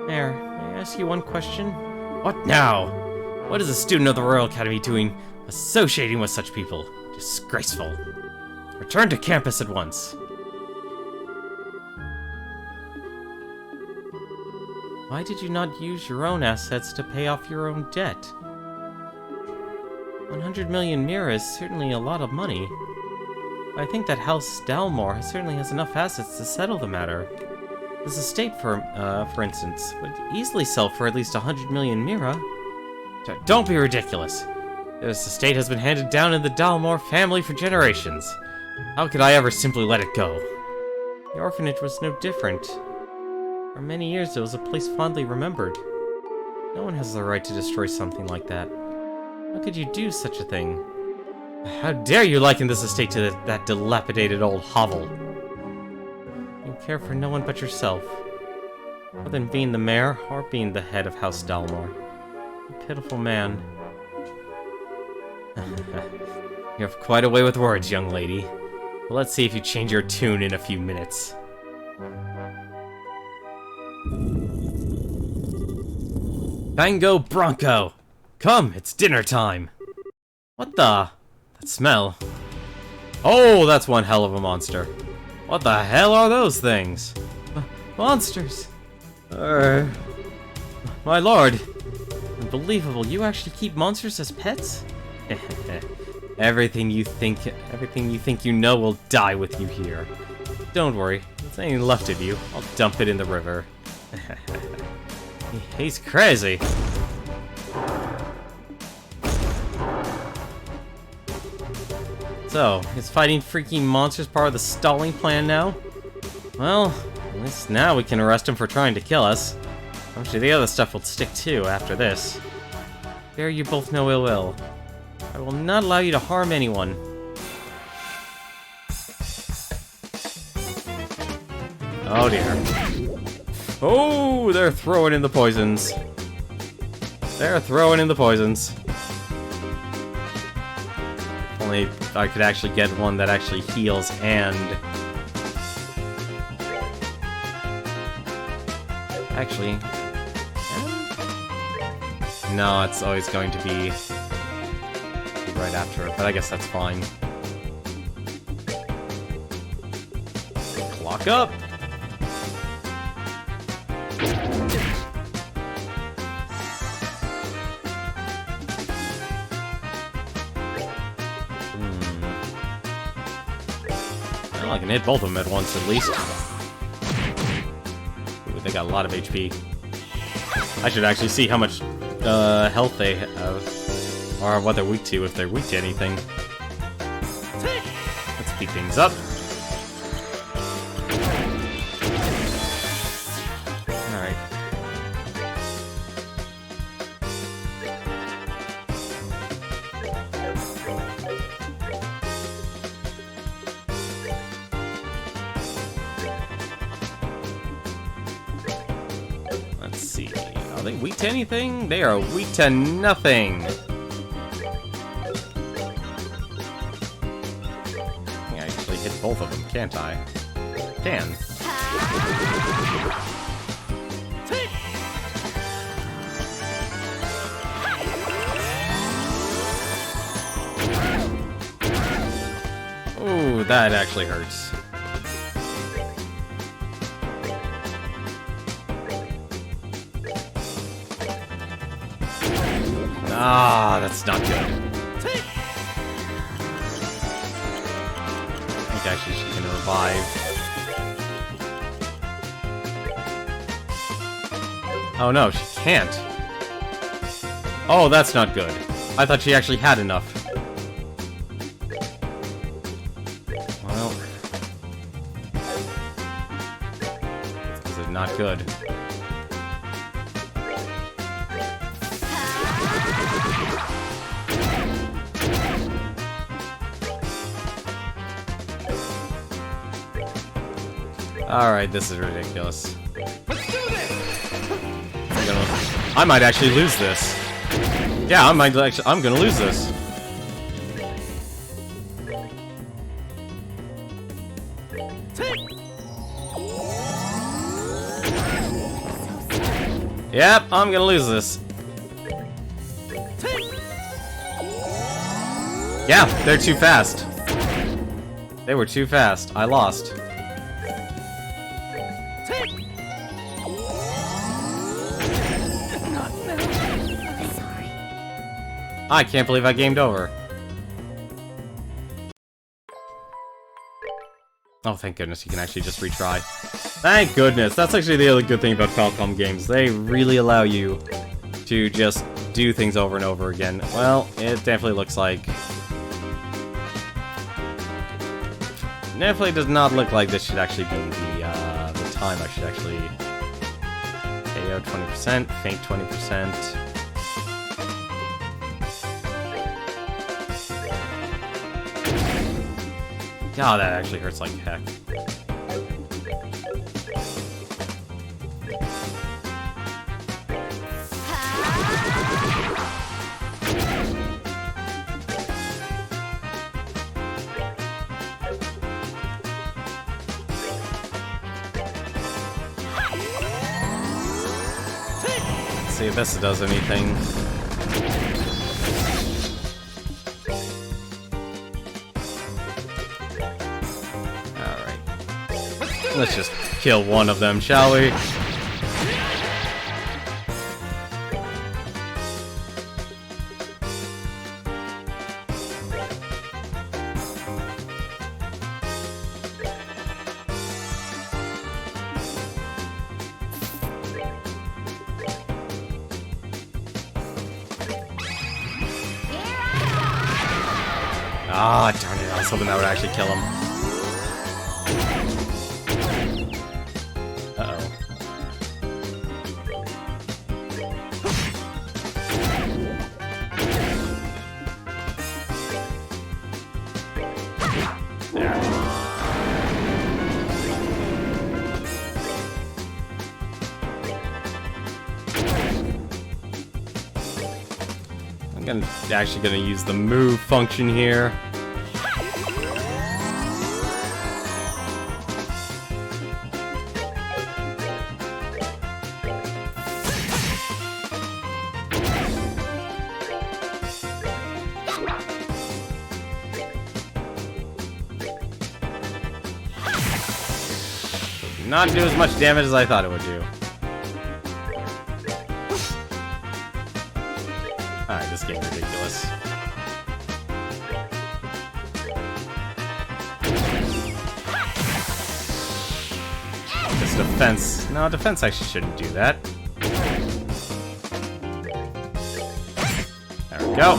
Mayor, may I ask you one question? What now? What is a student of the Royal Academy doing associating with such people? Disgraceful. Return to campus at once. Why did you not use your own assets to pay off your own debt? 100 million mira is certainly a lot of money. I think that House Dalmore certainly has enough assets to settle the matter. This estate, for instance, would easily sell for at least 100 million mira. Don't be ridiculous. This estate has been handed down in the Dalmore family for generations. How could I ever simply let it go? The orphanage was no different. For many years, it was a place fondly remembered. No one has the right to destroy something like that. How could you do such a thing? How dare you liken this estate to that dilapidated old hovel? You care for no one but yourself. More than being the mayor or being the head of House Dalmore. You pitiful man. You have quite a way with words, young lady. But let's see if you change your tune in a few minutes. Bango Bronco! Come, it's dinner time! What the? That smell. Oh, that's one hell of a monster. What the hell are those things? Monsters! My lord! Unbelievable, you actually keep monsters as pets? Everything you think you know will die with you here. Don't worry, if there's anything left of you, I'll dump it in the river. He's crazy. So, is fighting freaking monsters part of the stalling plan now? Well, at least now we can arrest him for trying to kill us. Actually, the other stuff will stick too after this. Bear you both no ill will. I will not allow you to harm anyone. Oh dear. Oh, they're throwing in the poisons. They're throwing in the poisons. If only I could actually get one that actually heals and... Actually... No, it's always going to be right after it, but I guess that's fine. Clock up! Well, I can hit both of them at once at least. Ooh, they got a lot of HP. I should actually see how much health they have, or what they're weak to, if they're weak to anything. Let's speed things up. Alright. Let's see. Are they weak to anything? They are weak to nothing! I can actually hit both of them, can't I? Can. Ooh, that actually hurts. Ah, that's not good. I think actually she can revive. Oh no, she can't. Oh, that's not good. I thought she actually had enough. Well... This is not good. Alright, this is ridiculous. Let's do this! I might actually lose this. Yeah, I'm gonna lose this. Yep, I'm gonna lose this. Yeah, they're too fast. They were too fast. I lost. I can't believe I gamed over. Oh, thank goodness you can actually just retry. Thank goodness. That's actually the other good thing about Falcom games. They really allow you to just do things over and over again. Well, it definitely looks like... Definitely does not look like this should actually be the time I should actually... KO 20%, faint 20%. God, that actually hurts like heck. Let's see if this does anything. Let's just kill one of them, shall we? Ah, darn it, I was hoping that would actually kill him. I'm actually gonna use the move function here. Not do as much damage as I thought it would do. Alright, this game's ridiculous. This defense... No, defense actually shouldn't do that. There we go.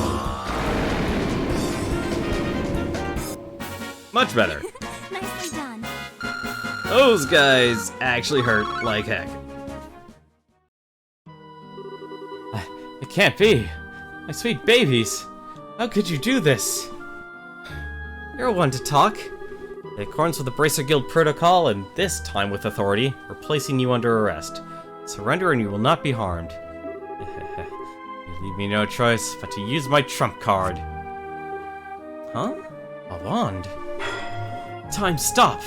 Much better. Nicely done. Those guys actually hurt like heck. It can't be. My sweet babies. How could you do this? You're one to talk. In accordance with the Bracer Guild protocol, and this time with authority, we're placing you under arrest. Surrender and you will not be harmed. You leave me no choice but to use my trump card. Huh? A wand? Time, stop!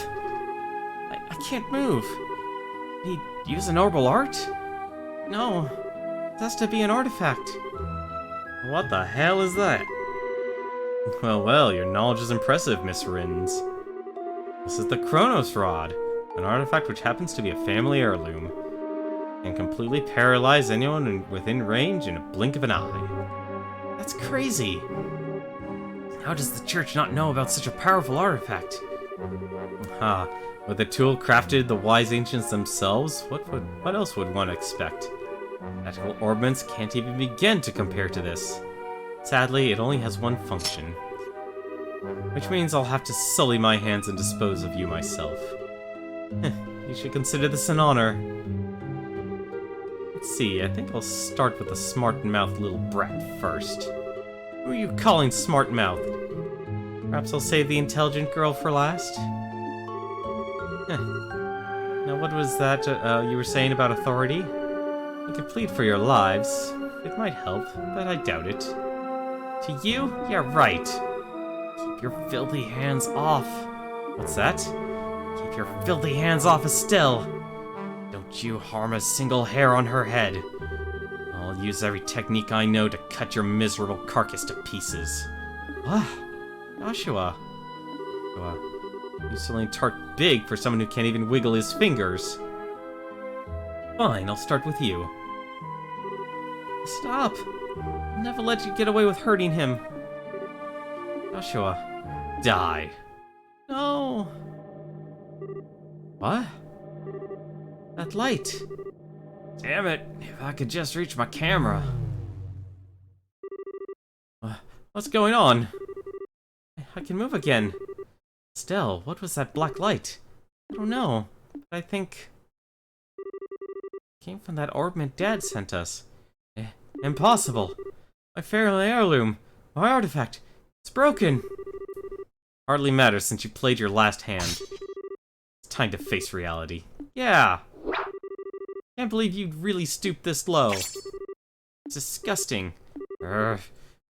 I can't move. He'd use an orbital art? No. It has to be an artifact. What the hell is that? Well, your knowledge is impressive, Miss Rins. This is the Chronos Rod, an artifact which happens to be a family heirloom, and completely paralyze anyone within range in a blink of an eye. That's crazy! How does the church not know about such a powerful artifact? With the tool crafted the wise ancients themselves, what else would one expect? Magical orbments can't even begin to compare to this. Sadly, it only has one function. Which means I'll have to sully my hands and dispose of you myself. You should consider this an honor. Let's see, I think I'll start with the smart-mouthed little brat first. Who are you calling smart-mouthed? Perhaps I'll save the intelligent girl for last? Now what was that you were saying about authority? You could plead for your lives. It might help, but I doubt it. To you? Yeah, right. Keep your filthy hands off. What's that? Keep your filthy hands off Estelle. Don't you harm a single hair on her head. I'll use every technique I know to cut your miserable carcass to pieces. What? Joshua. You certainly tart big for someone who can't even wiggle his fingers. Fine, I'll start with you. Stop! I'll never let you get away with hurting him. Joshua, die. No. What? That light. Damn it, if I could just reach my camera. What's going on? I can move again. Estelle, what was that black light? I don't know, but I think it came from that orbment Dad sent us. Impossible! My family heirloom! My artifact! It's broken! Hardly matters since you played your last hand. It's time to face reality. Yeah! Can't believe you'd really stoop this low. It's disgusting. I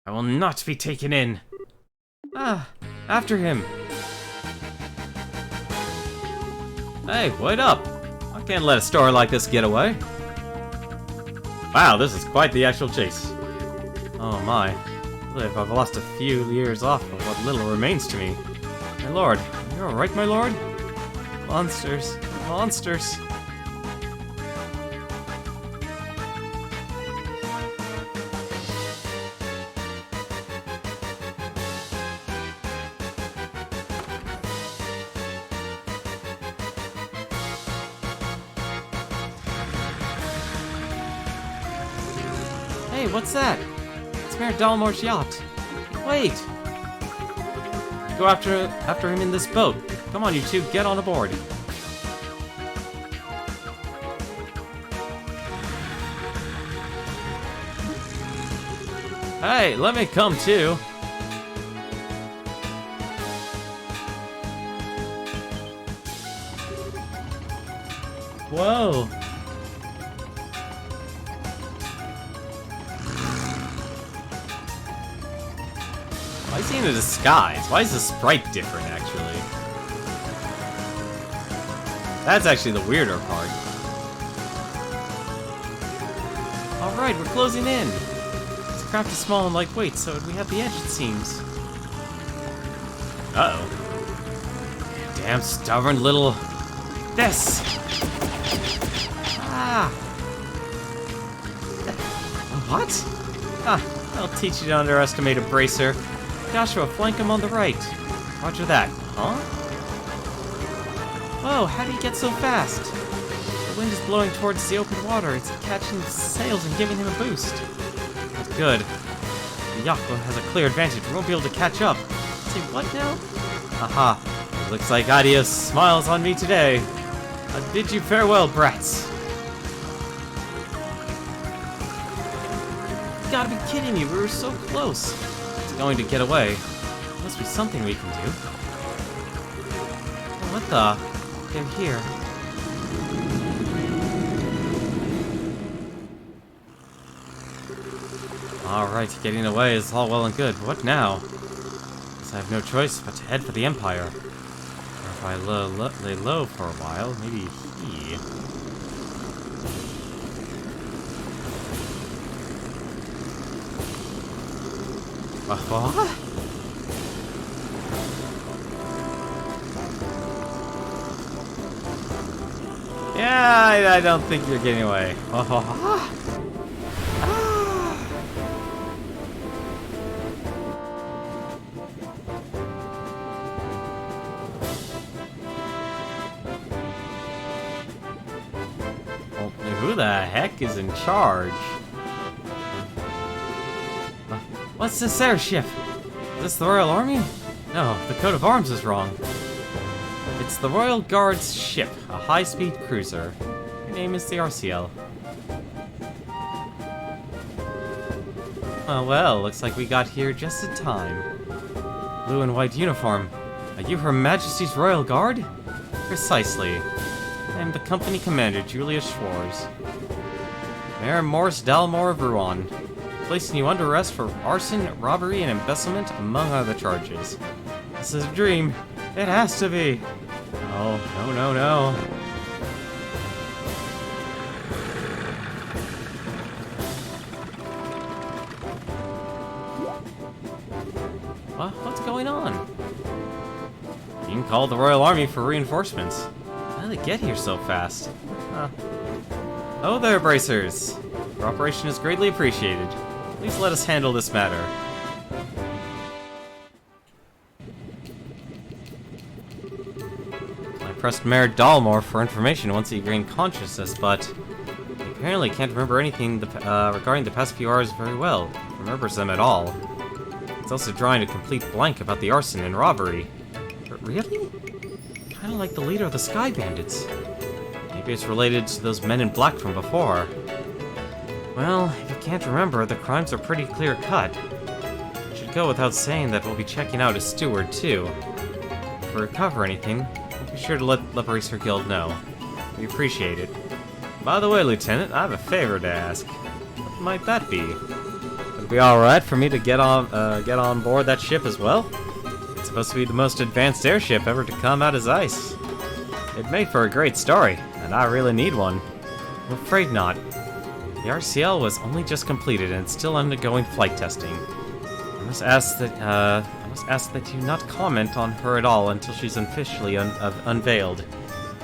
will not be taken in. After him. Hey, wait up! I can't let a story like this get away. Wow, this is quite the actual chase. Oh my. If I've lost a few years off of what little remains to me. My lord, you're alright, my lord? Monsters. Monsters. Hey, what's that? It's Mayor Dalmore's yacht. Wait! Go after him in this boat. Come on, you two, get on aboard. Hey, let me come too. Whoa. Why is he in a disguise? Why is the sprite different, actually? That's actually the weirder part. Alright, we're closing in. This craft is small and lightweight, so we have the edge, it seems. Uh-oh. Damn stubborn little... This! Ah! What? I'll teach you to underestimate a bracer. Joshua, flank him on the right. Roger that. Huh? Whoa, how do you get so fast? The wind is blowing towards the open water. It's catching sails and giving him a boost. That's good. The yacht has a clear advantage. We won't be able to catch up. Say what now? Aha. It looks like Adios smiles on me today. I bid you farewell, brats. You gotta be kidding me. We were so close. Going to get away. Must be something we can do. What the? They're here. Alright, getting away is all well and good. What now? Guess I have no choice but to head for the Empire. Or if I lay low for a while, maybe he... What? Yeah, I don't think you're getting away. Oh, maybe Who the heck is in charge? What's this airship? Is this the Royal Army? No, the coat of arms is wrong. It's the Royal Guard's ship, a high-speed cruiser. Her name is the RCL. Oh well, looks like we got here just in time. Blue and white uniform. Are you Her Majesty's Royal Guard? Precisely. I am the company commander, Julius Schwarz. Mayor Morris Dalmore of Rouen. Placing you under arrest for arson, robbery, and embezzlement, among other charges. This is a dream. It has to be. Oh, no. What's going on? You can call the Royal Army for reinforcements. How did they get here so fast? Huh. Oh there, bracers. Your operation is greatly appreciated. Please let us handle this matter. I pressed Mayor Dalmore for information once he gained consciousness, but he apparently can't remember anything regarding the past few hours very well. If he remembers them at all. He's also drawing a complete blank about the arson and robbery. But really? Kinda like the leader of the Sky Bandits. Maybe it's related to those men in black from before. Well, if you can't remember, the crimes are pretty clear-cut. It should go without saying that we'll be checking out his steward, too. If we recover anything, we'll be sure to let the Bracer Guild know. We appreciate it. By the way, Lieutenant, I have a favor to ask. What might that be? Would it be alright for me to get on board that ship as well? It's supposed to be the most advanced airship ever to come out as ice. It'd make for a great story, and I really need one. I'm afraid not. The RCL was only just completed and it's still undergoing flight testing. I must ask that you not comment on her at all until she's officially unveiled.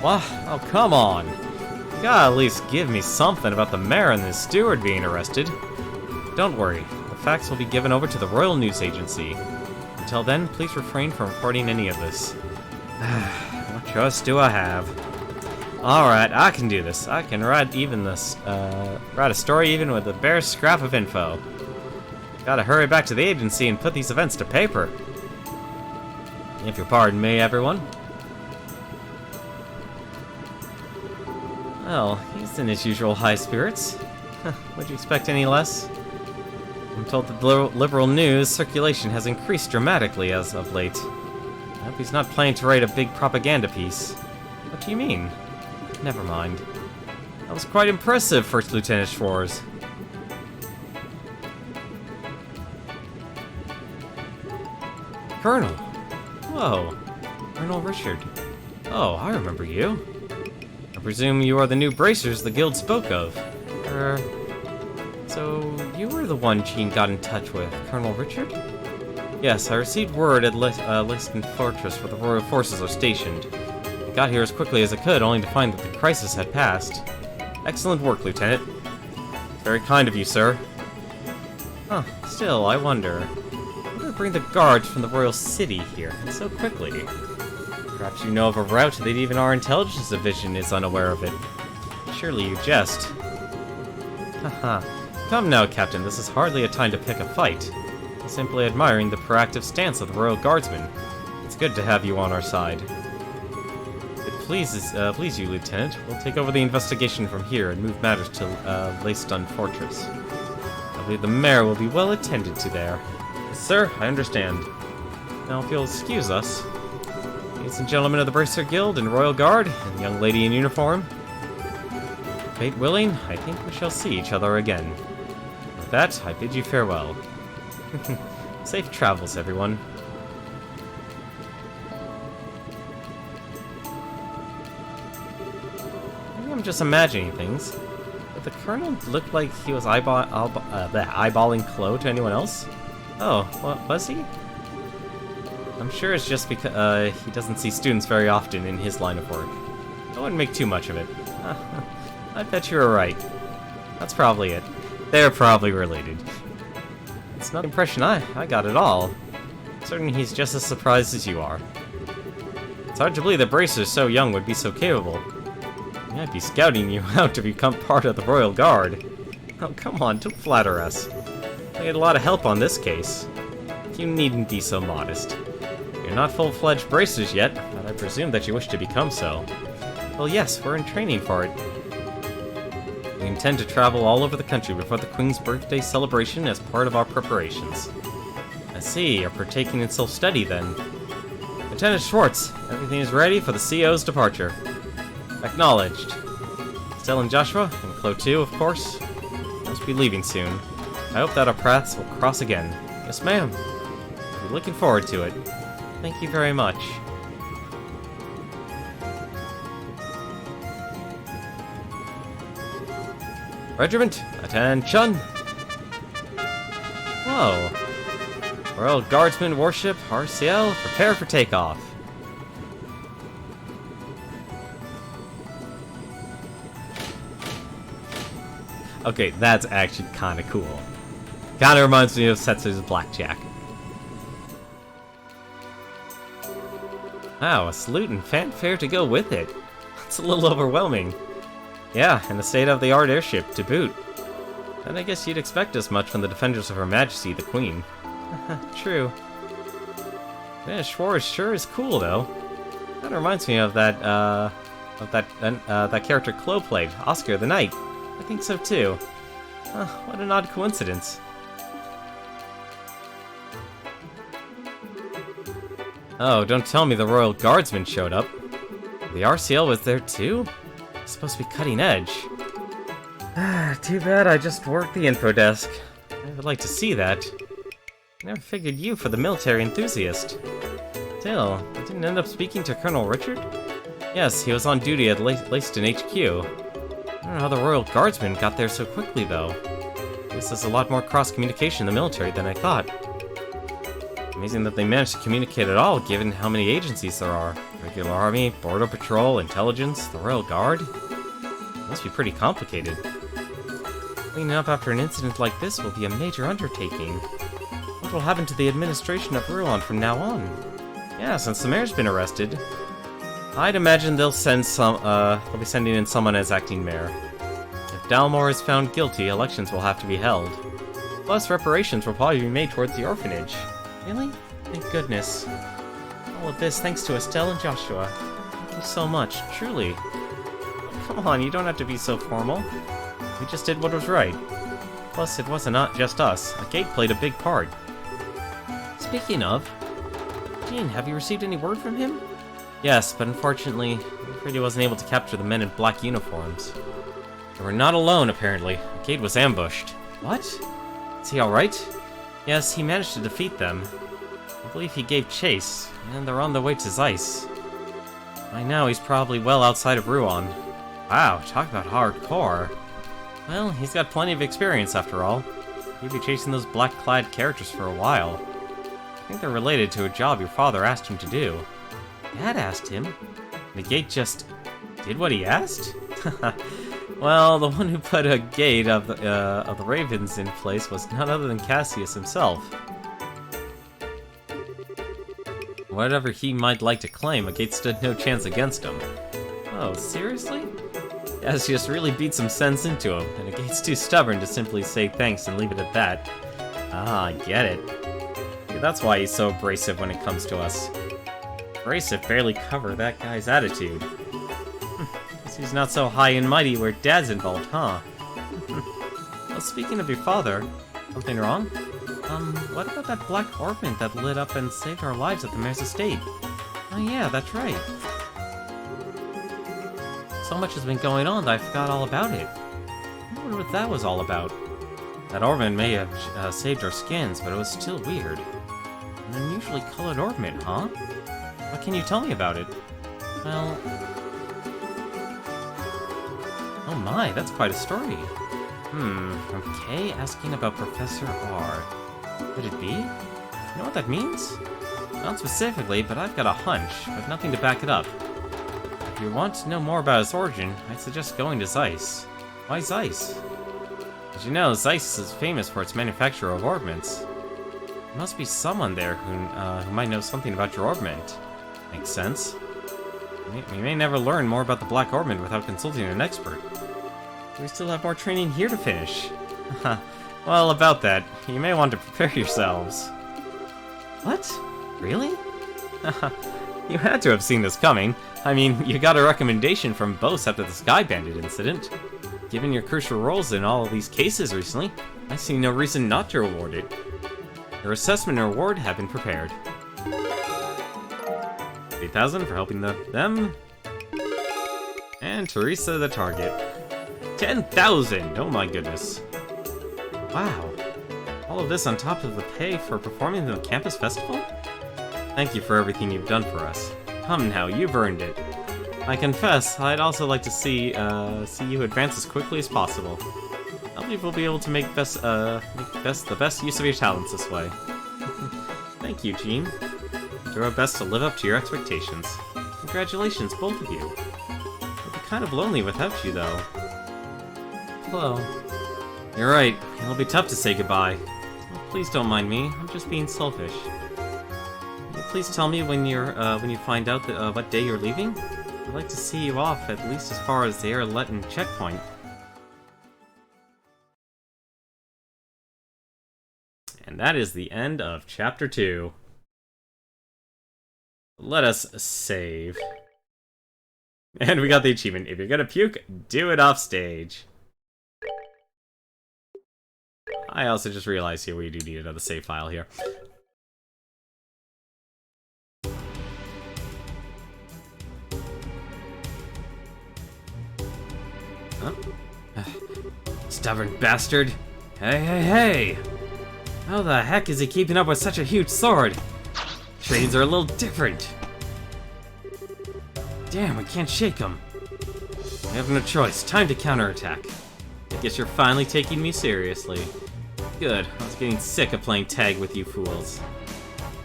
What? Oh, come on. You gotta at least give me something about the mayor and the steward being arrested. Don't worry, the facts will be given over to the Royal News Agency. Until then, please refrain from reporting any of this. What choice do I have? Alright, I can do this. I can write a story even with the barest scrap of info. Gotta hurry back to the agency and put these events to paper. If you'll pardon me, everyone. Well, he's in his usual high spirits. Would you expect any less? I'm told that the liberal news circulation has increased dramatically as of late. I hope he's not planning to write a big propaganda piece. What do you mean? Never mind. That was quite impressive, First Lieutenant Schwarz. Colonel! Whoa. Colonel Richard. Oh, I remember you. I presume you are the new bracers the guild spoke of. So you were the one Jean got in touch with, Colonel Richard? Yes, I received word at Liston Fortress where the Royal Forces are stationed. Got here as quickly as I could, only to find that the crisis had passed. Excellent work, Lieutenant. Very kind of you, sir. Huh, still, I wonder. Who would bring the guards from the Royal City here so quickly? Perhaps you know of a route that even our intelligence division is unaware of it. Surely you jest. Haha. Come now, Captain, this is hardly a time to pick a fight. I'm simply admiring the proactive stance of the Royal Guardsmen. It's good to have you on our side. Please you, Lieutenant. We'll take over the investigation from here and move matters to Leiston Fortress. I believe the mayor will be well attended to there. Yes, sir, I understand. Now, if you'll excuse us, ladies and gentlemen of the Bracer Guild and Royal Guard, and the young lady in uniform, fate willing, I think we shall see each other again. With that, I bid you farewell. Safe travels, everyone. I'm just imagining things. Did the Colonel look like he was eyeballing Chloe to anyone else? Oh, what was he? I'm sure it's just because he doesn't see students very often in his line of work. I wouldn't make too much of it. I bet you were right. That's probably it. They're probably related. It's not the impression I got at all. Certainly he's just as surprised as you are. It's hard to believe that Bracer so young would be so capable. I'd be scouting you out to become part of the Royal Guard. Oh, come on, don't flatter us. I had a lot of help on this case. You needn't be so modest. You're not full-fledged bracers yet, but I presume that you wish to become so. Well, yes, we're in training for it. We intend to travel all over the country before the Queen's birthday celebration as part of our preparations. I see, you're partaking in self-study then. Lieutenant Schwartz, everything is ready for the CO's departure. Acknowledged. Stella and Joshua, and Chloe too, of course. Must be leaving soon. I hope that our paths will cross again. Yes, ma'am. I'll be looking forward to it. Thank you very much. Regiment, attention! Whoa. Royal Guardsman Warship, RCL, prepare for takeoff. Okay, that's actually kind of cool. Kind of reminds me of Setsu's Blackjack. Wow, a salute and fanfare to go with it. That's a little overwhelming. Yeah, and a state-of-the-art airship to boot. And I guess you'd expect as much from the defenders of Her Majesty, the Queen. True. Yeah, Schwartz sure is cool, though. That reminds me of that character Chloe played, Oscar the Knight. I think so too. What an odd coincidence. Oh, don't tell me the Royal Guardsman showed up. The RCL was there too? It's supposed to be cutting edge. Too bad I just worked the info desk. I would like to see that. Never figured you for the military enthusiast. Still, I didn't end up speaking to Colonel Richard? Yes, he was on duty at Leyston HQ. I don't know how the Royal Guardsmen got there so quickly, though. Guess there's a lot more cross-communication in the military than I thought. Amazing that they managed to communicate at all, given how many agencies there are. Regular Army, Border Patrol, Intelligence, the Royal Guard. It must be pretty complicated. Cleaning up after an incident like this will be a major undertaking. What will happen to the administration of Rouen from now on? Yeah, since the mayor's been arrested, I'd imagine they'll be sending in someone as acting mayor. If Dalmore is found guilty, elections will have to be held. Plus, reparations will probably be made towards the orphanage. Really? Thank goodness. All of this thanks to Estelle and Joshua. Thank you so much, truly. Come on, you don't have to be so formal. We just did what was right. Plus, it wasn't just us. A gate played a big part. Speaking of, Jean, have you received any word from him? Yes, but unfortunately, I'm afraid he wasn't able to capture the men in black uniforms. They were not alone, apparently. The gate was ambushed. What? Is he alright? Yes, he managed to defeat them. I believe he gave chase, and they're on their way to Zeiss. By now, he's probably well outside of Rouen. Wow, talk about hardcore. Well, he's got plenty of experience after all. He'd be chasing those black-clad characters for a while. I think they're related to a job your father asked him to do. Dad asked him? The gate just did what he asked? Well, the one who put a gate of the Ravens in place was none other than Cassius himself. Whatever he might like to claim, a gate stood no chance against him. Oh, seriously? Cassius really beat some sense into him, and a gate's too stubborn to simply say thanks and leave it at that. Ah, I get it. Yeah, that's why he's so abrasive when it comes to us. Abrasive barely cover that guy's attitude. Guess he's not so high and mighty where Dad's involved, huh? Well, speaking of your father, something wrong? What about that black orpiment that lit up and saved our lives at the mayor's estate? Oh yeah, that's right. So much has been going on that I forgot all about it. I wonder what that was all about. That orpiment may have saved our skins, but it was still weird. An unusually colored orpiment, huh? What can you tell me about it? Well... Oh my, that's quite a story. From Kay asking about Professor R. Could it be? You know what that means? Not specifically, but I've got a hunch, but nothing to back it up. If you want to know more about its origin, I'd suggest going to Zeiss. Why Zeiss? As you know, Zeiss is famous for its manufacture of orbments. There must be someone there who might know something about your orbment. Makes sense. We may never learn more about the Black Ormond without consulting an expert. We still have more training here to finish. Well, about that, you may want to prepare yourselves. What? Really? You had to have seen this coming. I mean, you got a recommendation from Bose after the Sky Bandit incident. Given your crucial roles in all of these cases recently, I see no reason not to reward it. Your assessment and reward have been prepared. 3,000 for helping them. And Teresa the target. 10,000! Oh my goodness. Wow. All of this on top of the pay for performing in the campus festival? Thank you for everything you've done for us. Come now, you've earned it. I confess, I'd also like to see you advance as quickly as possible. I believe we'll be able to make the best use of your talents this way. Thank you, Jean. Do our best to live up to your expectations. Congratulations, both of you. It'll be kind of lonely without you, though. Hello. You're right. It'll be tough to say goodbye. Oh, please don't mind me. I'm just being selfish. Can you please tell me when you find out that, what day you're leaving? I'd like to see you off at least as far as the Airleton checkpoint. And that is the end of Chapter 2. Let us save. And we got the achievement. If you're gonna puke, do it off stage. I also just realized here we do need another save file here. Huh? Stubborn bastard! Hey! How the heck is he keeping up with such a huge sword? Trades are a little different. Damn, we can't shake him. We have no choice. Time to counterattack. I guess you're finally taking me seriously. Good. I was getting sick of playing tag with you fools.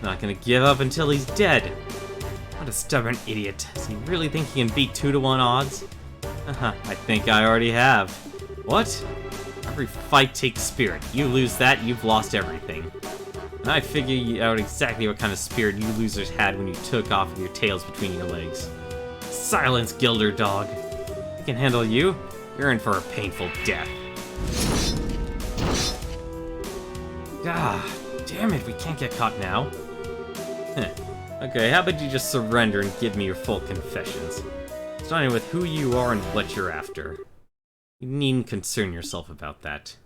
Not gonna give up until he's dead. What a stubborn idiot. Does he really think he can beat 2-to-1 odds? I think I already have. What? Every fight takes spirit. You lose that, you've lost everything. And I figure out exactly what kind of spirit you losers had when you took off with your tails between your legs. Silence, Gilder dog. I can handle you. You're in for a painful death. Ah, damn it, we can't get caught now. Okay, how about you just surrender and give me your full confessions? Starting with who you are and what you're after. You needn't concern yourself about that.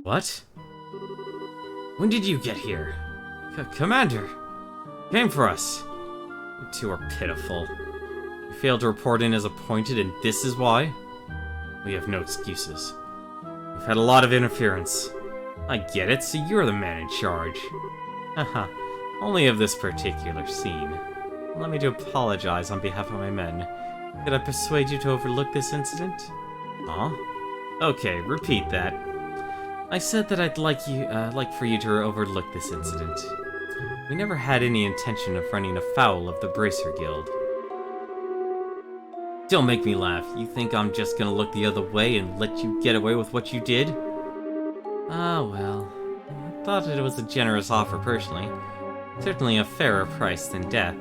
What? When did you get here? Commander! Came for us! You two are pitiful. You failed to report in as appointed, and this is why? We have no excuses. We've had a lot of interference. I get it, so you're the man in charge. Haha, only of this particular scene. Allow me to apologize on behalf of my men. Could I persuade you to overlook this incident? Huh? Okay, repeat that. I said that I'd like for you to overlook this incident. We never had any intention of running afoul of the Bracer Guild. Don't make me laugh. You think I'm just gonna look the other way and let you get away with what you did? Ah, well. I thought it was a generous offer personally. Certainly a fairer price than death.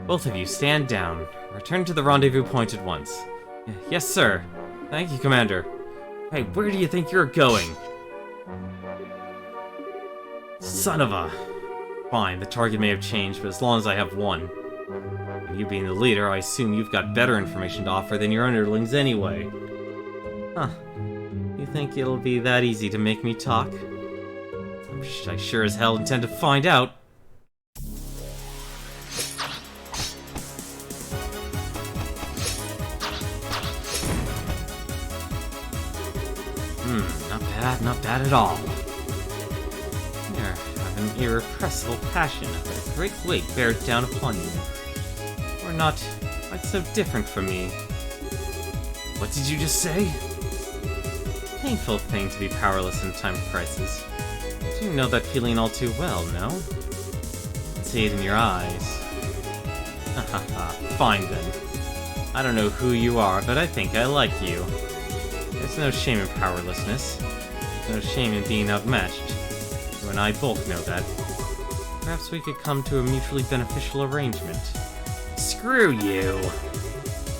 Both of you, stand down. Return to the rendezvous point at once. Yes, sir. Thank you, Commander. Hey, where do you think you're going? Son of a... Fine, the target may have changed, but as long as I have one. And you being the leader, I assume you've got better information to offer than your underlings anyway. Huh. You think it'll be that easy to make me talk? I sure as hell intend to find out. Not bad at all. You have an irrepressible passion, a great weight bears down upon you. We're not quite so different from me. What did you just say? Painful thing to be powerless in time of crisis. You know that feeling all too well, no? I see it in your eyes. Hahaha, fine then. I don't know who you are, but I think I like you. There's no shame in powerlessness. There's no shame in being outmatched. You and I both know that. Perhaps we could come to a mutually beneficial arrangement. Screw Screw you.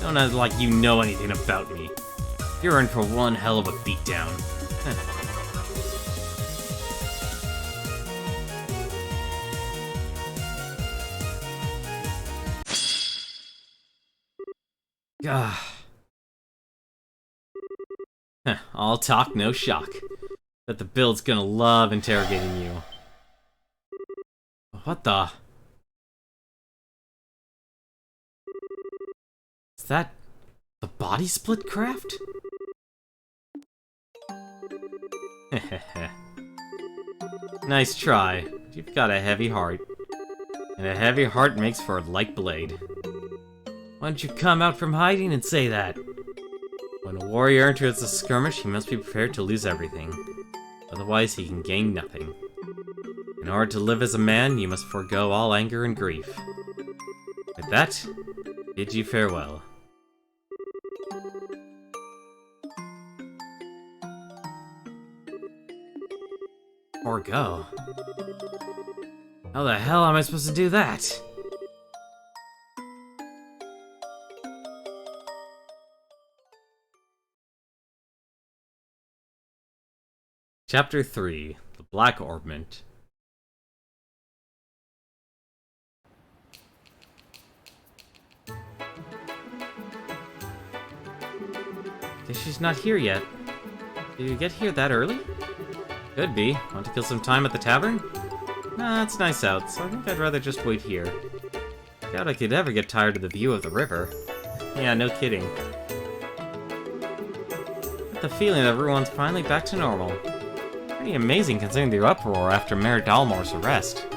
Don't act like you know anything about me. You're in for one hell of a beatdown. Gah. All talk, no shock. Bet the build's gonna love interrogating you. What the? Is that the body split craft? Nice try. You've got a heavy heart. And a heavy heart makes for a light blade. Why don't you come out from hiding and say that? When a warrior enters a skirmish, he must be prepared to lose everything. Otherwise, he can gain nothing. In order to live as a man, you must forego all anger and grief. With that, bid you farewell. Forego? How the hell am I supposed to do that? Chapter 3, The Black Orbment. Guess she's not here yet. Did you get here that early? Could be. Want to kill some time at the tavern? Nah, it's nice out, so I think I'd rather just wait here. Doubt I could ever get tired of the view of the river. Yeah, no kidding. Got the feeling that everyone's finally back to normal. Pretty amazing considering the uproar after Mayor Dalmore's arrest.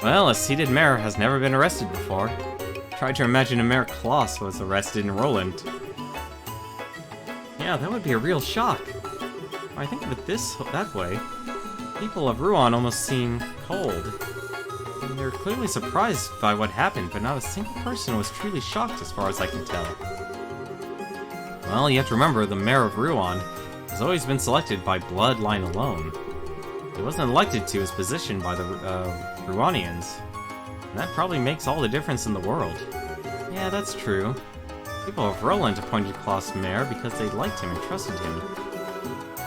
Well, a seated mayor has never been arrested before. Tried to imagine a Mayor Kloss was arrested in Roland. Yeah, that would be a real shock. When I think of it that way, people of Rouen almost seem cold. And they're clearly surprised by what happened, but not a single person was truly shocked as far as I can tell. Well, you have to remember, the mayor of Rouen has always been selected by bloodline alone. He wasn't elected to his position by the Rouenians. And that probably makes all the difference in the world. Yeah, that's true. People of Roland appointed Kloss mayor because they liked him and trusted him.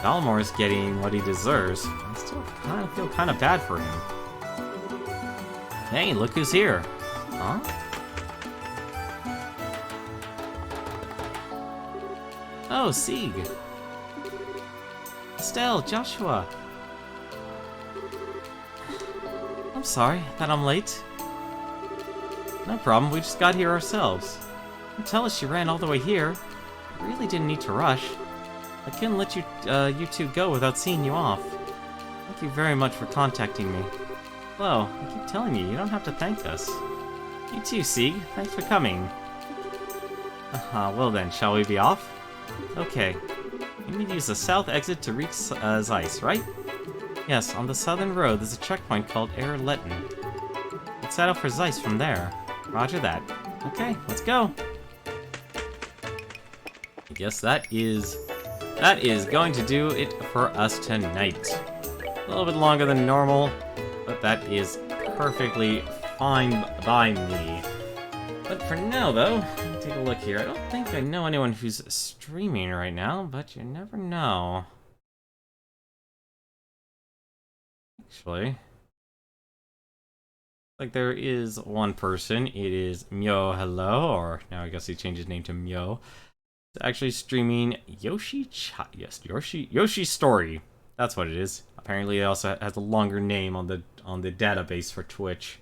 Dalmore's getting what he deserves. I still feel kind of bad for him. Hey, look who's here. Huh? Oh, Sieg. Estelle, Joshua. I'm sorry that I'm late. No problem, we just got here ourselves. Don't tell us you ran all the way here. You really didn't need to rush. I couldn't let you two go without seeing you off. Thank you very much for contacting me. Hello, I keep telling you, you don't have to thank us. You too, Sieg. Thanks for coming. Well then, shall we be off? Okay. You need to use the south exit to reach Zeiss, right? Yes, on the southern road, there's a checkpoint called Erletten. Let's set out for Zeiss from there. Roger that. Okay, let's go. I guess that is going to do it for us tonight. A little bit longer than normal, but that is perfectly fine by me. But for now, though, take a look here. I don't think I know anyone who's streaming right now, but you never know. Actually, like there is one person. It is Myo Hello, or now I guess he changed his name to Myo. It's actually streaming Yoshi Story. That's what it is. Apparently, it also has a longer name on the database for Twitch.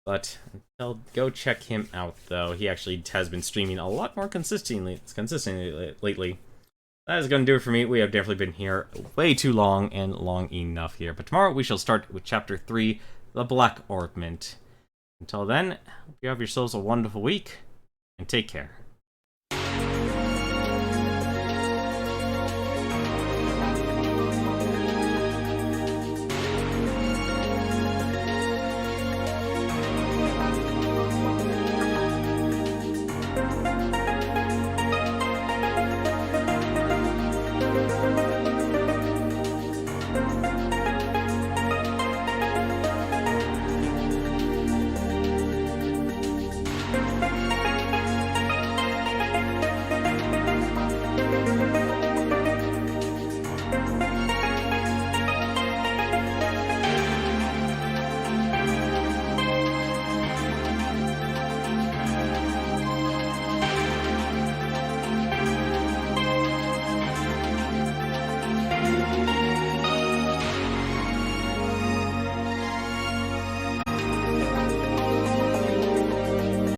But go check him out, though. He actually has been streaming a lot more consistently lately. That is going to do it for me. We have definitely been here way too long and long enough here. But tomorrow we shall start with Chapter 3, The Black Orbment. Until then, hope you have yourselves a wonderful week, and take care.